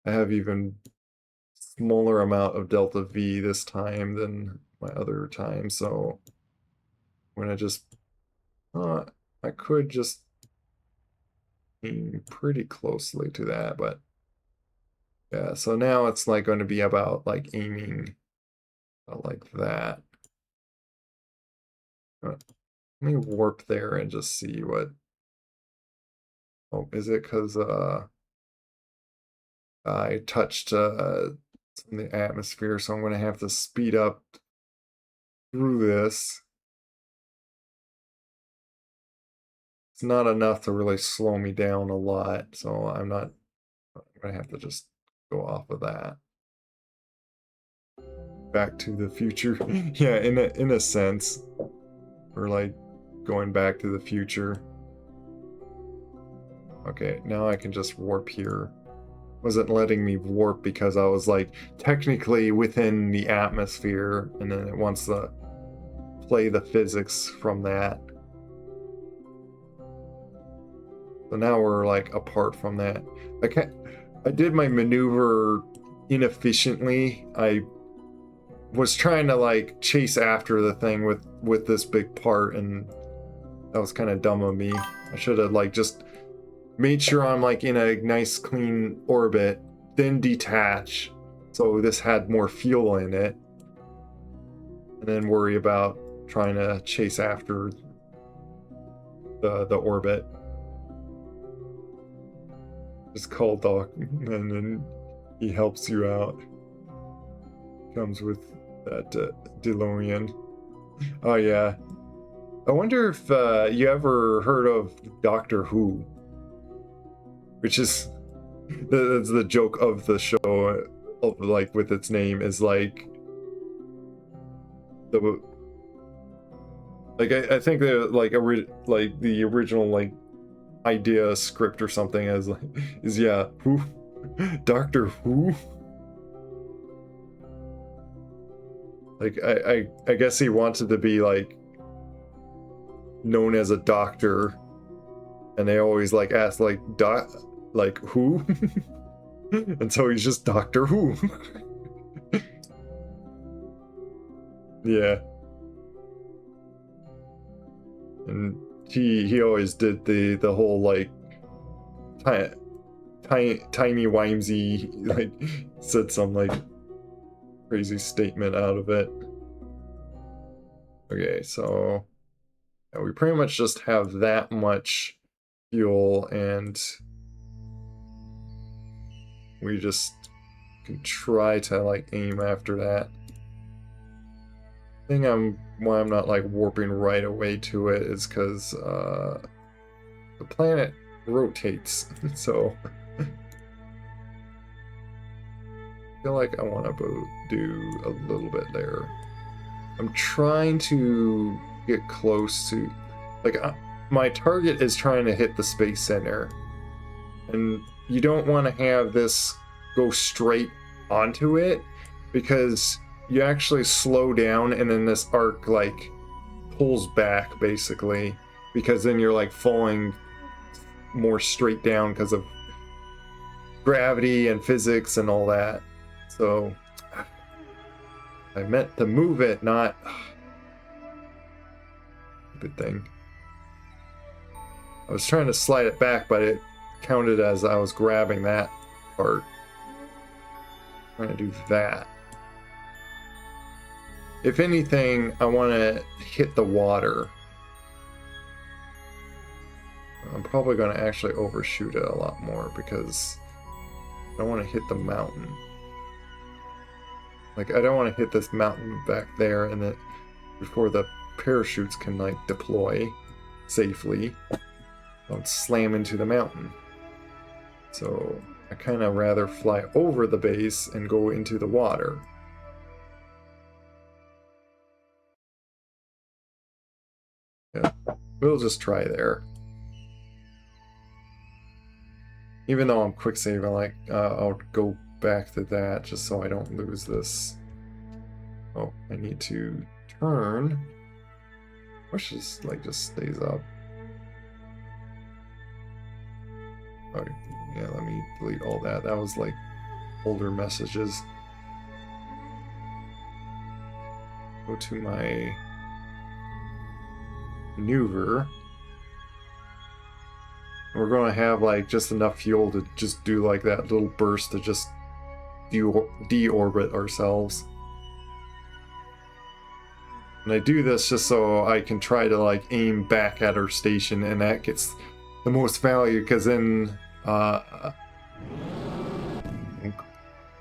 I have even smaller amount of delta V this time than my other time, so when I just I could just aim pretty closely to that, but yeah, so now it's like going to be about like aiming like that. Let me warp there and just see what. Oh, is it because I touched the atmosphere, so I'm going to have to speed up through this. It's not enough to really slow me down a lot, so I'm going to have to just go off of that. Back to the future. Yeah, in a sense. Or like going back to the future. Okay, now I can just warp here. Wasn't letting me warp because I was like technically within the atmosphere, and then it wants to play the physics from that. So now we're like apart from that. I did my maneuver inefficiently. I was trying to like chase after the thing with this big part, and that was kind of dumb of me. I should have like just made sure I'm like in a nice clean orbit, then detach, so this had more fuel in it, and then worry about trying to chase after the orbit. Just call Doc, and then he helps you out. Comes with that DeLorean. Oh yeah. I wonder if you ever heard of Doctor Who, which is that's the joke of the show, of, like with its name is like the like I think the like like the original like idea script or something is like is yeah who Doctor Who. Like I guess he wanted to be like known as a doctor, and they always like ask like like who, and so he's just Doctor Who. Yeah, and he always did the whole like tiny wimsey, like said some like crazy statement out of it. Okay, so yeah, we pretty much just have that much fuel, and we just can try to like aim after that. I think why I'm not like warping right away to it is because the planet rotates, so I feel like I want to do a little bit there. I'm trying to get close to, like, my target is trying to hit the space center, and you don't want to have this go straight onto it because you actually slow down, and then this arc like pulls back basically, because then you're like falling more straight down because of gravity and physics and all that. So I meant to move it, not good thing. I was trying to slide it back, but it counted as I was grabbing that part. I'm trying to do that. If anything, I want to hit the water. I'm probably going to actually overshoot it a lot more because I don't want to hit the mountain. Like, I don't want to hit this mountain back there and then before the parachutes can like deploy safely. Don't slam into the mountain. So I kind of rather fly over the base and go into the water. Yeah, we'll just try there. Even though I'm quick saving, like I'll go back to that just so I don't lose this. Oh, I need to turn. Which is like just stays up. Oh, yeah, let me delete all that. That was like older messages. Go to my maneuver. We're going to have like just enough fuel to just do like that little burst to just deorbit ourselves. And I do this just so I can try to like aim back at her station, and that gets the most value because then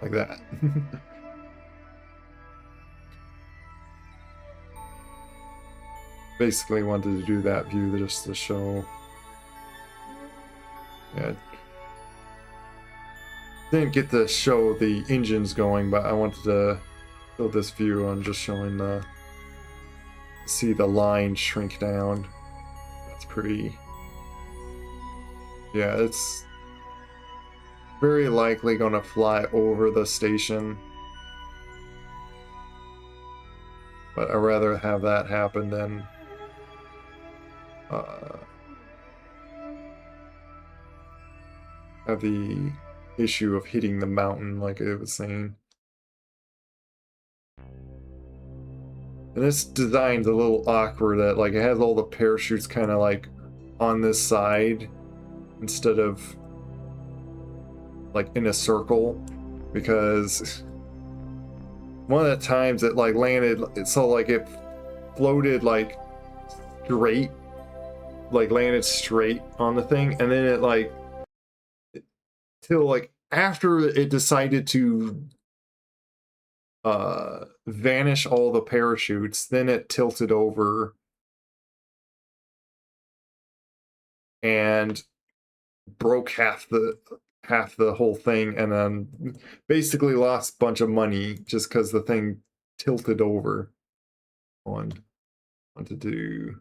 like that. Basically wanted to do that view just to show. Yeah. Didn't get to show the engines going, but I wanted to show this view on just showing the see the line shrink down. That's pretty. Yeah, it's very likely gonna fly over the station. But I'd rather have that happen than have the issue of hitting the mountain like it was saying. And this design's a little awkward that like it has all the parachutes kind of like on this side instead of like in a circle, because one of the times it like landed, so like it floated like straight, like landed straight on the thing, and then it like till like after it decided to vanish all the parachutes, then it tilted over and broke half the whole thing, and then basically lost a bunch of money just because the thing tilted over on to do.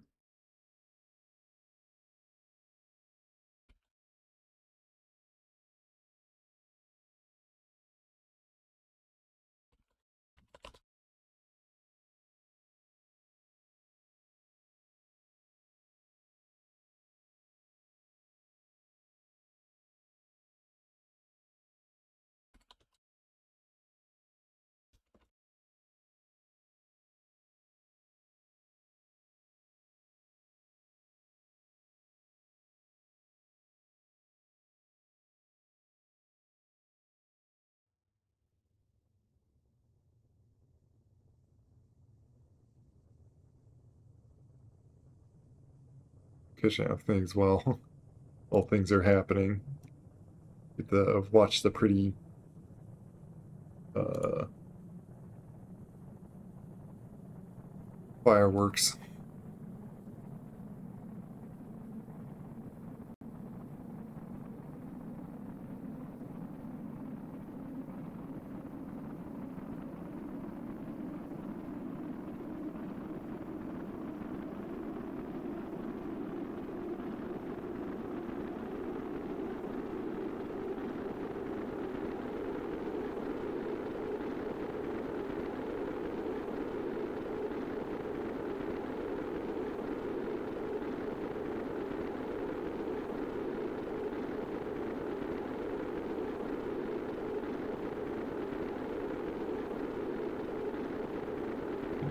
Catching up things while while things are happening. Get to watch the pretty uh, fireworks.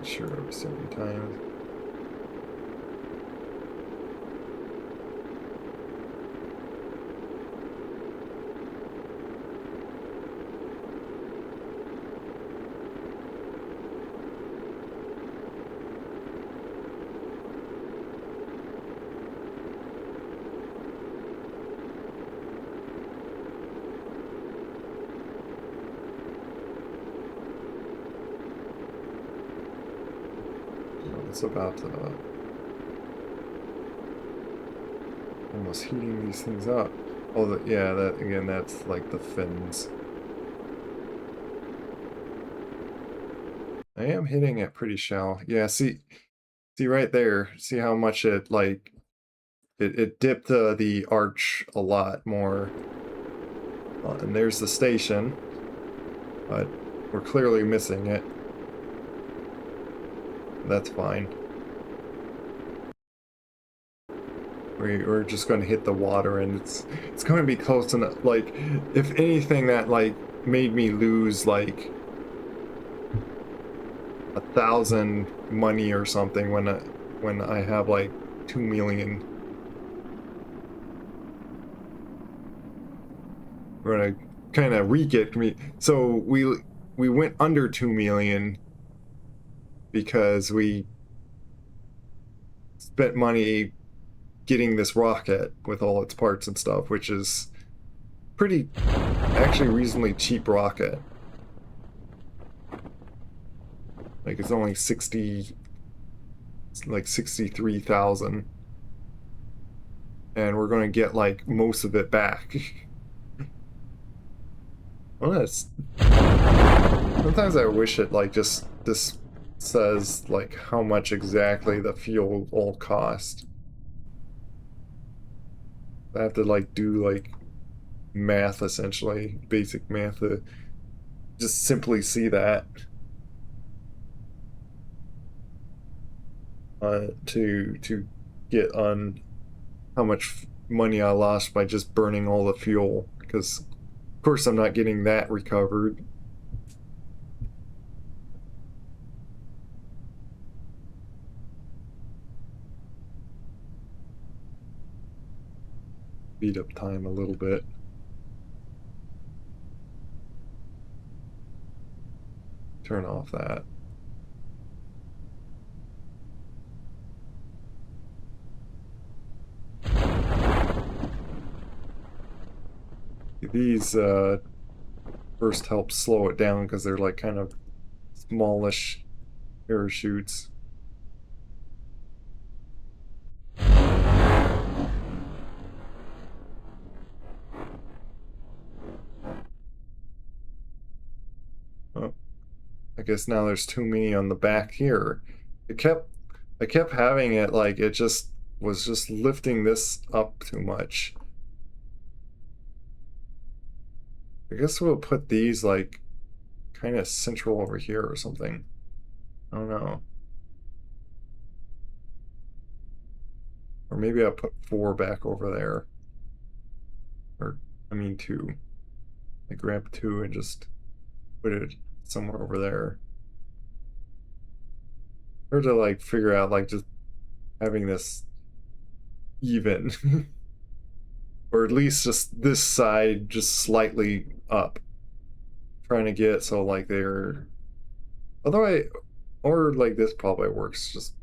Sure, of certain times. It's about almost heating these things up. Oh, yeah, that again, that's like the fins. I am hitting it pretty shallow. Yeah, see right there. See how much it like it dipped the arch a lot more. And there's the station, but we're clearly missing it. That's fine. We're just going to hit the water, and it's going to be close enough. Like, if anything, that like made me lose like 1,000 money or something when I have like 2 million. We're gonna kind of re-get me. So we went under 2 million because we spent money getting this rocket with all its parts and stuff, which is pretty, actually reasonably cheap rocket. Like it's only 63,000. And we're going to get like most of it back. Well, that's sometimes I wish it like just this says like how much exactly the fuel will cost. I have to like do like math, essentially basic math, to just simply see that to get on how much money I lost by just burning all the fuel, because of course I'm not getting that recovered. Speed up time a little bit. Turn off that. These first help slow it down because they're like kind of smallish parachutes. Oh, I guess now there's too many on the back here. I kept having it like it just was just lifting this up too much. I guess we'll put these like kind of central over here or something. I don't know. Or maybe I'll put 4 back over there. Or, I mean 2. I grab 2 and just put it somewhere over there. Or to like figure out like just having this even. Or at least just this side just slightly up. Trying to get so like they're, otherwise, or like this probably works just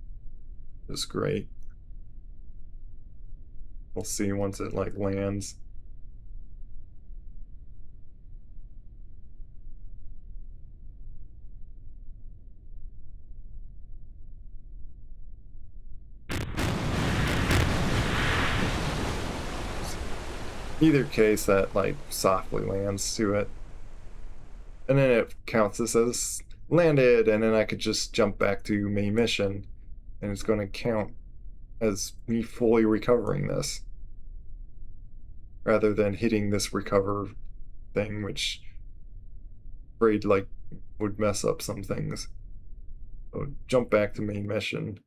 great. We'll see once it like lands. Either case, that like softly lands to it. And then it counts this as landed, and then I could just jump back to main mission, and it's going to count as me fully recovering this, rather than hitting this recover thing, which I'm afraid like would mess up some things. So jump back to main mission,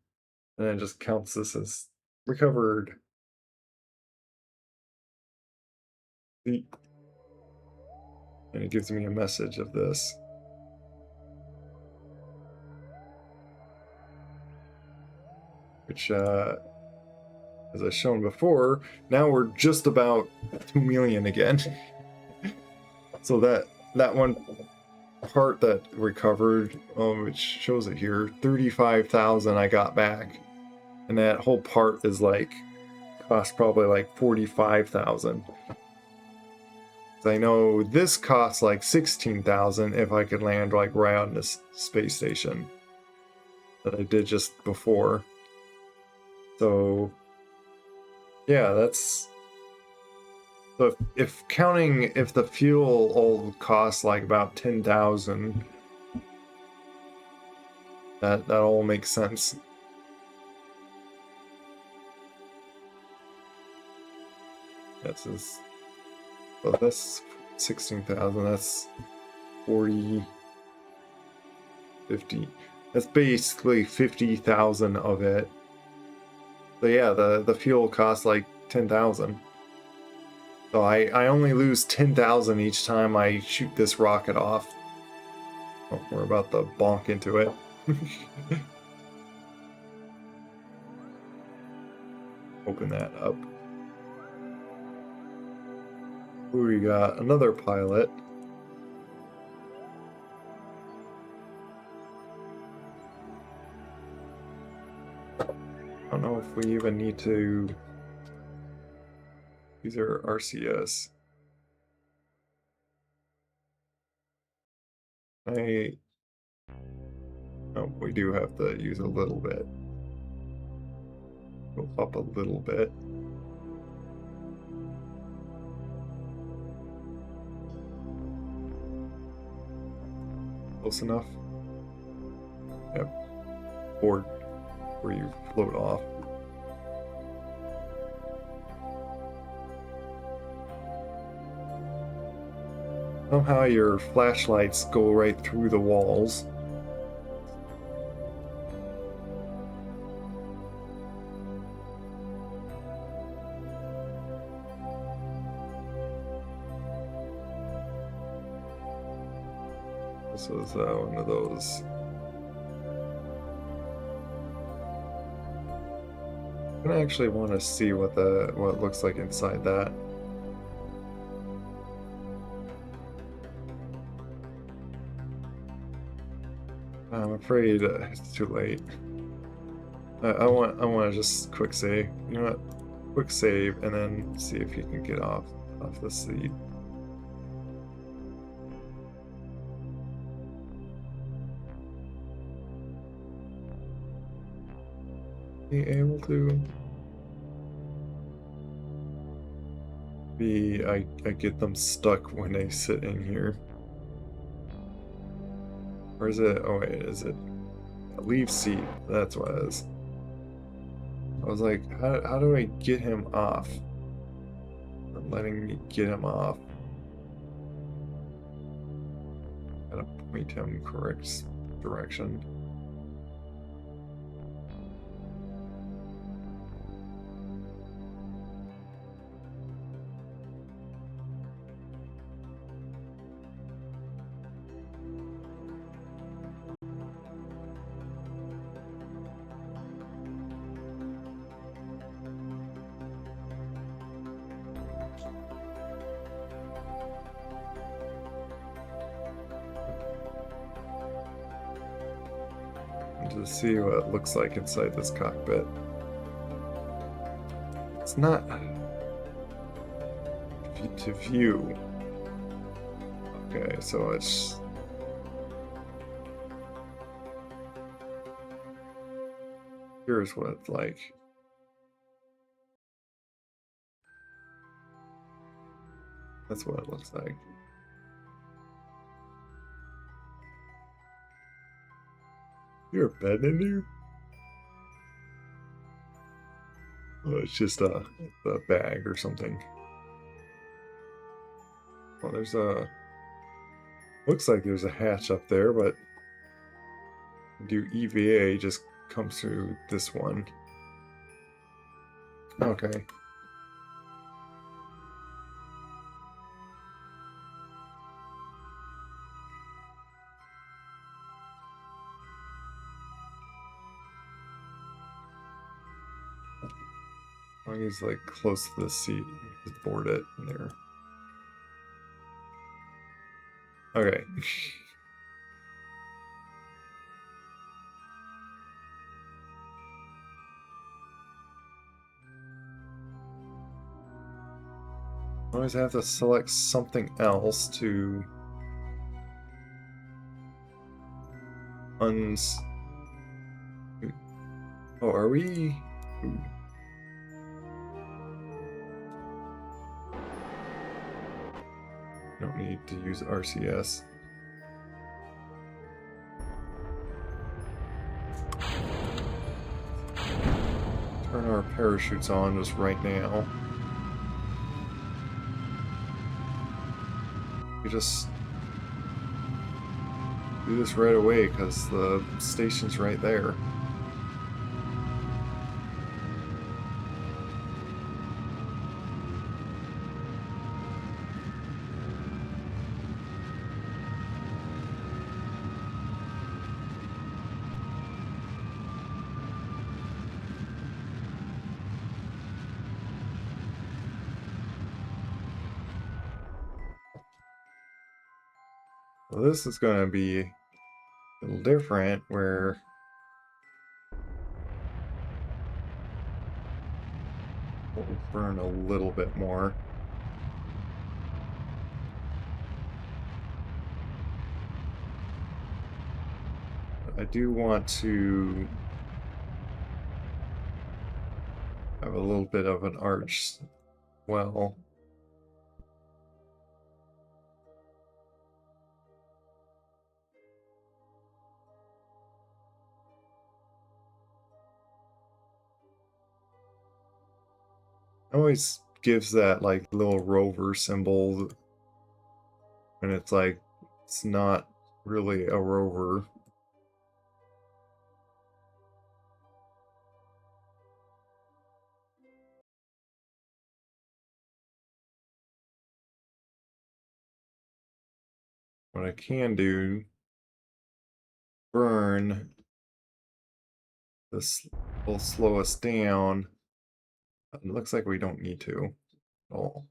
and then it just counts this as recovered. And it gives me a message of this. Which, as I've shown before, now we're just about 2 million again. So that one part that recovered, which shows it here, 35,000 I got back. And that whole part is like, cost probably like 45,000. I know this costs like 16,000 if I could land like right on this space station that I did just before. So yeah, that's, so if counting, if the fuel all costs like about 10,000, that all makes sense. That's just, well, that's 16,000, that's 40, 50. That's basically 50,000 of it. So yeah, the fuel costs like 10,000. So I only lose 10,000 each time I shoot this rocket off. Oh, we're about to bonk into it. Open that up. Ooh, we got another pilot. I don't know if we even need to use our RCS. Oh, we do have to use a little bit. Go up a little bit. Close enough? Yep. Board where you float off. Somehow your flashlights go right through the walls. This was one of those. I actually want to see what it looks like inside that. I'm afraid it's too late. I want to just quick save. You know what? Quick save and then see if you can get off the seat. Be able to be I get them stuck when they sit in here. Or is it, oh wait, is it leave seat? That's what it is. I was like, how do I get him off? I'm letting me get him off. Gotta point him correct direction. To see what it looks like inside this cockpit. It's not to view. Okay, so it's here's what it's like. That's what it looks like. You're a bed in here? Oh, it's just a bag or something. Well, there's a... Looks like there's a hatch up there, but... Do EVA just comes through this one. Okay. As long as like close to the seat, just board it in there. Okay. Always have to select something else to uns. Oh, are we? Ooh. Don't need to use RCS. Turn our parachutes on just right now. We just do this right away because the station's right there. Well, this is going to be a little different where We'll burn a little bit more. I do want to have a little bit of an arch well. Always gives that like little rover symbol, and it's like it's not really a rover. What I can do, burn this will slow us down. It looks like we don't need to at all.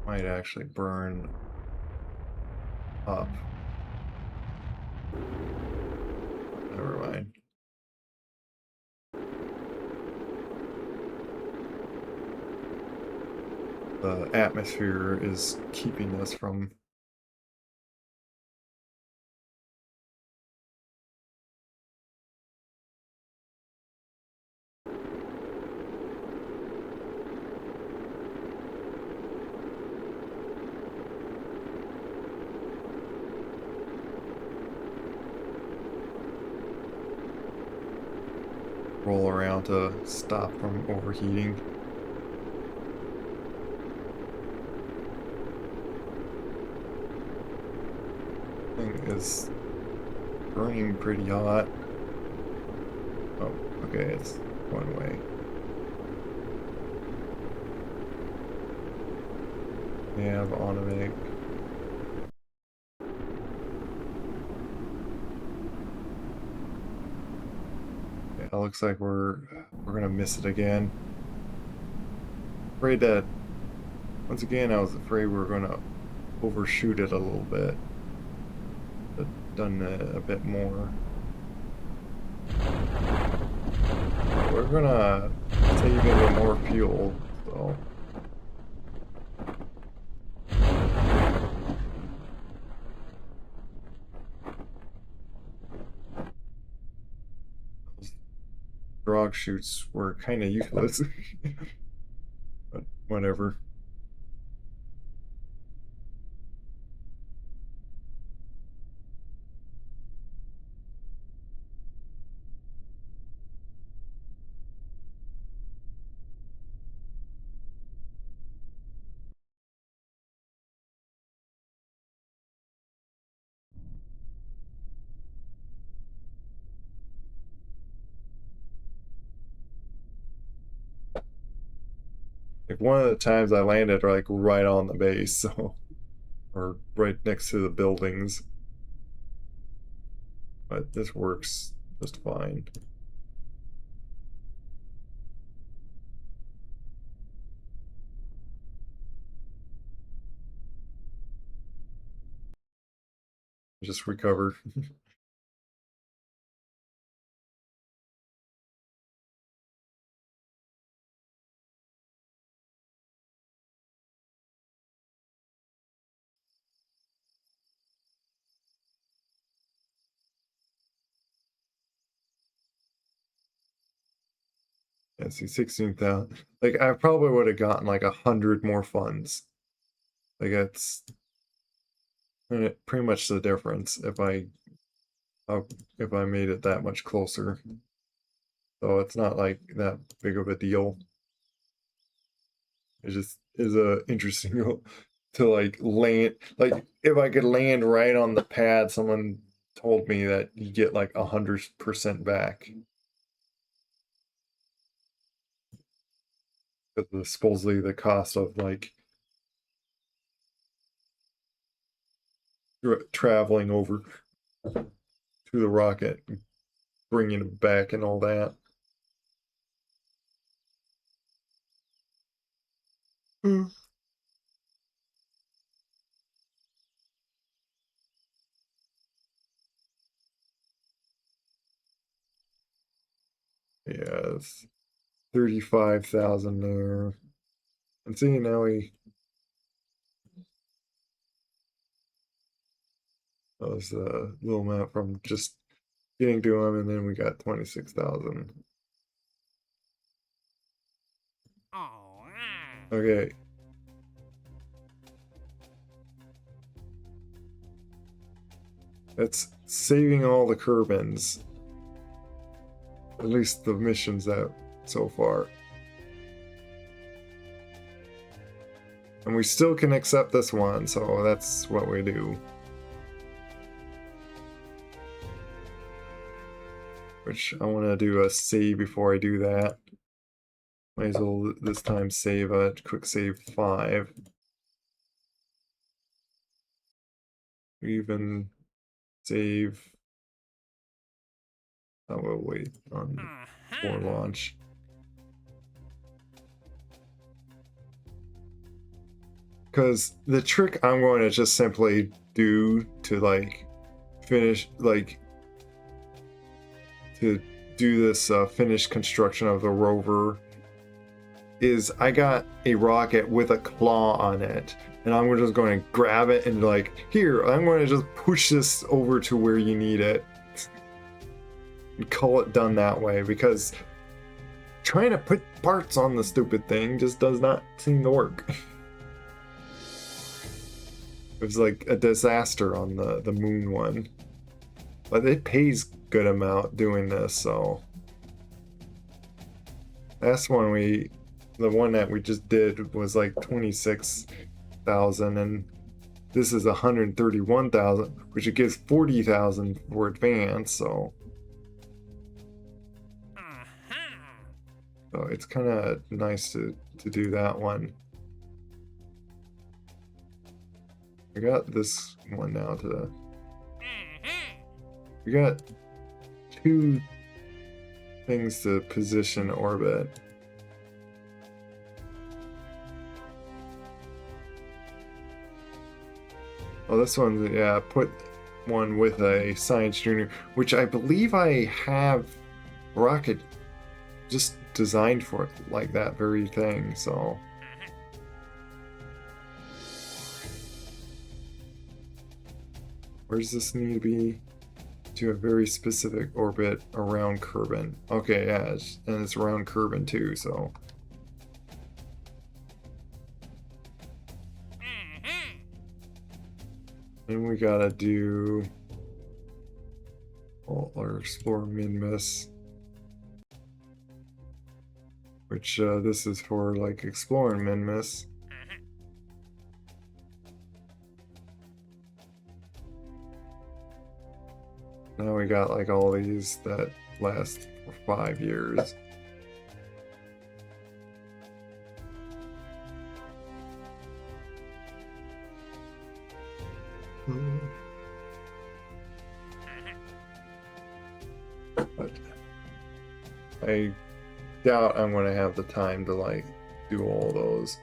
Might actually burn up. Never mind. The atmosphere is keeping us from. Roll around to stop from overheating. Thing is burning pretty hot. Oh, okay, it's one way. We have automatic. Yeah, it looks like we're gonna miss it again. Afraid that once again I was afraid we were gonna overshoot it a little bit. But done a bit more. We're gonna save even more fuel, so. Those drag chutes were kind of useless. But whatever. Like one of the times I landed like right on the base, so or right next to the buildings. But this works just fine. Just recover. Yeah, see, 16,000. Like I probably would have gotten like 100 more funds. Like it's pretty much the difference if I made it that much closer. So it's not like that big of a deal. It just is a interesting to like land. Like if I could land right on the pad, someone told me that you get like 100% back. Because supposedly the cost of like traveling over to the rocket, bringing it back, and all that. Mm. Yes. 35,000 there. And see, now we... That was a little amount from just getting to him, and then we got 26,000. Okay. That's saving all the Kerbins. At least the missions that so far. And we still can accept this one, so that's what we do. Which I want to do a save before I do that. Might as well this time save a quick save 5. Even save. I will wait on for launch. Because the trick I'm going to just simply do to like finish, like to do this finished construction of the rover is I got a rocket with a claw on it, and I'm just going to grab it and like, here, I'm going to just push this over to where you need it and call it done that way, because trying to put parts on the stupid thing just does not seem to work. It was like a disaster on the moon one. But it pays good amount doing this, so. Last one the one that we just did was like 26,000, and this is 131,000, which it gives 40,000 for advance, so. So it's kind of nice to do that one. I got this one now to... We got 2 things to position orbit. Oh, this one, yeah, put one with a Science Junior, which I believe I have rocket just designed for it, like that very thing, so... Where does this need to be? To a very specific orbit around Kerbin. Okay, yeah, and it's around Kerbin too, so. And we gotta do or explore Minmus, which this is for like exploring Minmus. Now we got like all these that last for 5 years. But I doubt I'm going to have the time to like do all those.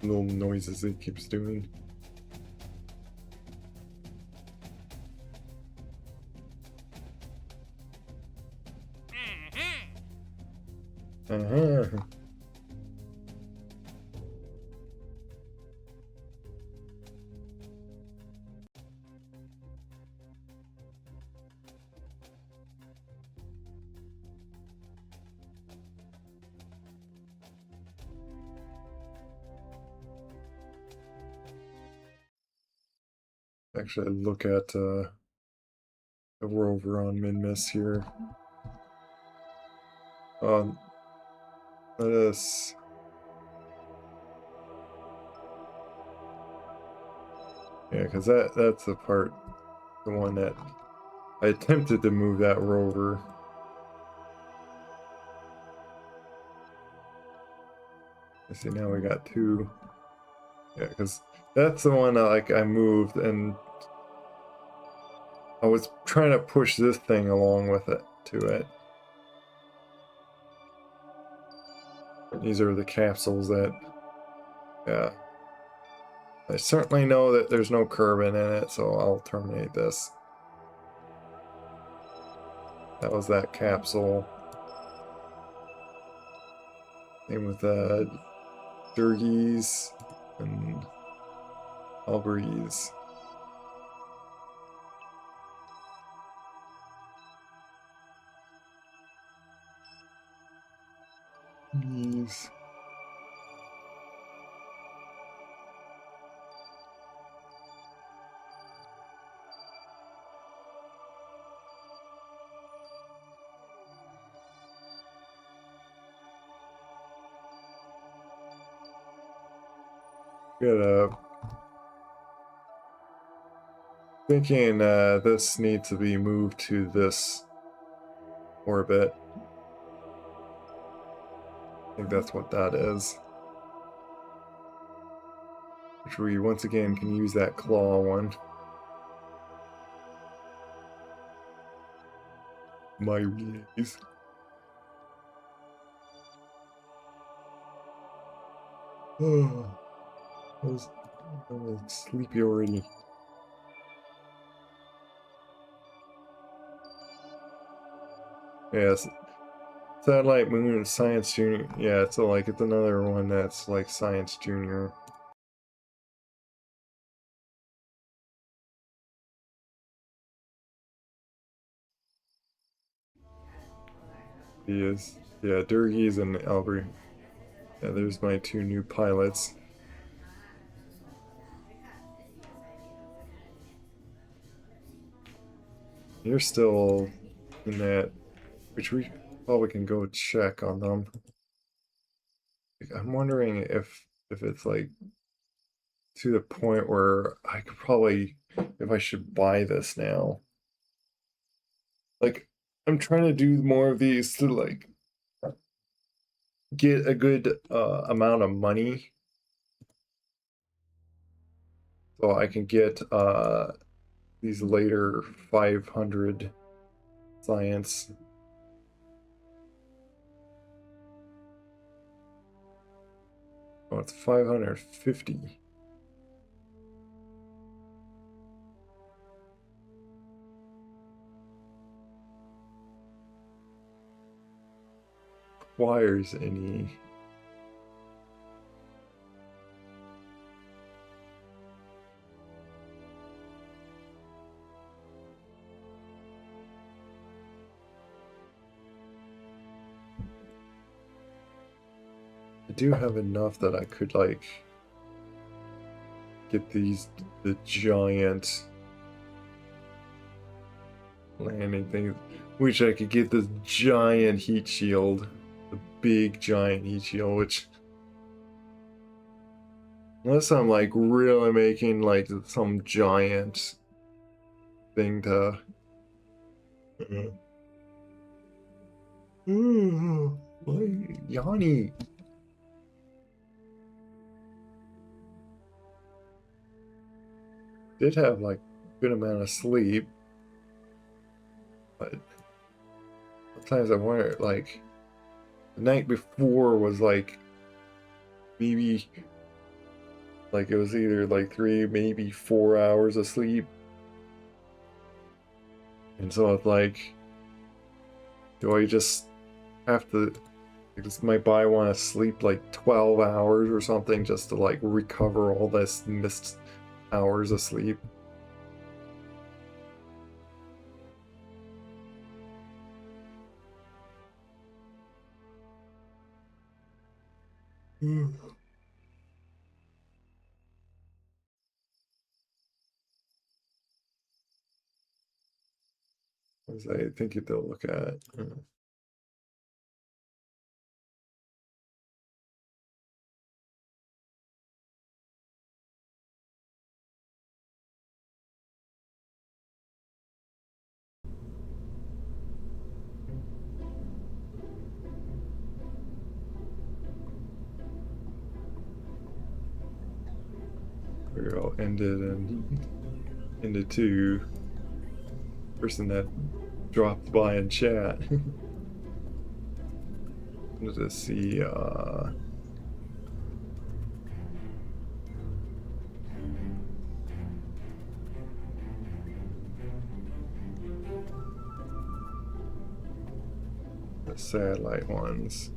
Little noises it keeps doing. Actually, look at the rover on Minmus here. Let us. Yeah, because that's the part, the one that I attempted to move that rover. I see now we got 2. Yeah, because that's the one that like I moved, and I was trying to push this thing along with it to it. These are the capsules that, yeah. I certainly know that there's no kerbin in it, so I'll terminate this. That was that capsule. Same with Durgies and Alburies. These. Gotta thinking this needs to be moved to this orbit. I think that's what that is. Which we once again can use that claw one. My relays. Oh, I'm sleepy already. Yes. Satellite Moon Science Junior. Yeah, so like it's another one that's like Science Junior. He is. Yeah, Durgies and Albert. Yeah, there's my two new pilots. You're still in that, which we probably can go check on them. I'm wondering if it's like to the point where I could probably, if I should buy this now. Like, I'm trying to do more of these to like get a good amount of money so I can get these later 500 science. Oh, it's 550. Requires any. I do have enough that I could like get the giant landing things. Wish I could get this giant heat shield, the big giant heat shield, which unless I'm like really making like some giant thing to Yanni. Did have like a good amount of sleep, but sometimes I wonder like the night before was like maybe like it was either like 3 maybe 4 hours of sleep, and so it's like, do I just have to like, might I want to sleep like 12 hours or something just to like recover all this missed hours of sleep? As I think they'll look at. We're all ended and ended to person that dropped by in chat. To see satellite ones.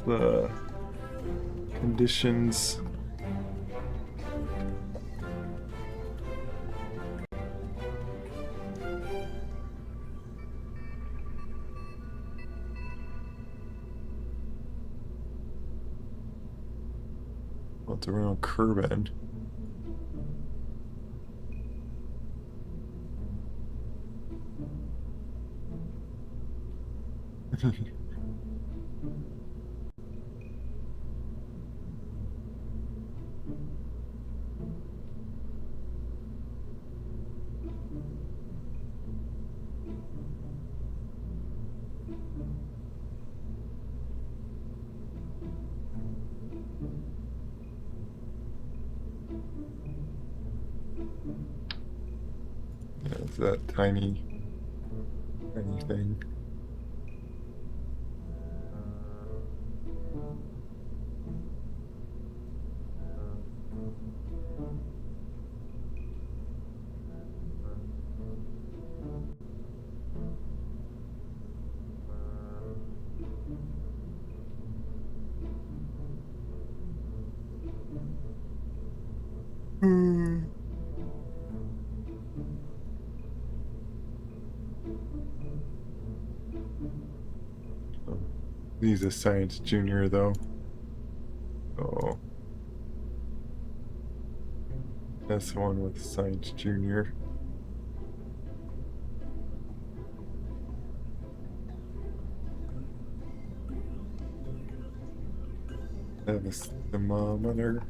The conditions. What's around curb end? Yeah, it's that tiny thing. Hmm. Oh, he's a science junior though. Oh, that's the one with science junior. That is the thermometer.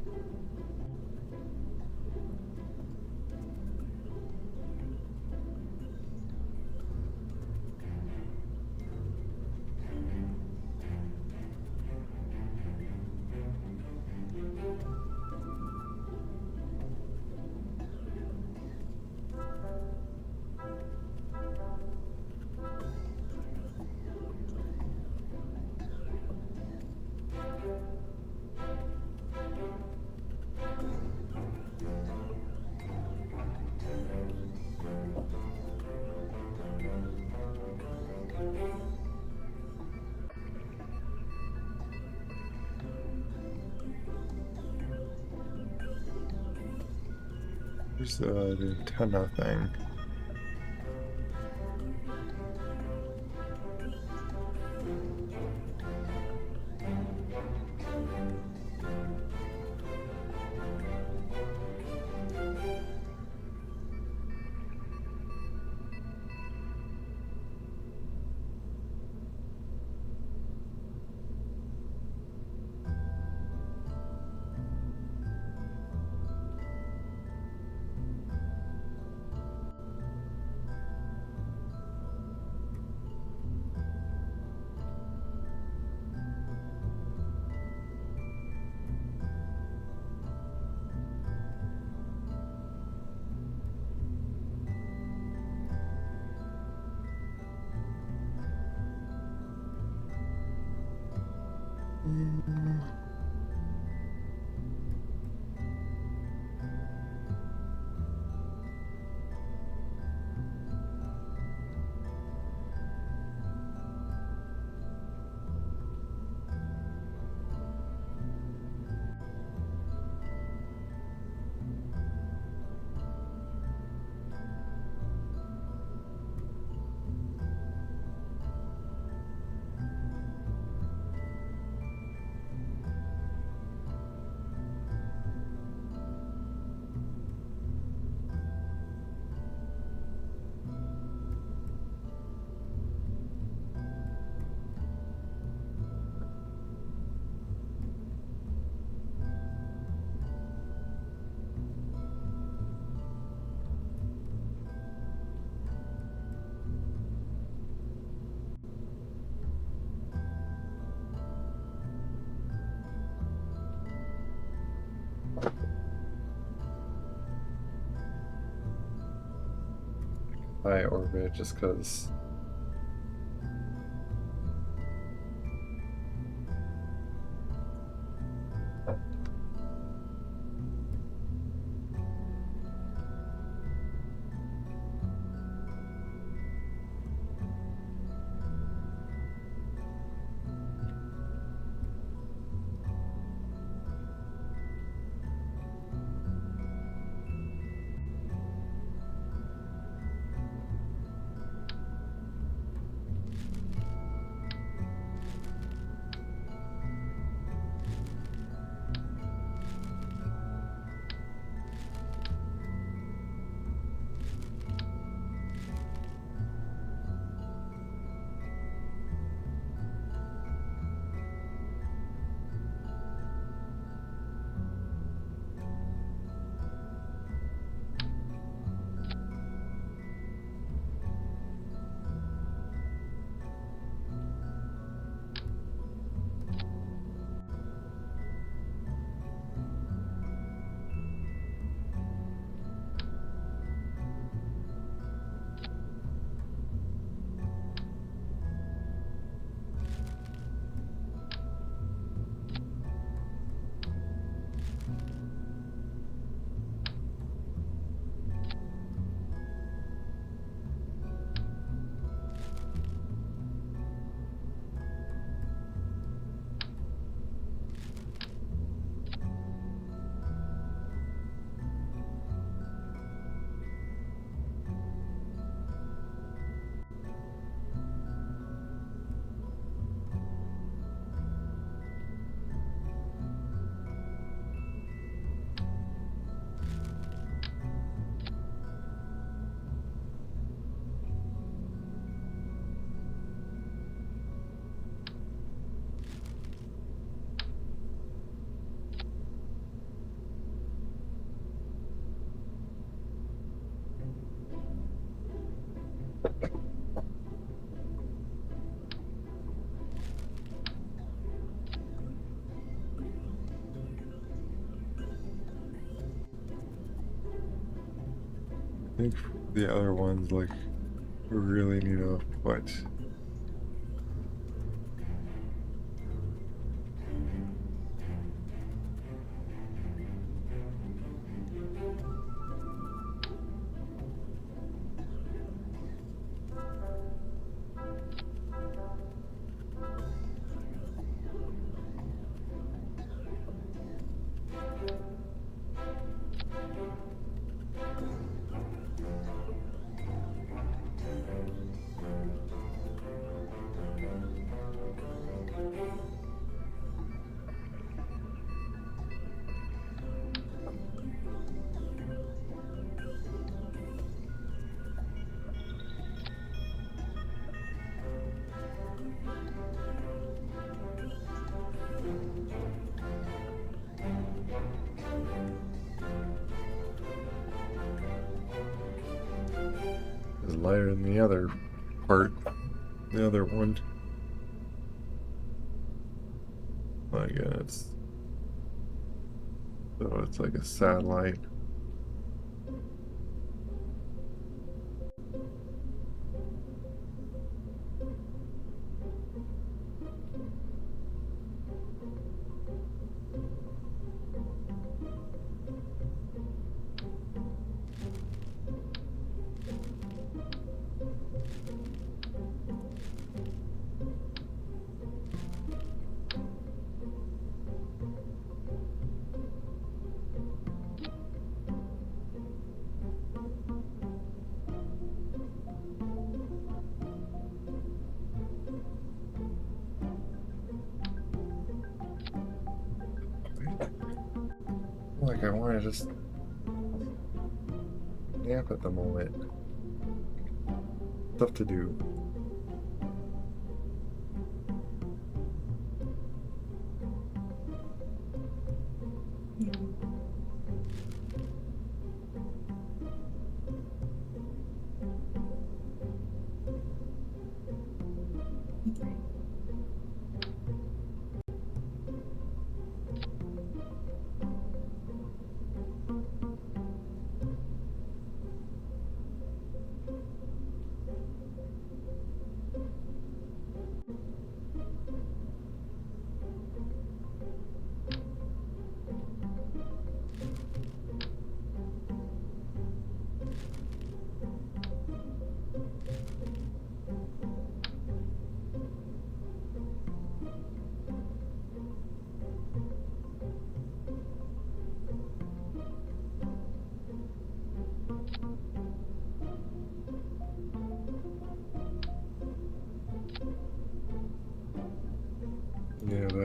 There's the antenna thing. high orbit just because. I think the other ones, like, we really need to put. Is lighter than the other part, the other one. Again, it's like a satellite. Like I want to just nap at the moment. Stuff to do.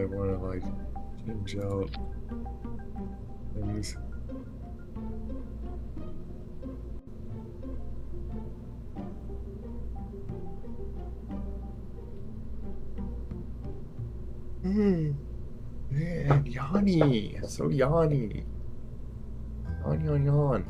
might want to like change out things. Man, Yanni, so Yanni. Yawn, yawn, yawn.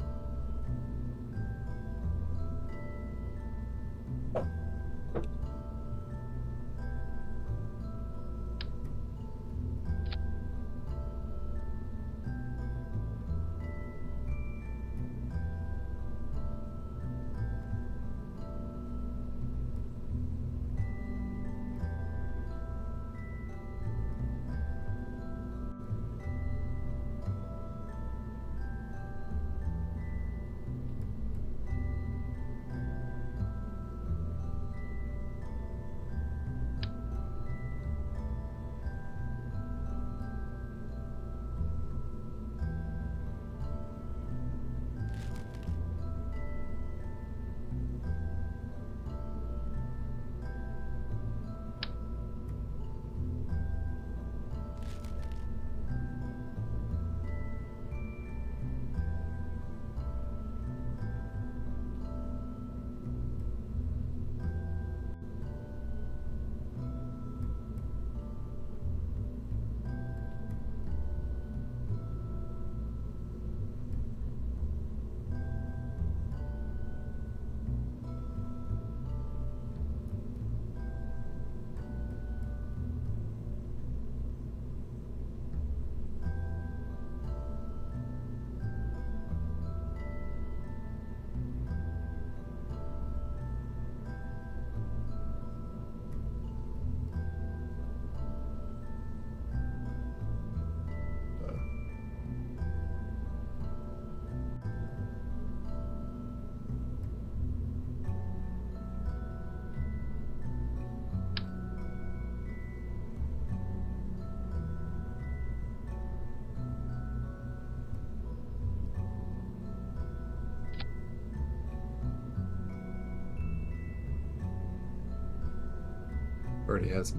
Already has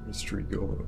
mystery goo.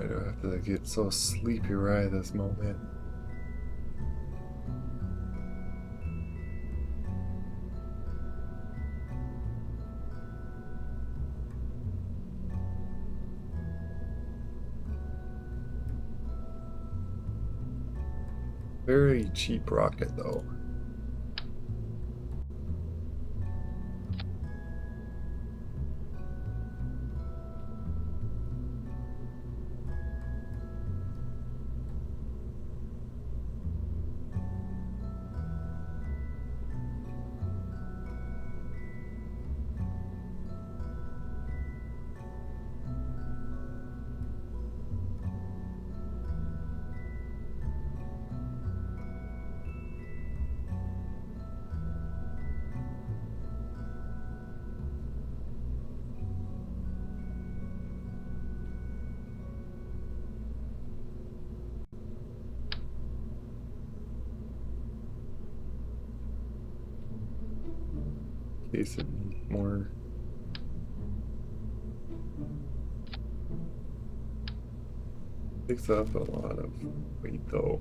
I don't have to get so sleepy right this moment. Very cheap rocket though. In case it needs more. Takes up a lot of weight though.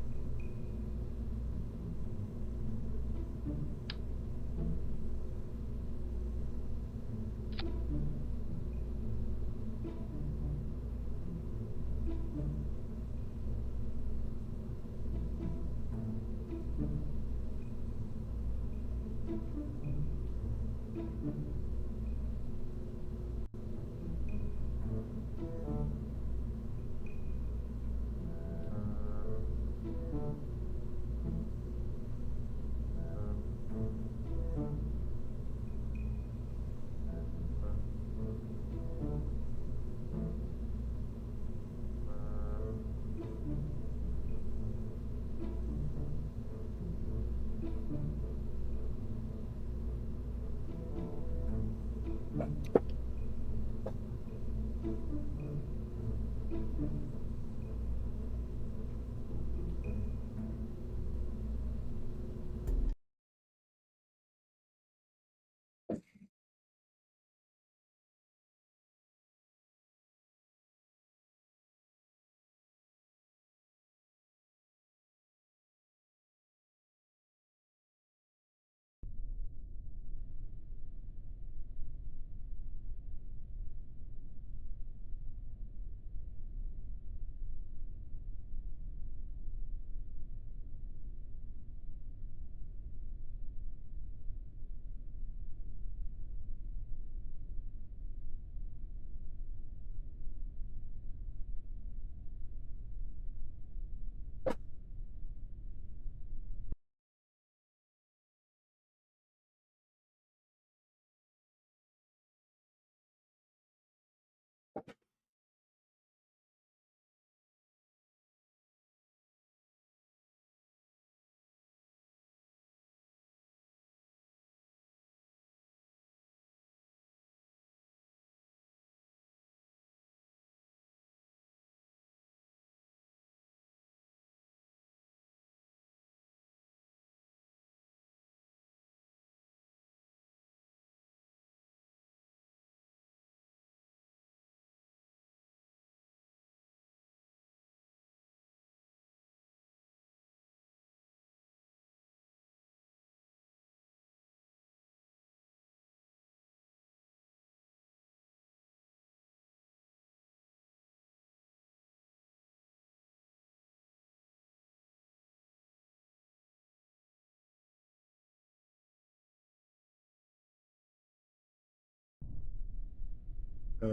Uh,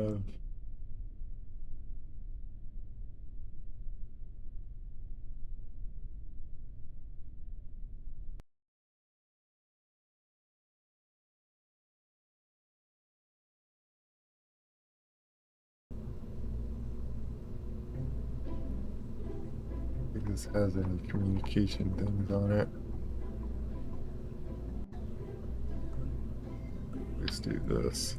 if this has any communication things on it. Let's do this.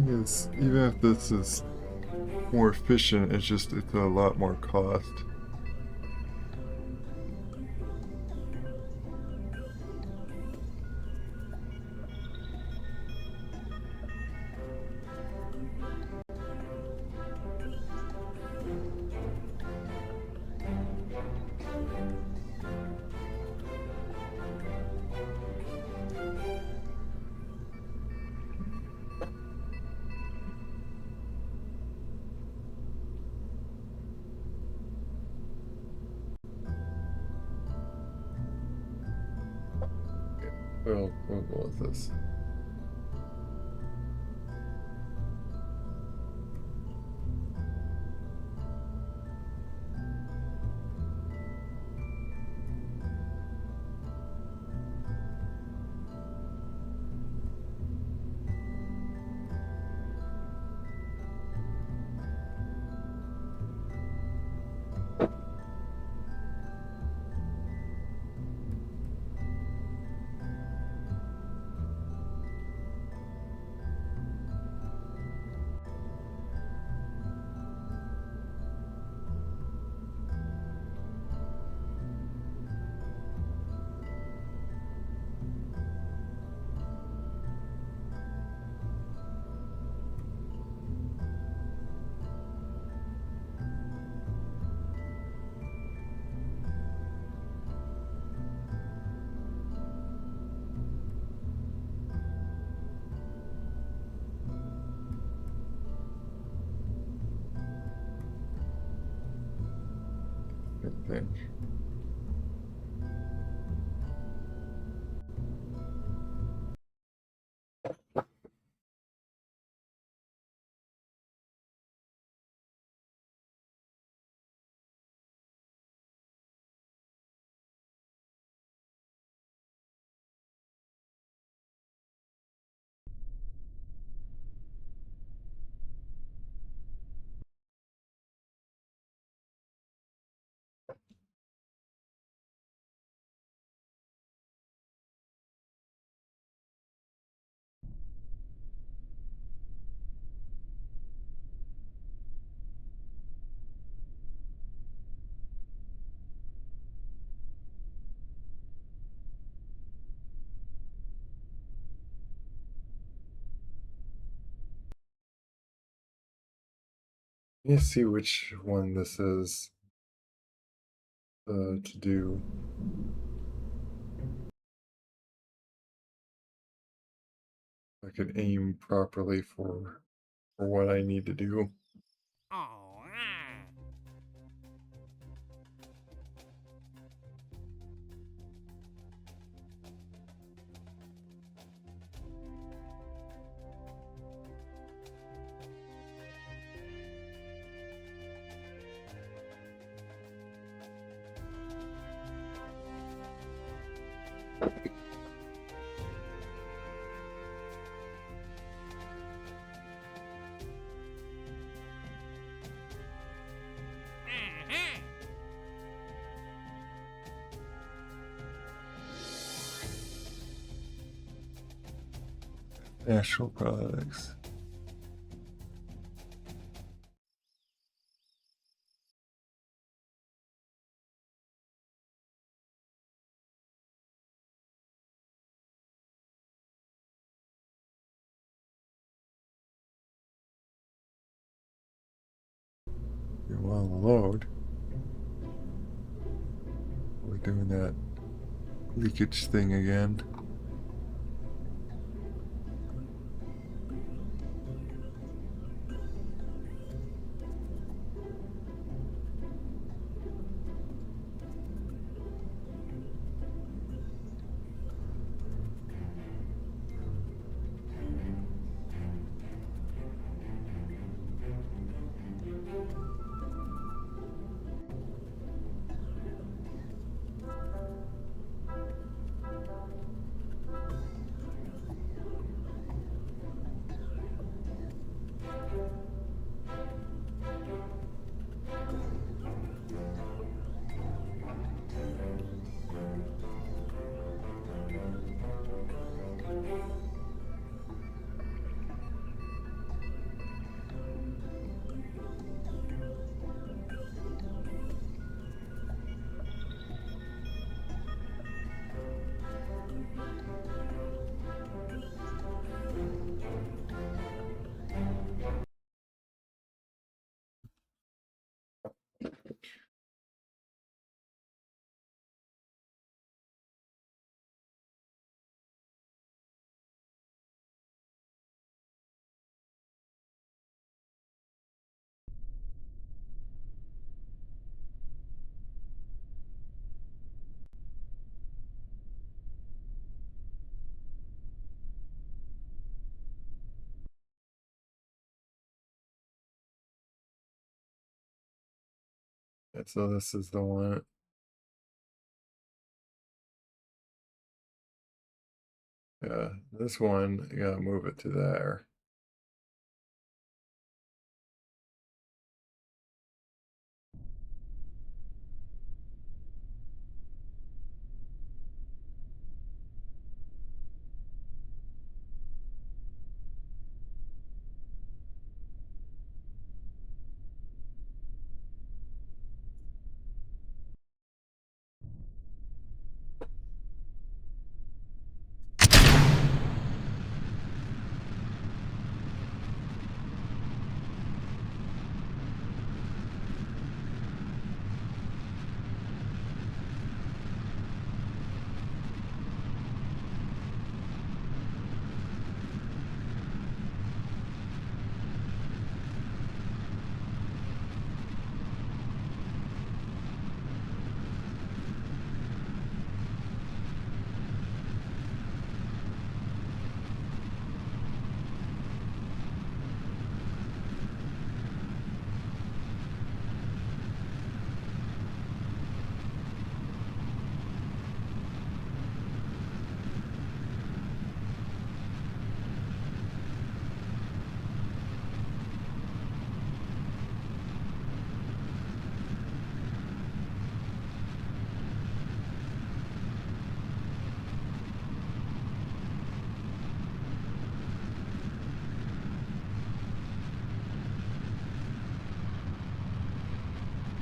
Yes, even if this is more efficient, it's a lot more cost. Well, we'll go with this. I think. Let me see which one this is to do. I can aim properly for what I need to do. Oh, Actual products. on the load. We're doing that leakage thing again. And so this is the one. Yeah, this one, you gotta move it to there.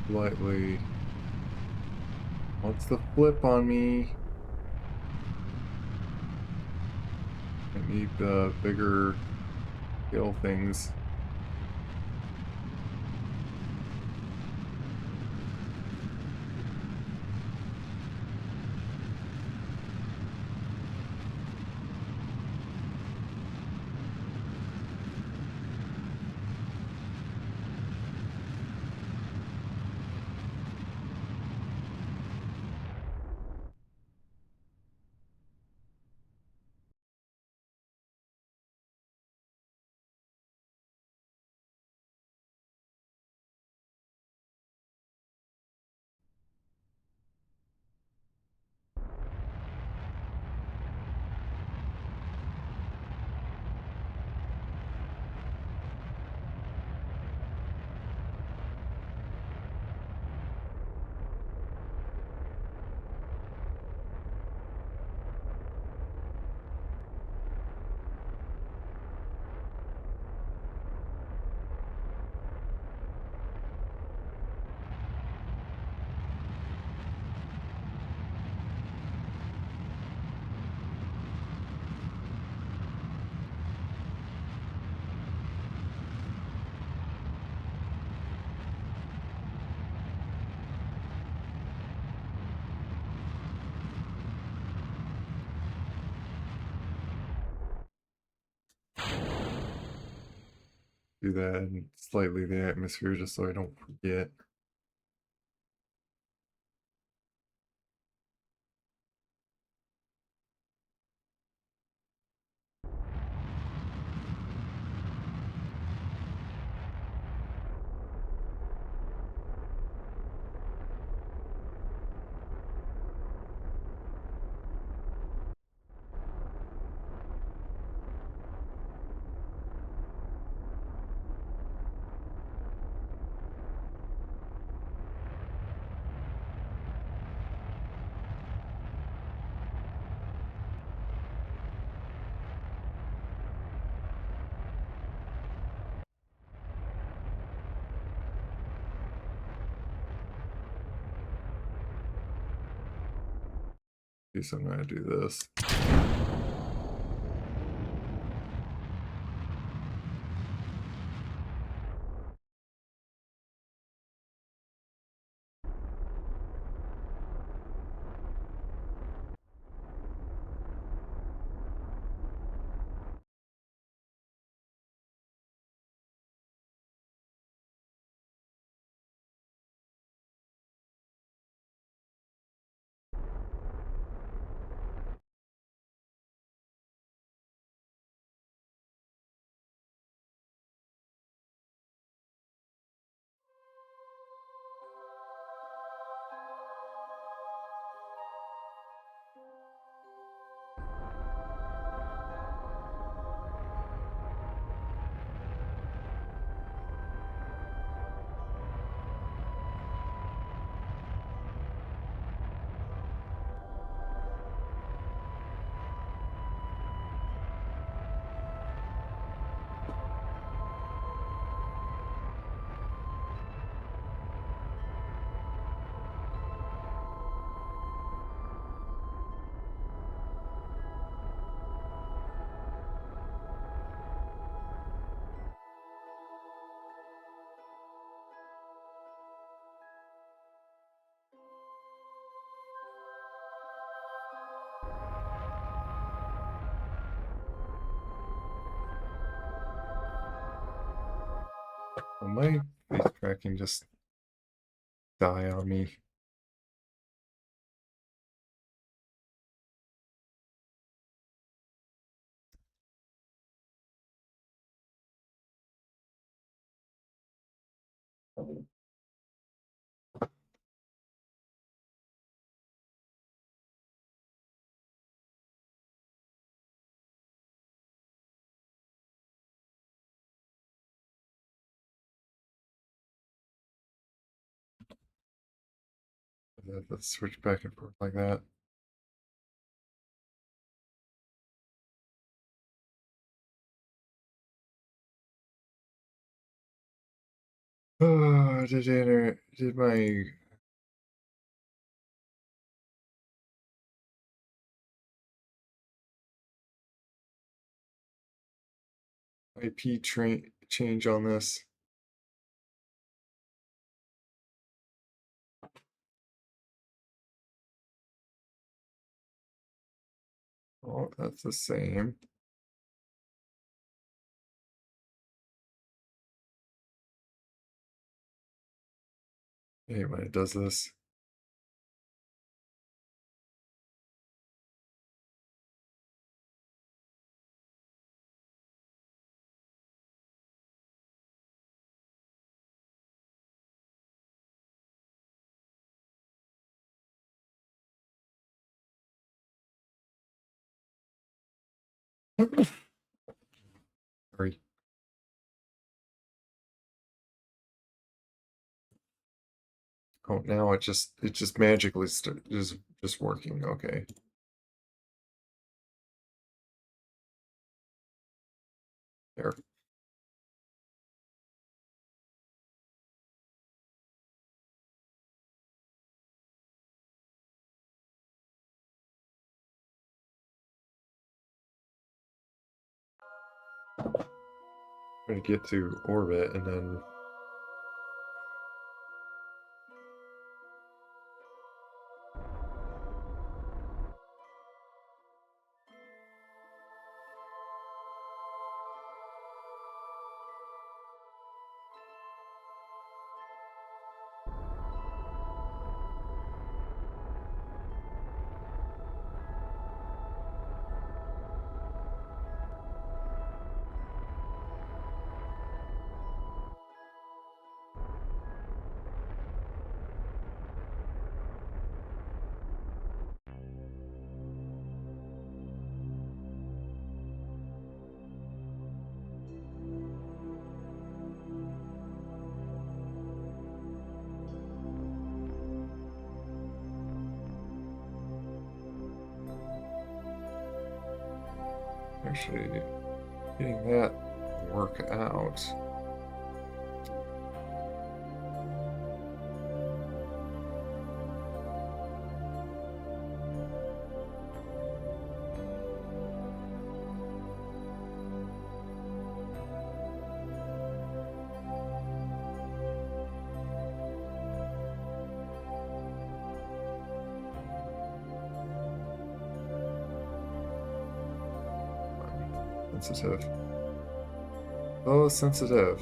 Lightly. Wants the flip on me. I need the bigger scale things. do that and slightly the atmosphere just so I don't forget. Okay, so I'm gonna do this. Oh, my face tracking just die on me. Let's switch back and forth like that. Oh, did my IP change on this? Oh, that's the same. Hey, when it does this. Sorry. Oh, now it just magically just working. Okay. There. Trying to get to orbit and then Actually, getting that work out. Sensitive. Oh, sensitive.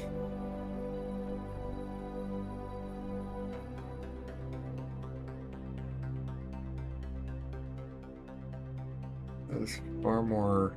That is far more.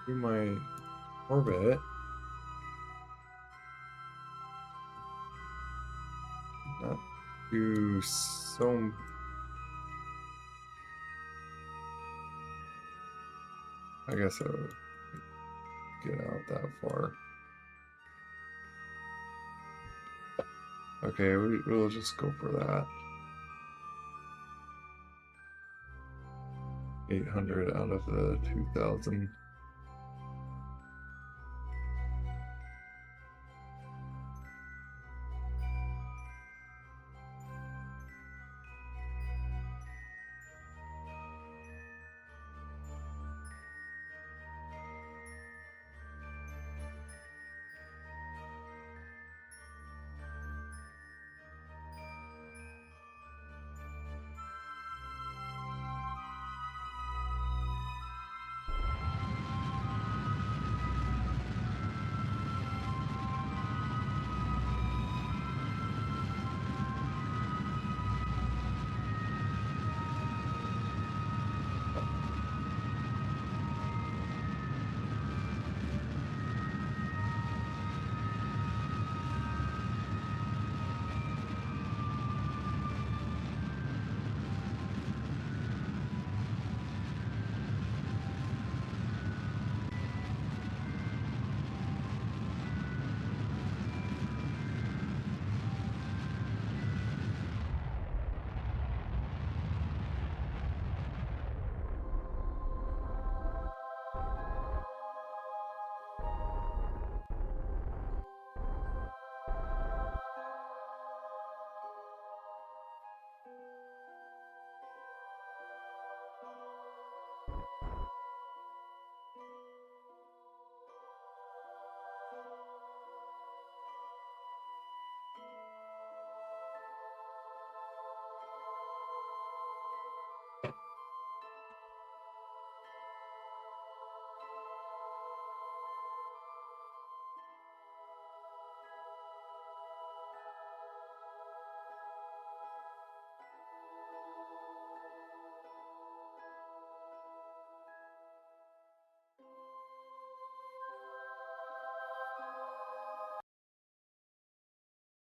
Do my orbit. Not do so. I guess I would get out that far. Okay, we'll just go for that. 800 out of the 2,000.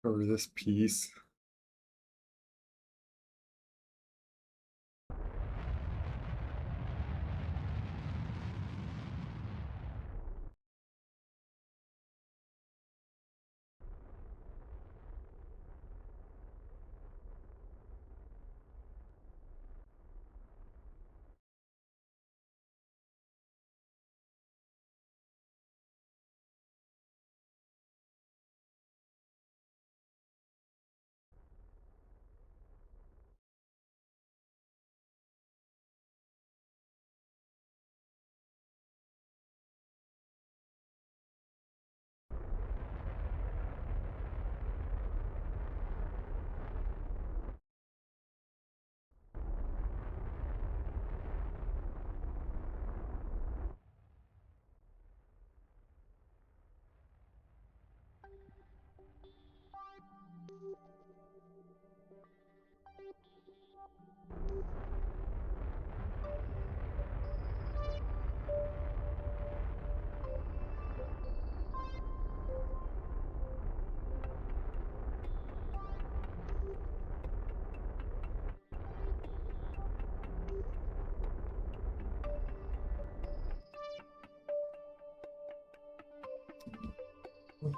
Cover this piece.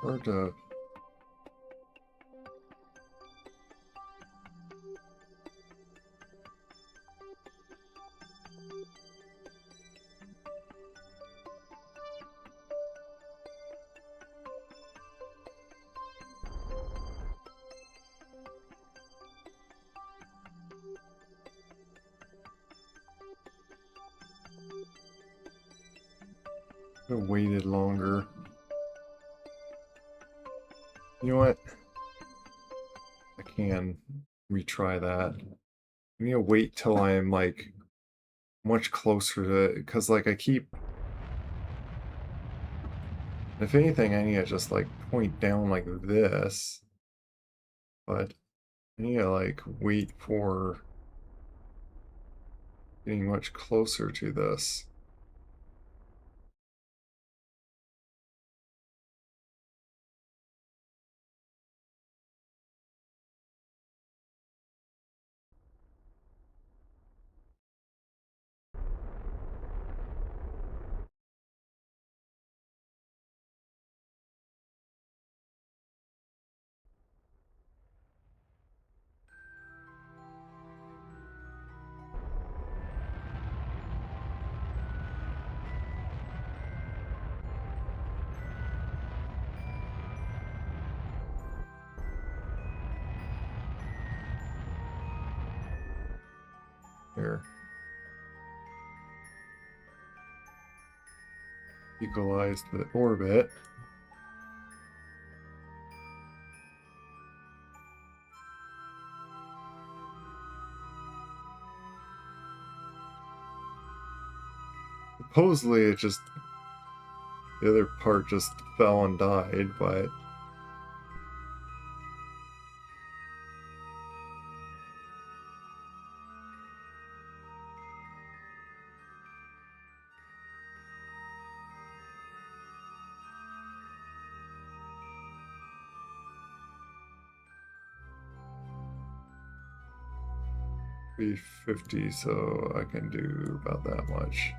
Hard to. I waited longer. You know what? I can retry that. I need to wait till I'm like much closer to it, because like I keep. If anything, I need to just like point down like this, but I need to like wait for getting much closer to this. Here. Equalize the orbit. Supposedly it just, the other part just fell and died, but be 50, so I can do about that much.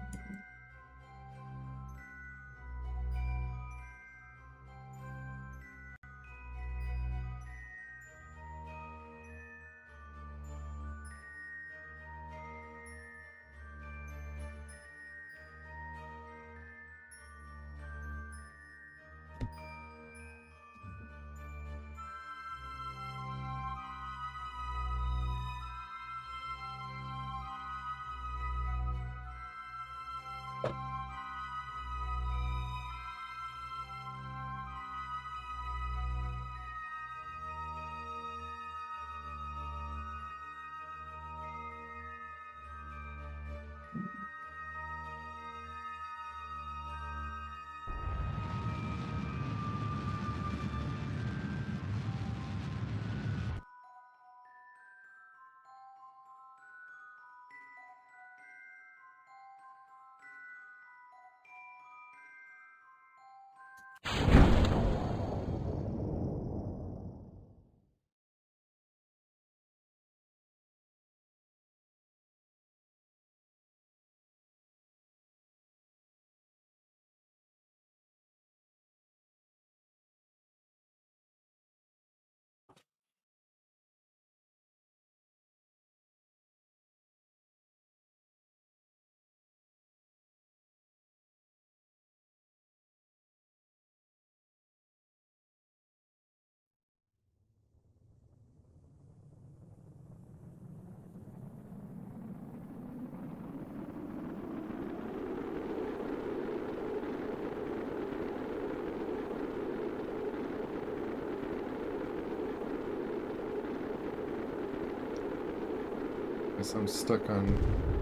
Guess I'm stuck on.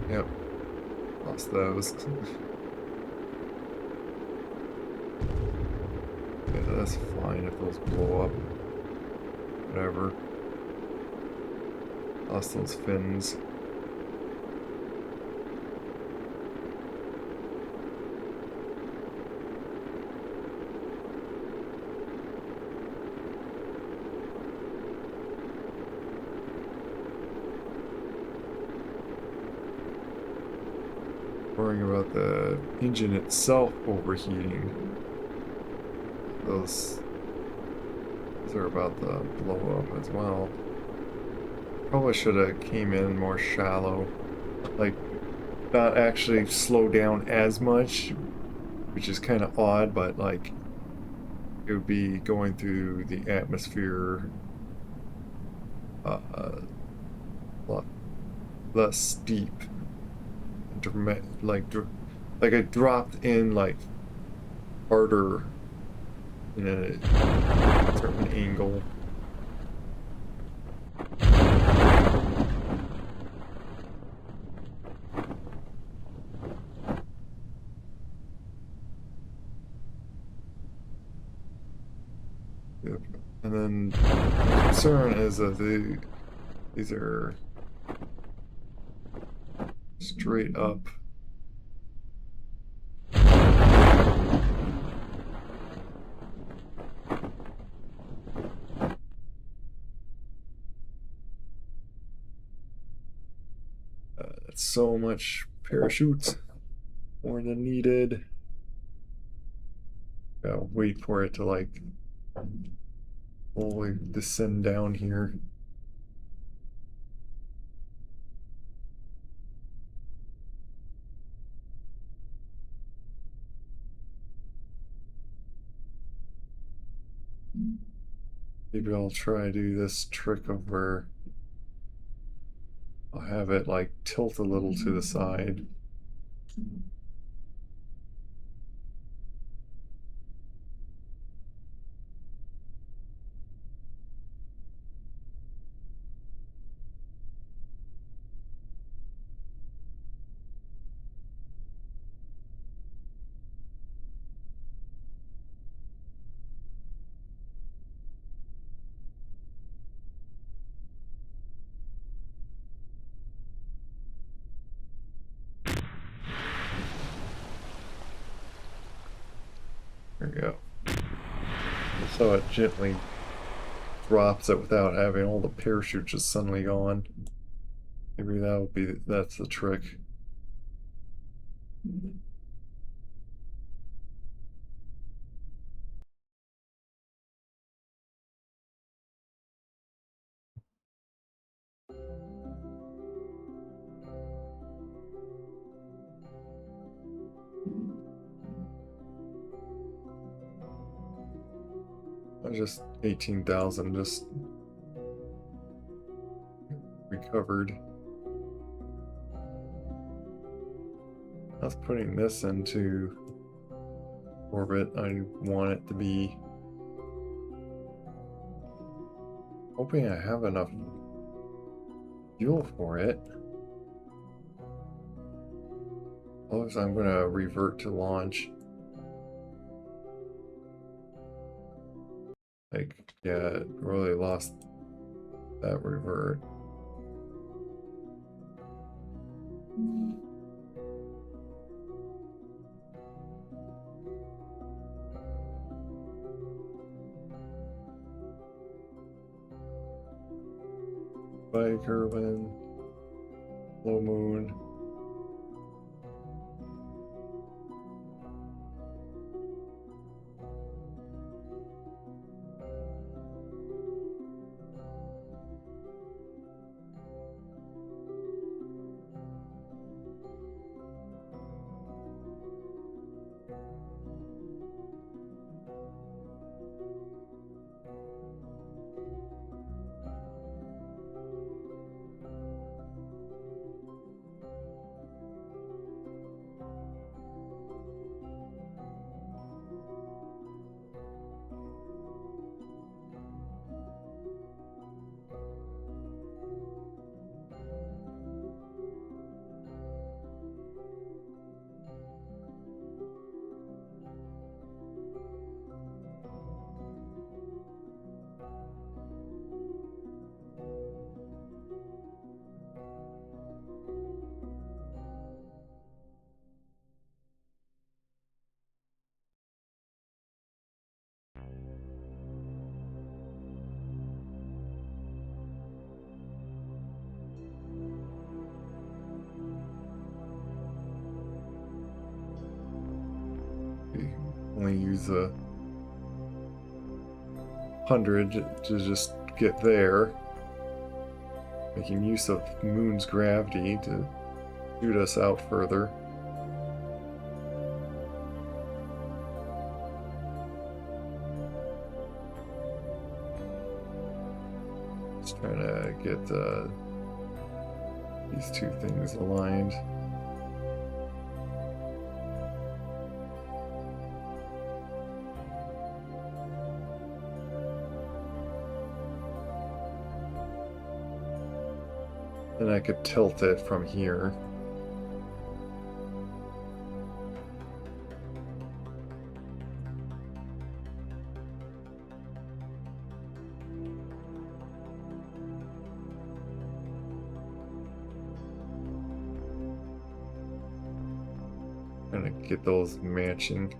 Yep, lost those. Yeah, that's fine if those blow up. Whatever. Lost those fins. Worrying about the engine itself overheating. Those are about to blow up as well. Probably should have came in more shallow. Like, not actually slow down as much, which is kind of odd, but like, it would be going through the atmosphere a lot less steep. Like I dropped in like harder in a certain angle. Yep. And then the concern is that these are straight up. That's so much parachute, more than needed. Gotta wait for it to like slowly descend down here. Maybe I'll try to do this trick of where I'll have it like tilt a little to the side. There we go. So it gently drops it without having all the parachute just suddenly gone. Maybe that's the trick. Just 18,000 just recovered. That's putting this into orbit. I want it to be. Hoping I have enough fuel for it. Otherwise, I'm going to revert to launch. Like, yeah, it really lost that revert. Bye, Kerwin. Low moon. only use 100 to just get there. Making use of Moon's gravity to shoot us out further. Just trying to get these two things aligned. And I could tilt it from here. Trying to get those matching.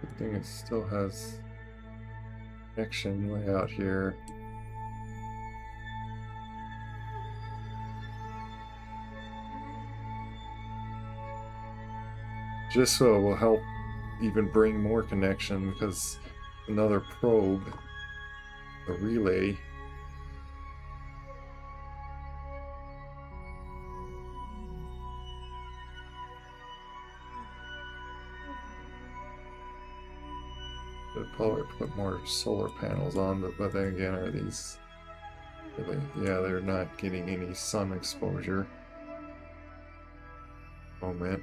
Good thing it still has connection way out here. Just so it will help even bring more connection, because another probe, a relay, would probably put more solar panels on, but then again, are these really, yeah, they're not getting any sun exposure. Moment.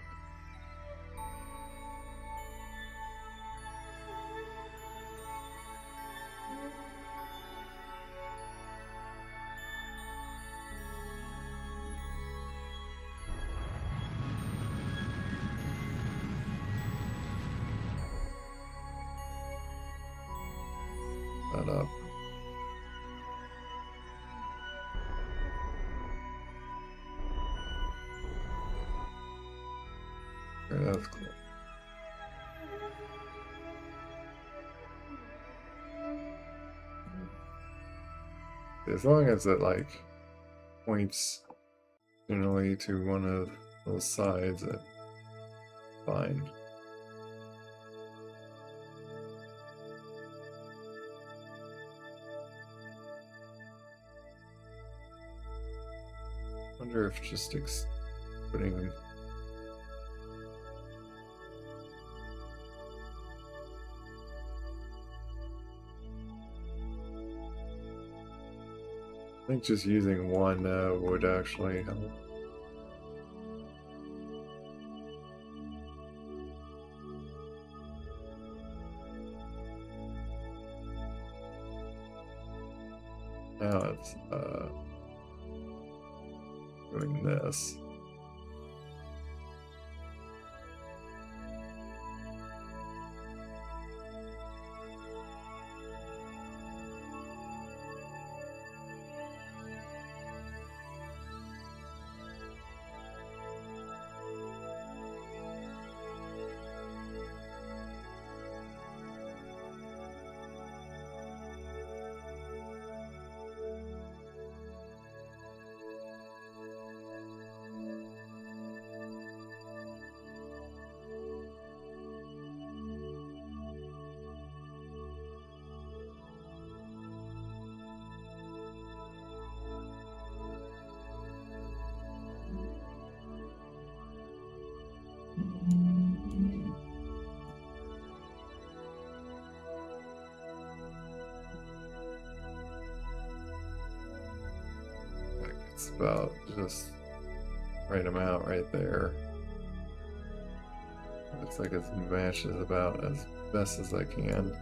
That up. Okay, that's cool. As long as it like points generally to one of those sides, that's fine. Wonder if just putting I think just using one would actually help. Now it's doing this. It's about just right amount right there. Looks like it matches about as best as I can.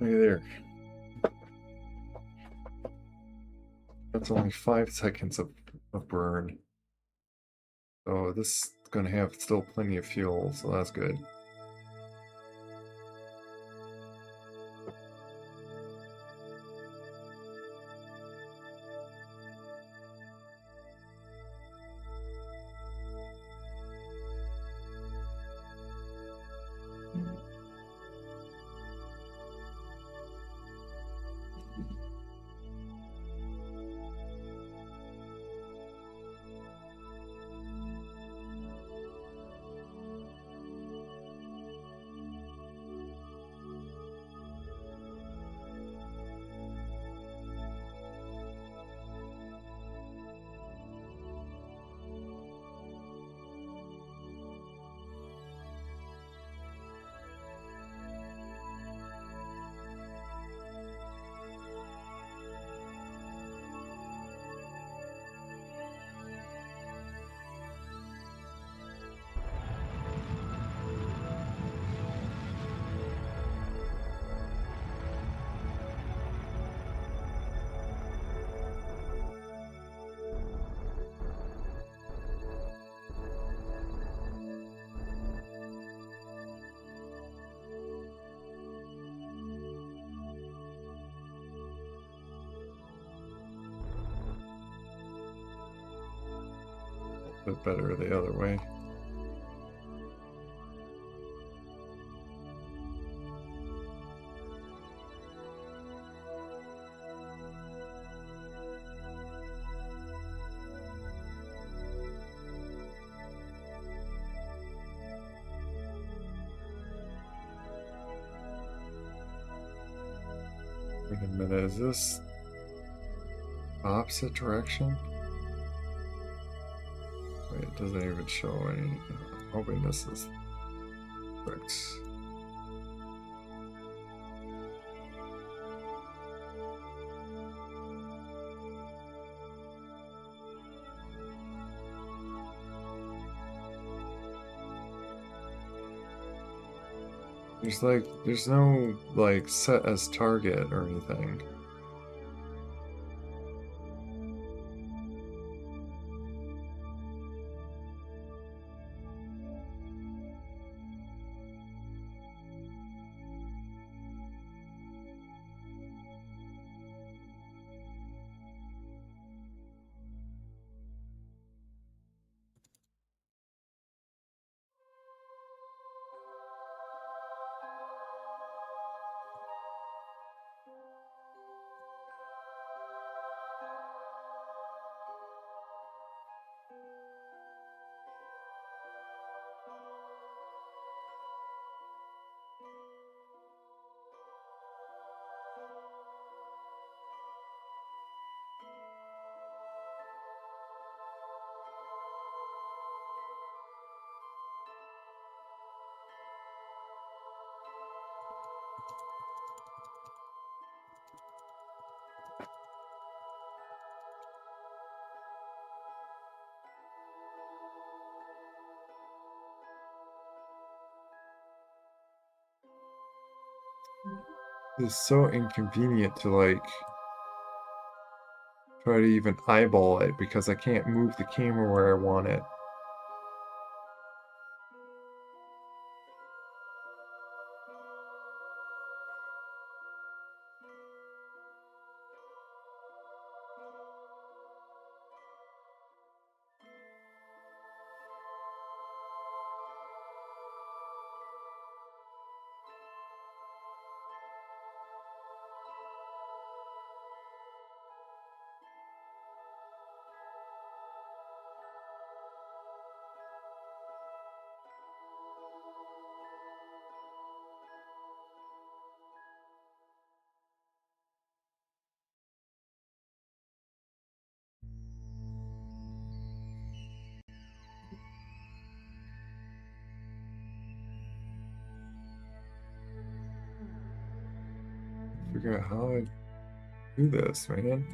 Look at there. That's only 5 seconds of burn. So this is gonna have still plenty of fuel, so that's good. A bit better the other way. Wait a minute, is this opposite direction? Wait, it doesn't even show any. I'm hoping this is correct. There's no like set as target or anything. It's so inconvenient to like try to even eyeball it because I can't move the camera where I want it. figure out how I do this, man.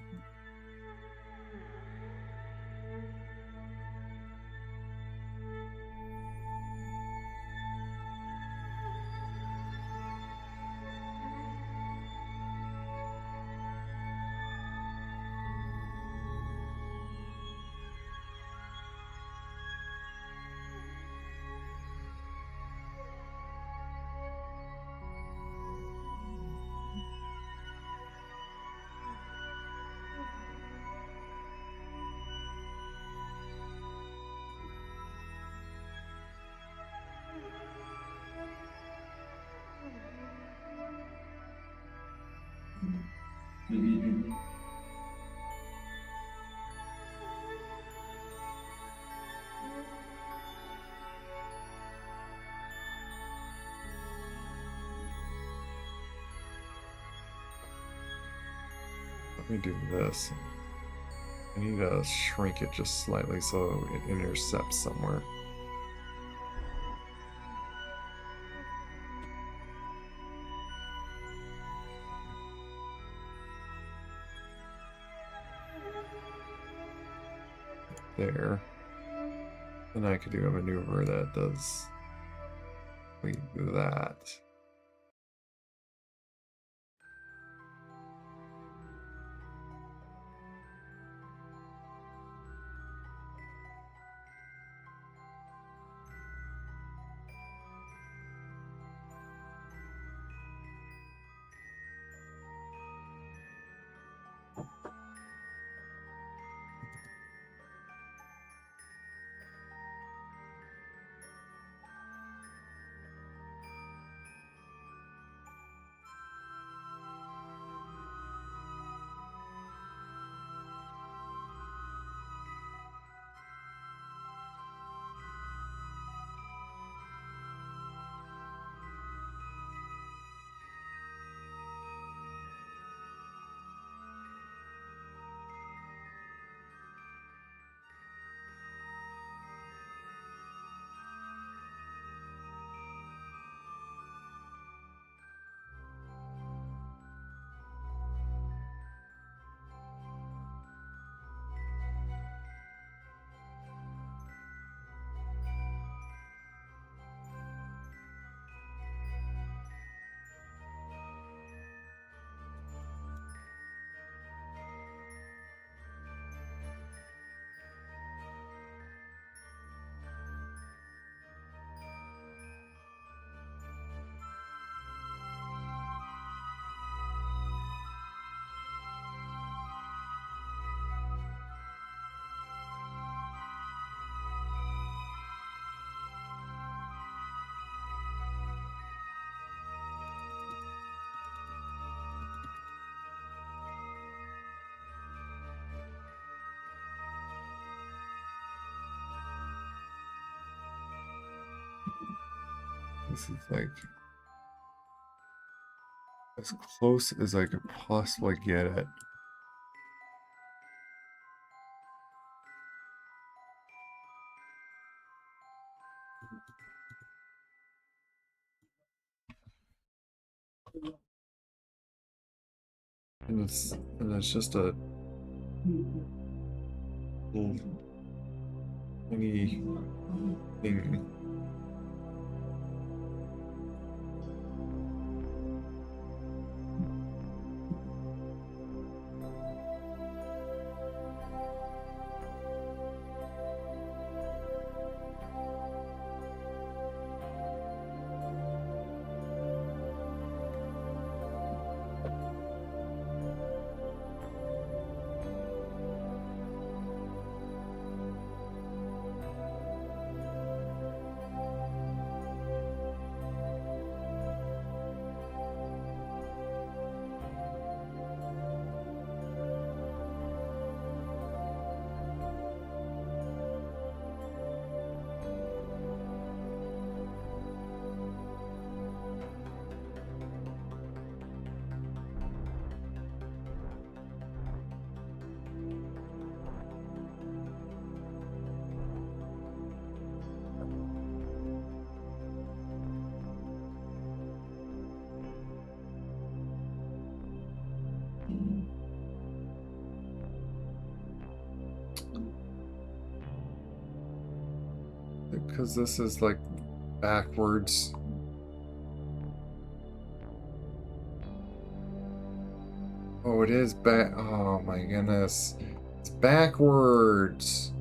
Let me do this. I need to shrink it just slightly so it intercepts somewhere. There. And I could do a maneuver that does that. This is like as close as I could possibly get it. And it's just a little tiny thing. Because this is like backwards. Oh, it is back. Oh my goodness. It's backwards.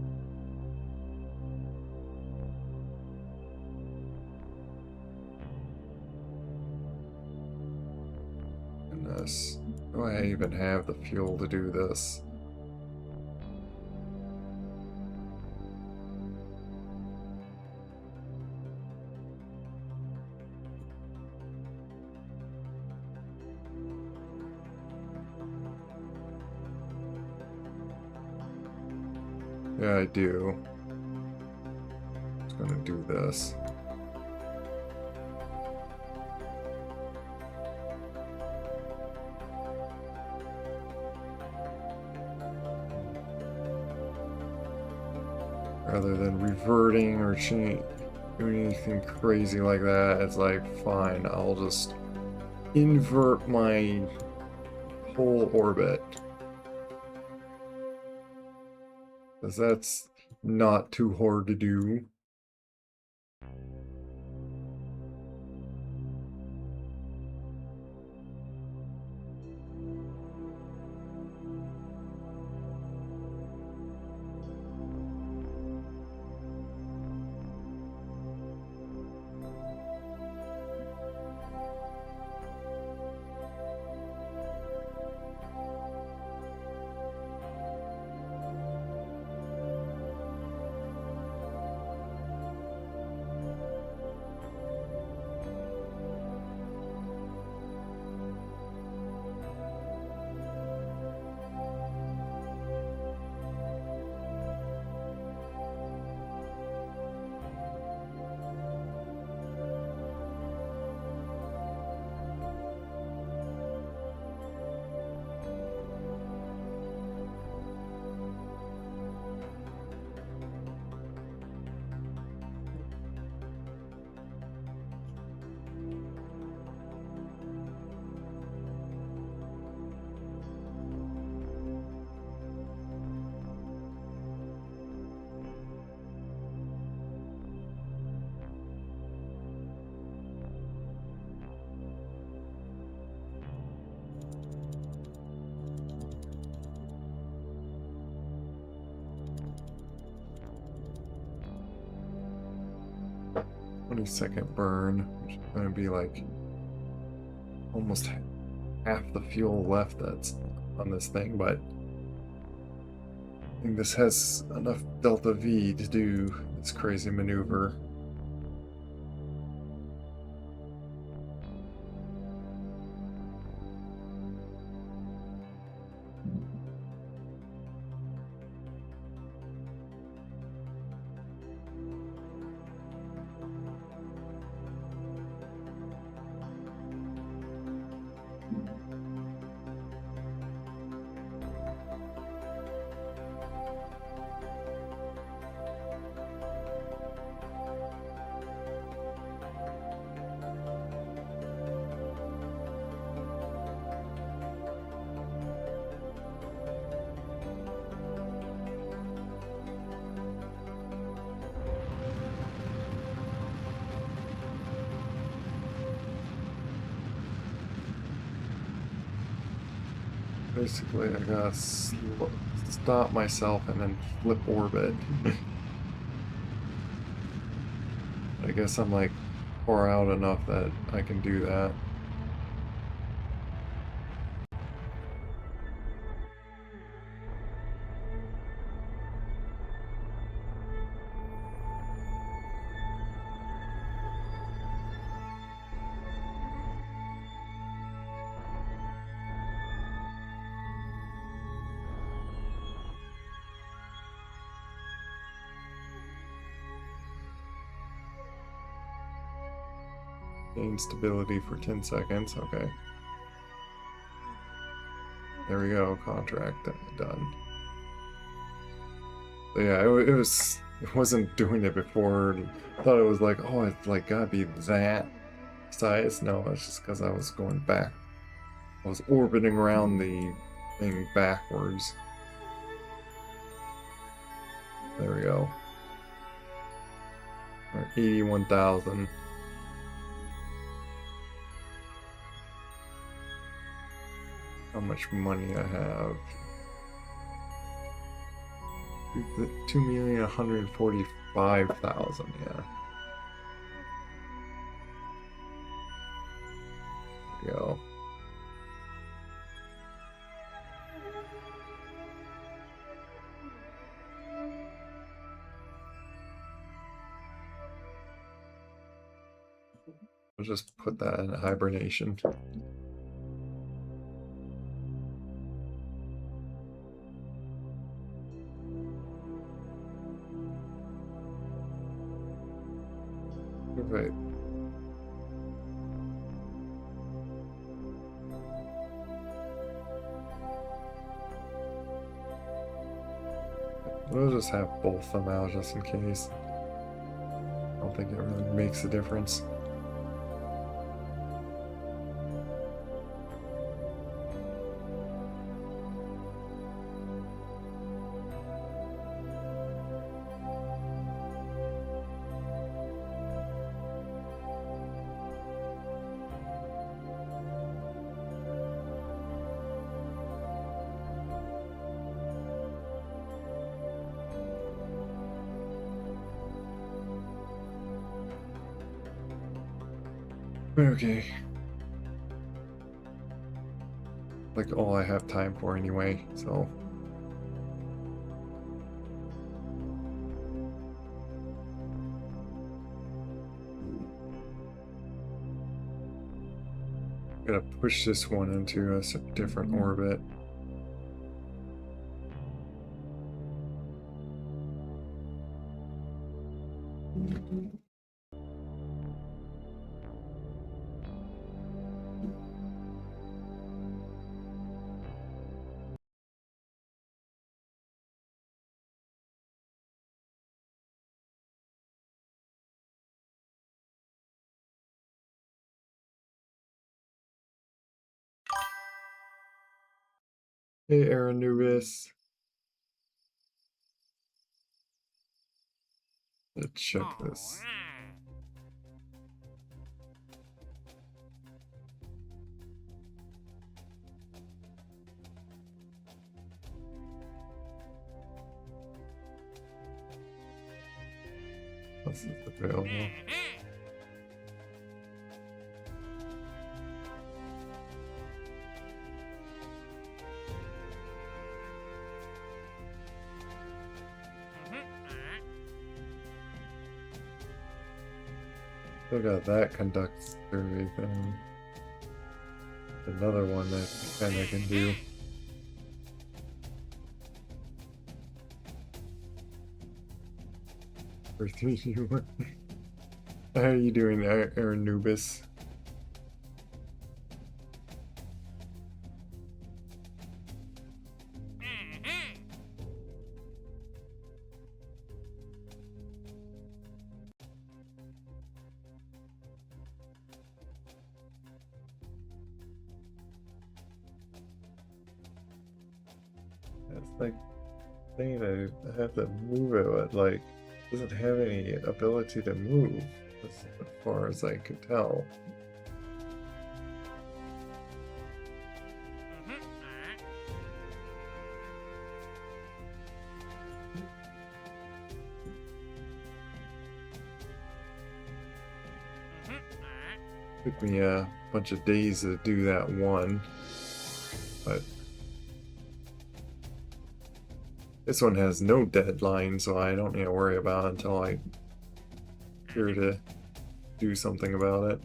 Goodness. Do I even have the fuel to do this? Yeah, I do. I'm just gonna do this. Rather than reverting or doing anything crazy like that, it's like, fine, I'll just invert my whole orbit. Because that's not too hard to do. Second burn, which is going to be like almost half the fuel left that's on this thing, but I think this has enough delta V to do this crazy maneuver. Basically, I gotta stop myself and then flip orbit. I guess I'm like far out enough that I can do that. Gain stability for 10 seconds. Okay. There we go. Contract done. So yeah, it wasn't doing it before. I thought it was like, oh, it's like gotta be that size. No, it's just because I was going back. I was orbiting around the thing backwards. There we go. 81,000. How much money I have? 2,145,000. Yeah. There we go. I'll just put that in hibernation. Right. We'll just have both of them out just in case. I don't think it really makes a difference. Okay. Like all I have time for anyway, so. Gotta push this one into a different orbit. Hey, Anubis. Let's check this. This is available. Still got that conduct survey thing. Another one that kind of can do. How are you doing, Anubis? That's like thing that I have to move it, but like doesn't have any ability to move, as far as I could tell. Took me a bunch of days to do that one, but this one has no deadline, so I don't need to worry about it until I here to do something about it.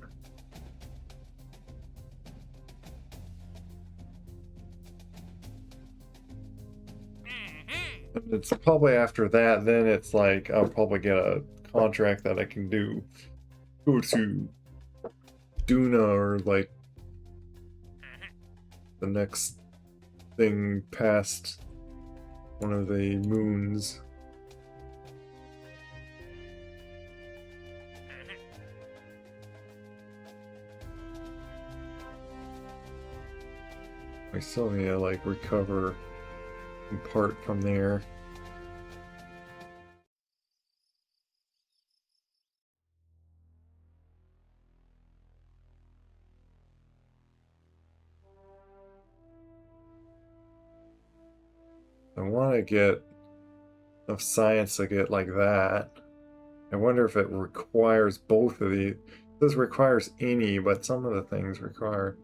And it's probably after that, then it's like I'll probably get a contract that I can go to Duna or like the next thing past one of the moons. I still need to like recover in part from there. want to get enough science to get like that. I wonder if it requires both of these. This requires any, but some of the things require.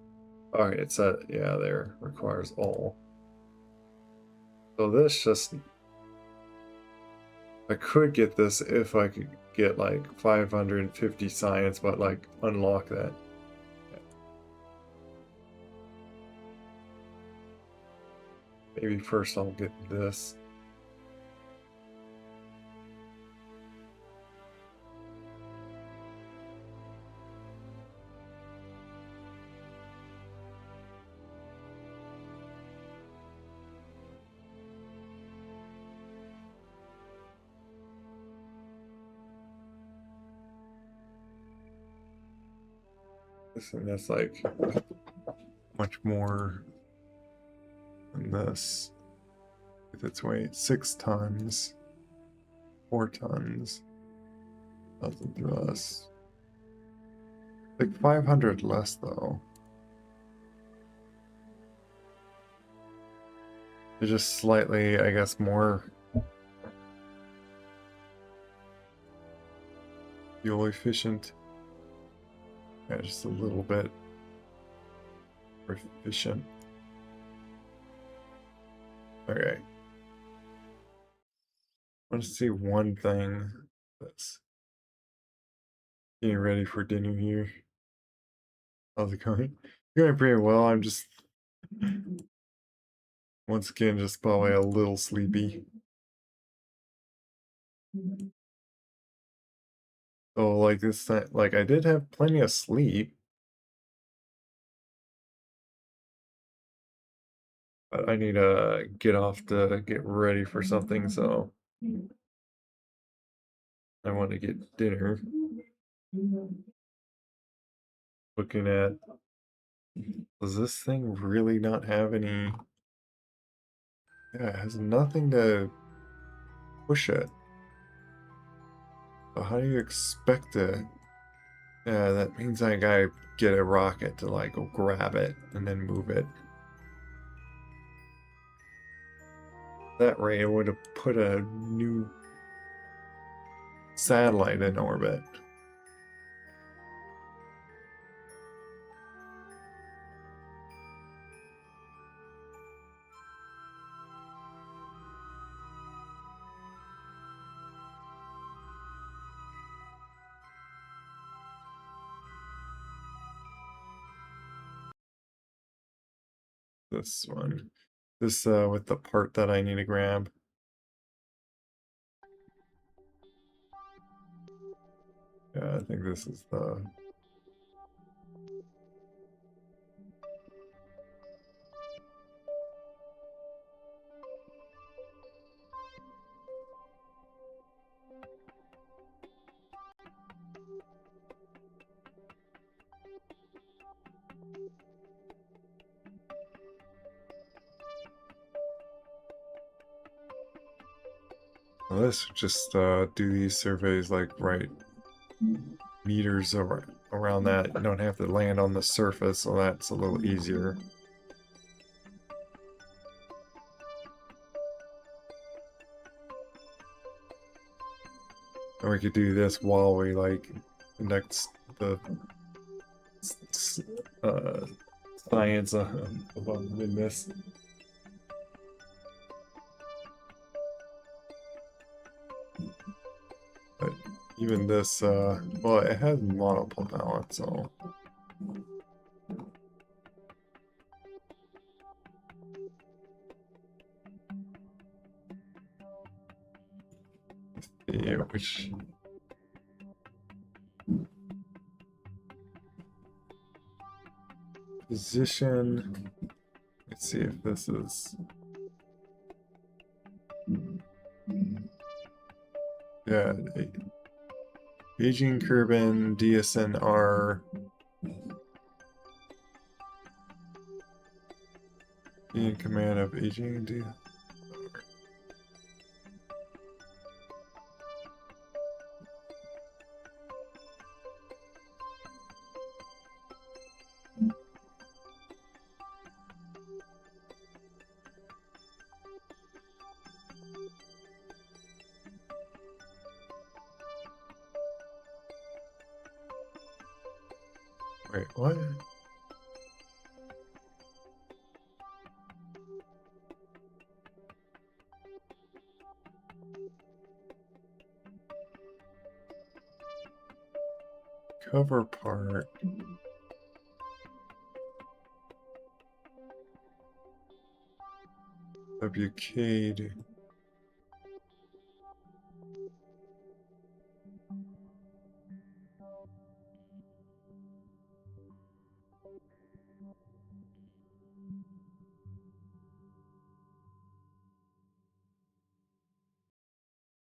Alright, it's a, yeah, there, requires all. So this just, I could get this if I could get like 550 science, but like unlock that. Maybe first I'll get this. And that's like much more than this with its weight. 6 tons, 4 tons, 1,000 thrust. Like 500 less though. It's just slightly, I guess, more fuel efficient. Yeah, just a little bit more efficient. Okay. I want to see one thing that's getting ready for dinner here. How's it going? Going pretty well. I'm just, once again, just probably a little sleepy. So, like this time, like I did have plenty of sleep. But I need to get off to get ready for something, so I want to get dinner. Looking at, does this thing really not have any? Yeah, it has nothing to push it. So how do you expect it? Yeah, that means I gotta get a rocket to like go grab it and then move it. That way it would have put a new satellite in orbit. This one. This with the part that I need to grab. Yeah, I think this is the well, let's just do these surveys like right meters around that. You don't have to land on the surface, so that's a little easier. And we could do this while we like conduct the science in this. But even this, well, it has monopropellant, so. Yeah, which. Position. Let's see if this is. Yeah, aging Kerbin, DSNR. In command of aging D. Wait, what? Cover part. WK'd.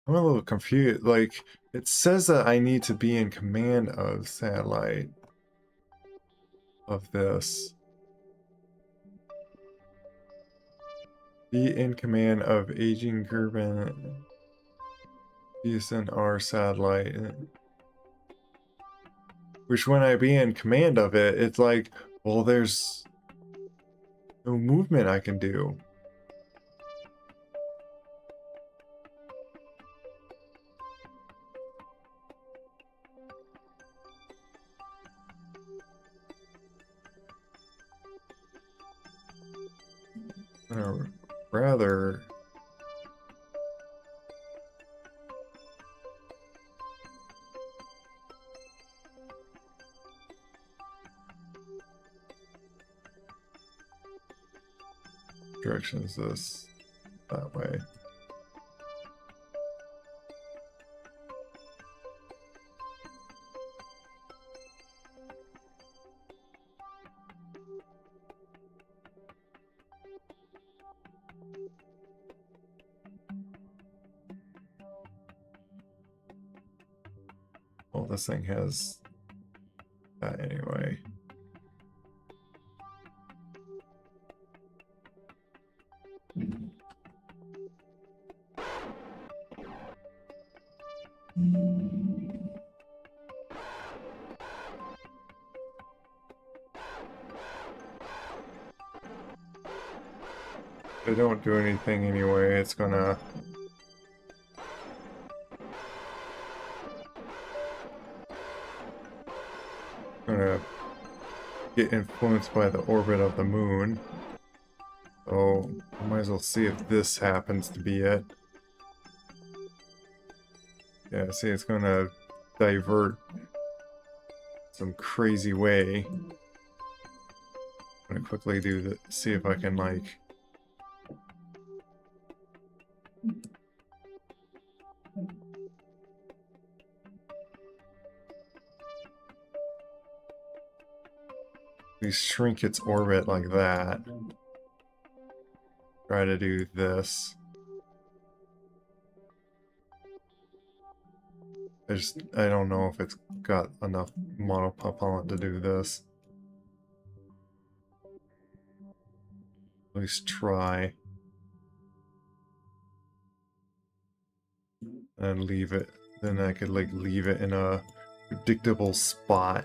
I'm a little confused. Like, it says that I need to be in command of satellite of this. Be in command of aging Gerben DSNR satellite. Which when I be in command of it, it's like, well, there's no movement I can do. Or rather, direction is this that way. Well, this thing has that anyway. They don't do anything anyway, it's gonna get influenced by the orbit of the moon. So I might as well see if this happens to be it. Yeah, see, it's gonna divert some crazy way. I'm gonna quickly do the see if I can like at least shrink its orbit like that. Try to do this. I don't know if it's got enough monopropellant to do this. At least try. And leave it. Then I could like leave it in a predictable spot.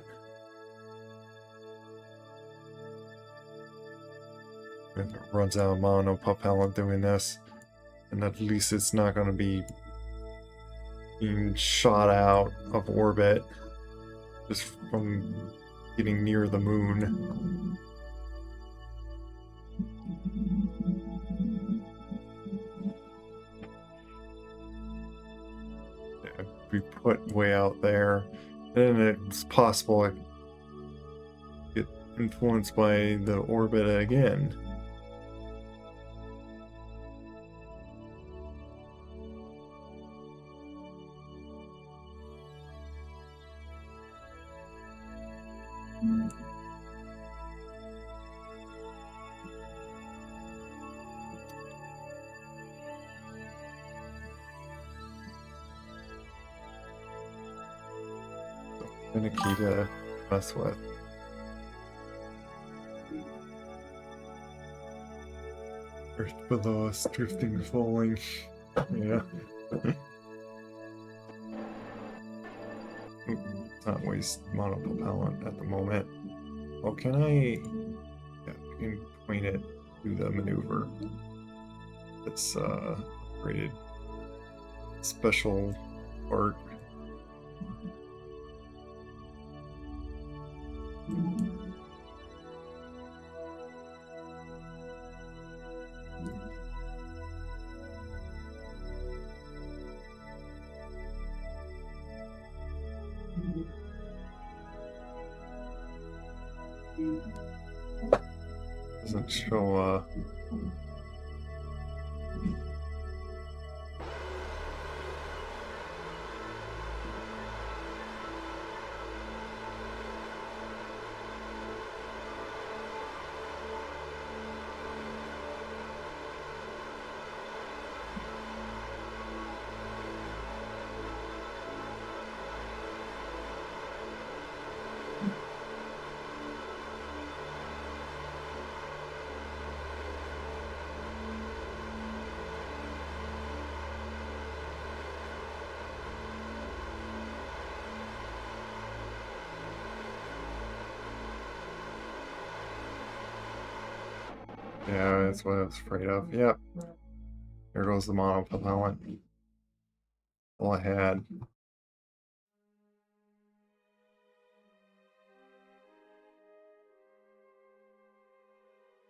If it runs out of monopropellant doing this. And at least it's not going to be being shot out of orbit just from getting near the moon. Yeah, be put way out there. Then it's possible I get influenced by the orbit again. And a key to mess with. Earth below us, drifting, falling. Yeah. Not waste monopropellant at the moment. Well, can I? Yeah, I can point it to the maneuver. It's rated special part. Doesn't show yeah, that's what I was afraid of. Yep. There goes the monopropellant. All I had.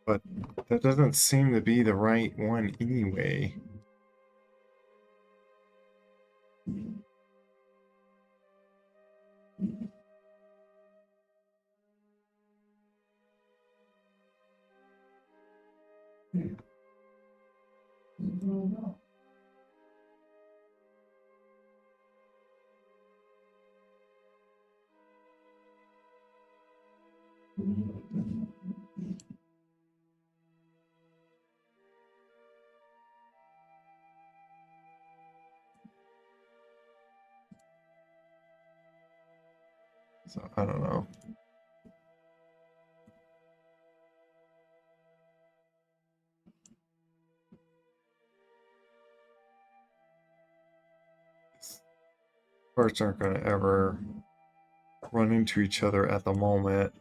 But that doesn't seem to be the right one anyway. So I don't know. Parts aren't going to ever run into each other at the moment.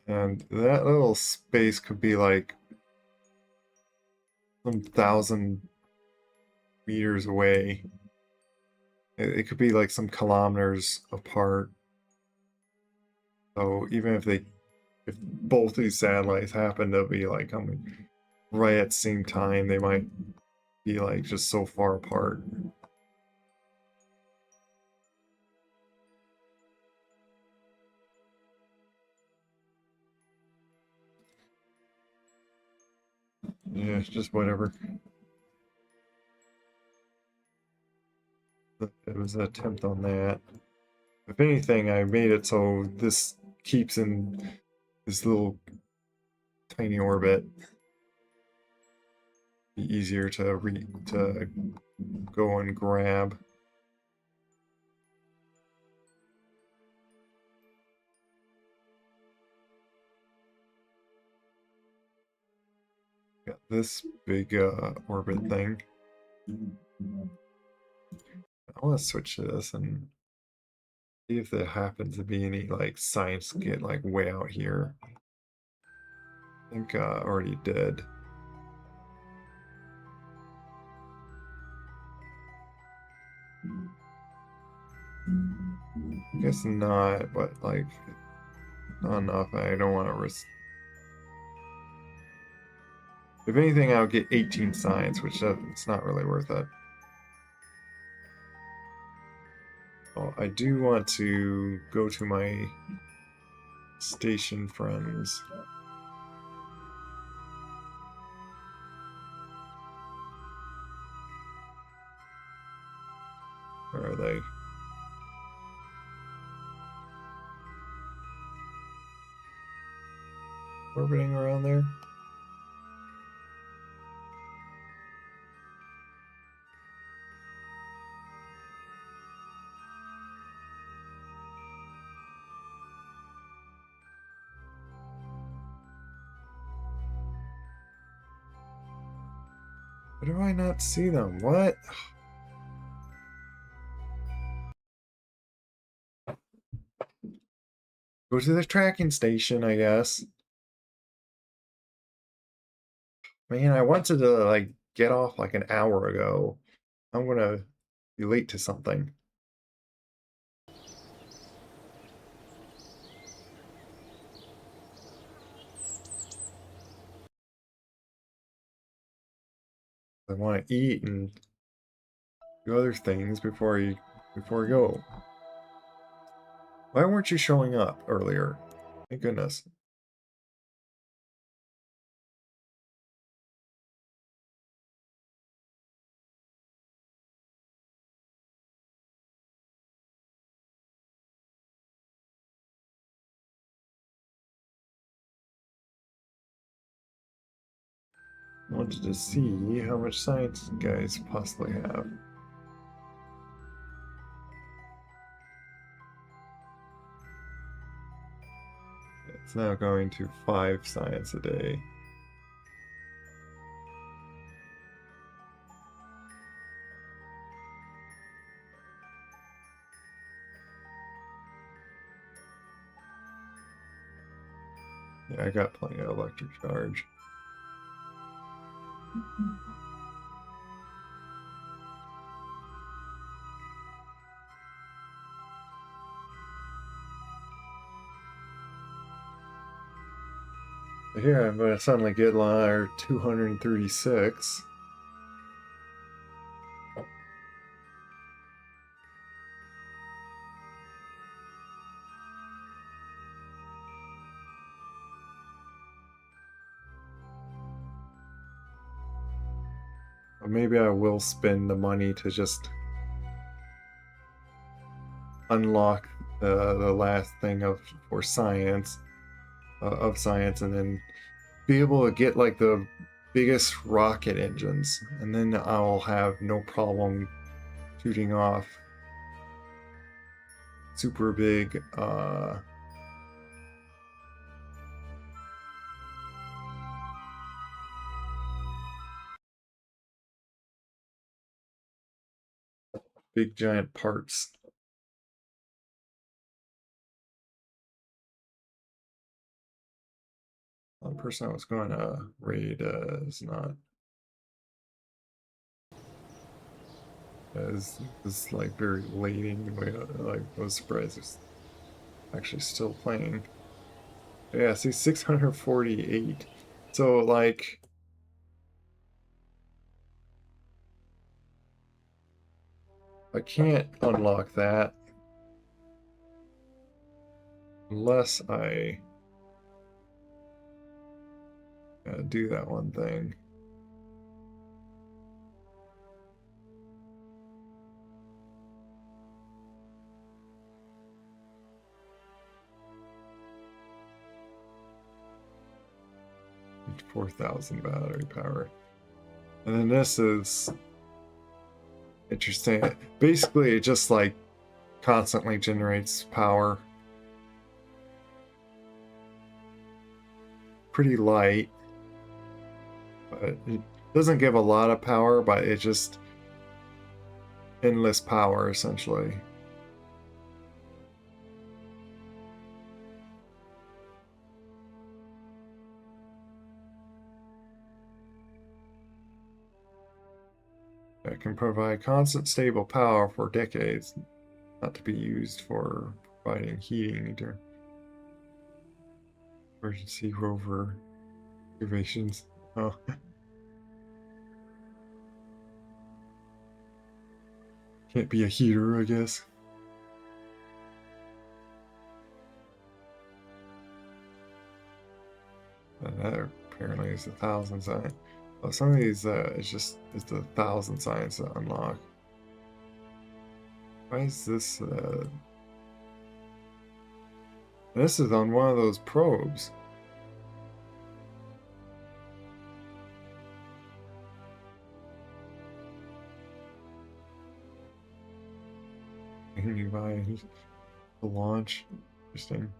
And that little space could be like some 1,000 meters away. It could be like some kilometers apart. So even if both these satellites happen to be like coming right at the same time, they might be like just so far apart. Yeah, it's just whatever. It was an attempt on that. If anything, I made it so this keeps in this little tiny orbit. Be easier to go and grab. Got this big orbit thing. I want to switch to this and see if there happens to be any like science get like way out here. I think already did. Guess not, but like not enough. I don't want to risk. If anything, I'll get 18 science, which it's not really worth it. Well, I do want to go to my station friends. Where are they? Orbiting around there? Why do I not see them? What? Go to the tracking station, I guess. Man, I wanted to like get off like an hour ago. I'm gonna be late to something. I want to eat and do other things before I go. Why weren't you showing up earlier? Thank goodness. I wanted to see how much science you guys possibly have. It's now going to 5 science a day. Yeah, I got plenty of electric charge. Here I'm going to suddenly get our 236. Or maybe I will spend the money to just unlock the last thing for science of science, and then be able to get like the biggest rocket engines, and then I'll have no problem shooting off super big big giant parts. The person I was going to raid is not is like very late anyway. Like I was surprised it's actually still playing. Yeah, see 648. So like I can't unlock that unless I do that one thing. It's 4,000 battery power. And then this is interesting. Basically, it just like constantly generates power. Pretty light, but it doesn't give a lot of power, but it just endless power essentially. It can provide constant stable power for decades, not to be used for providing heating during emergency rover observations. Oh. Can't be a heater, I guess. That apparently is 1,000 science. Oh, some of these, it's 1,000 science to unlock. Why is this? This is on one of those probes. Can you buy the launch? Interesting.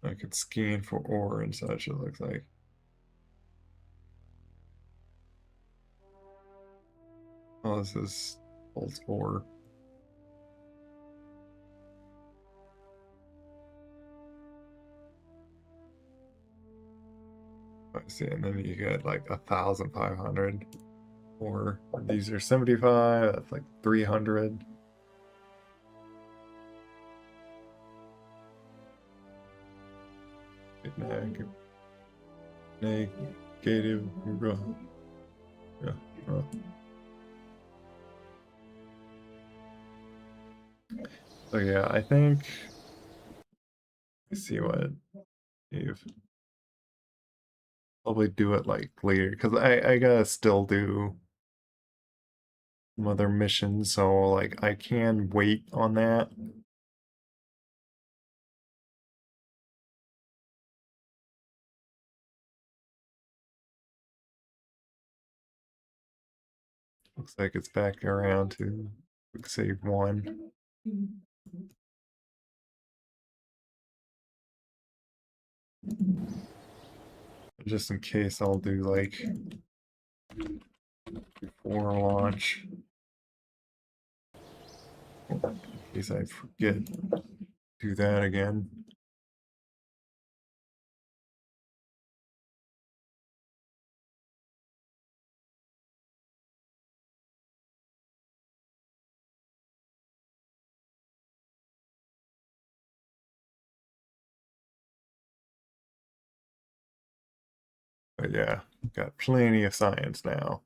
I could scan for ore and such, it looks like. Oh, this is old ore. I see, and then you get like 1,500 ore. These are 75, that's like 300. Big Mac. Negative. Yeah. So yeah, I think. Let's see what Dave. Probably do it like later because I gotta still do some other missions, so like I can wait on that. Looks like it's back around to quick save 1. Just in case, I'll do like before launch. In case I forget, do that again. But yeah, got plenty of science now.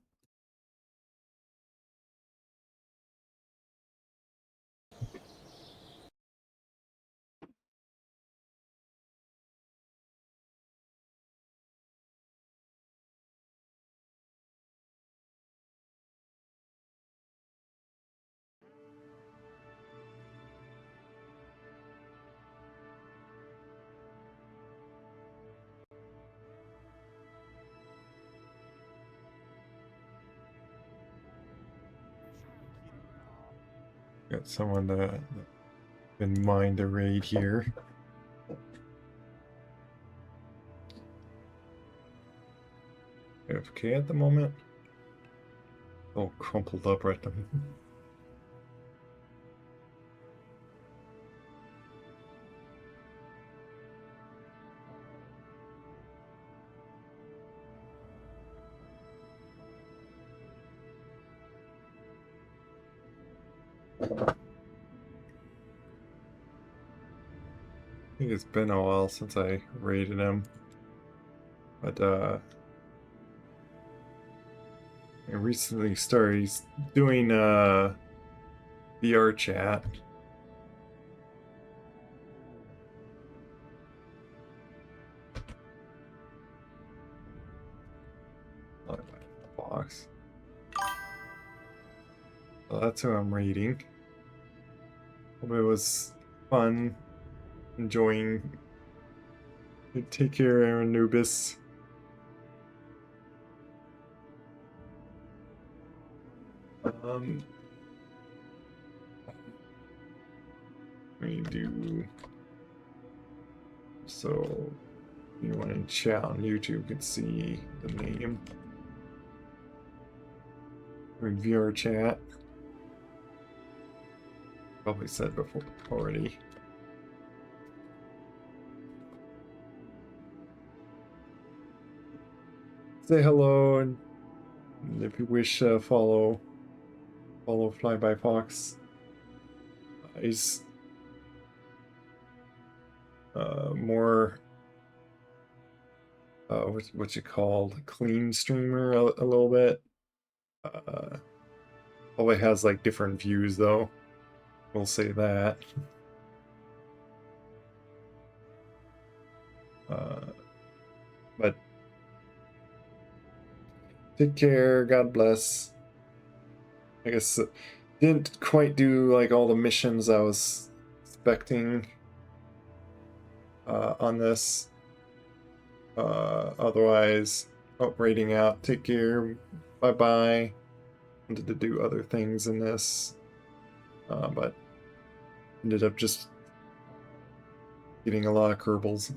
Got someone to in mind to raid here. AFK at the moment. Oh, crumpled up right now. I think it's been a while since I raided him. But I recently started doing VR chat. Box. So that's who I'm raiding. Hope it was fun, enjoying. Take care, Aaron Nubis. We do so. Anyone in chat on YouTube can see the name. VR chat. Probably said before already. Say hello, and if you wish, follow Flyby Fox. He's more what's it called? Clean streamer a little bit. Probably has like different views though. We'll say that. But take care. God bless. I guess didn't quite do like all the missions I was expecting on this. Otherwise, rating out. Take care. Bye bye. Wanted to do other things in this, but ended up just getting a lot of kerbals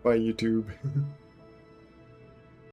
by YouTube.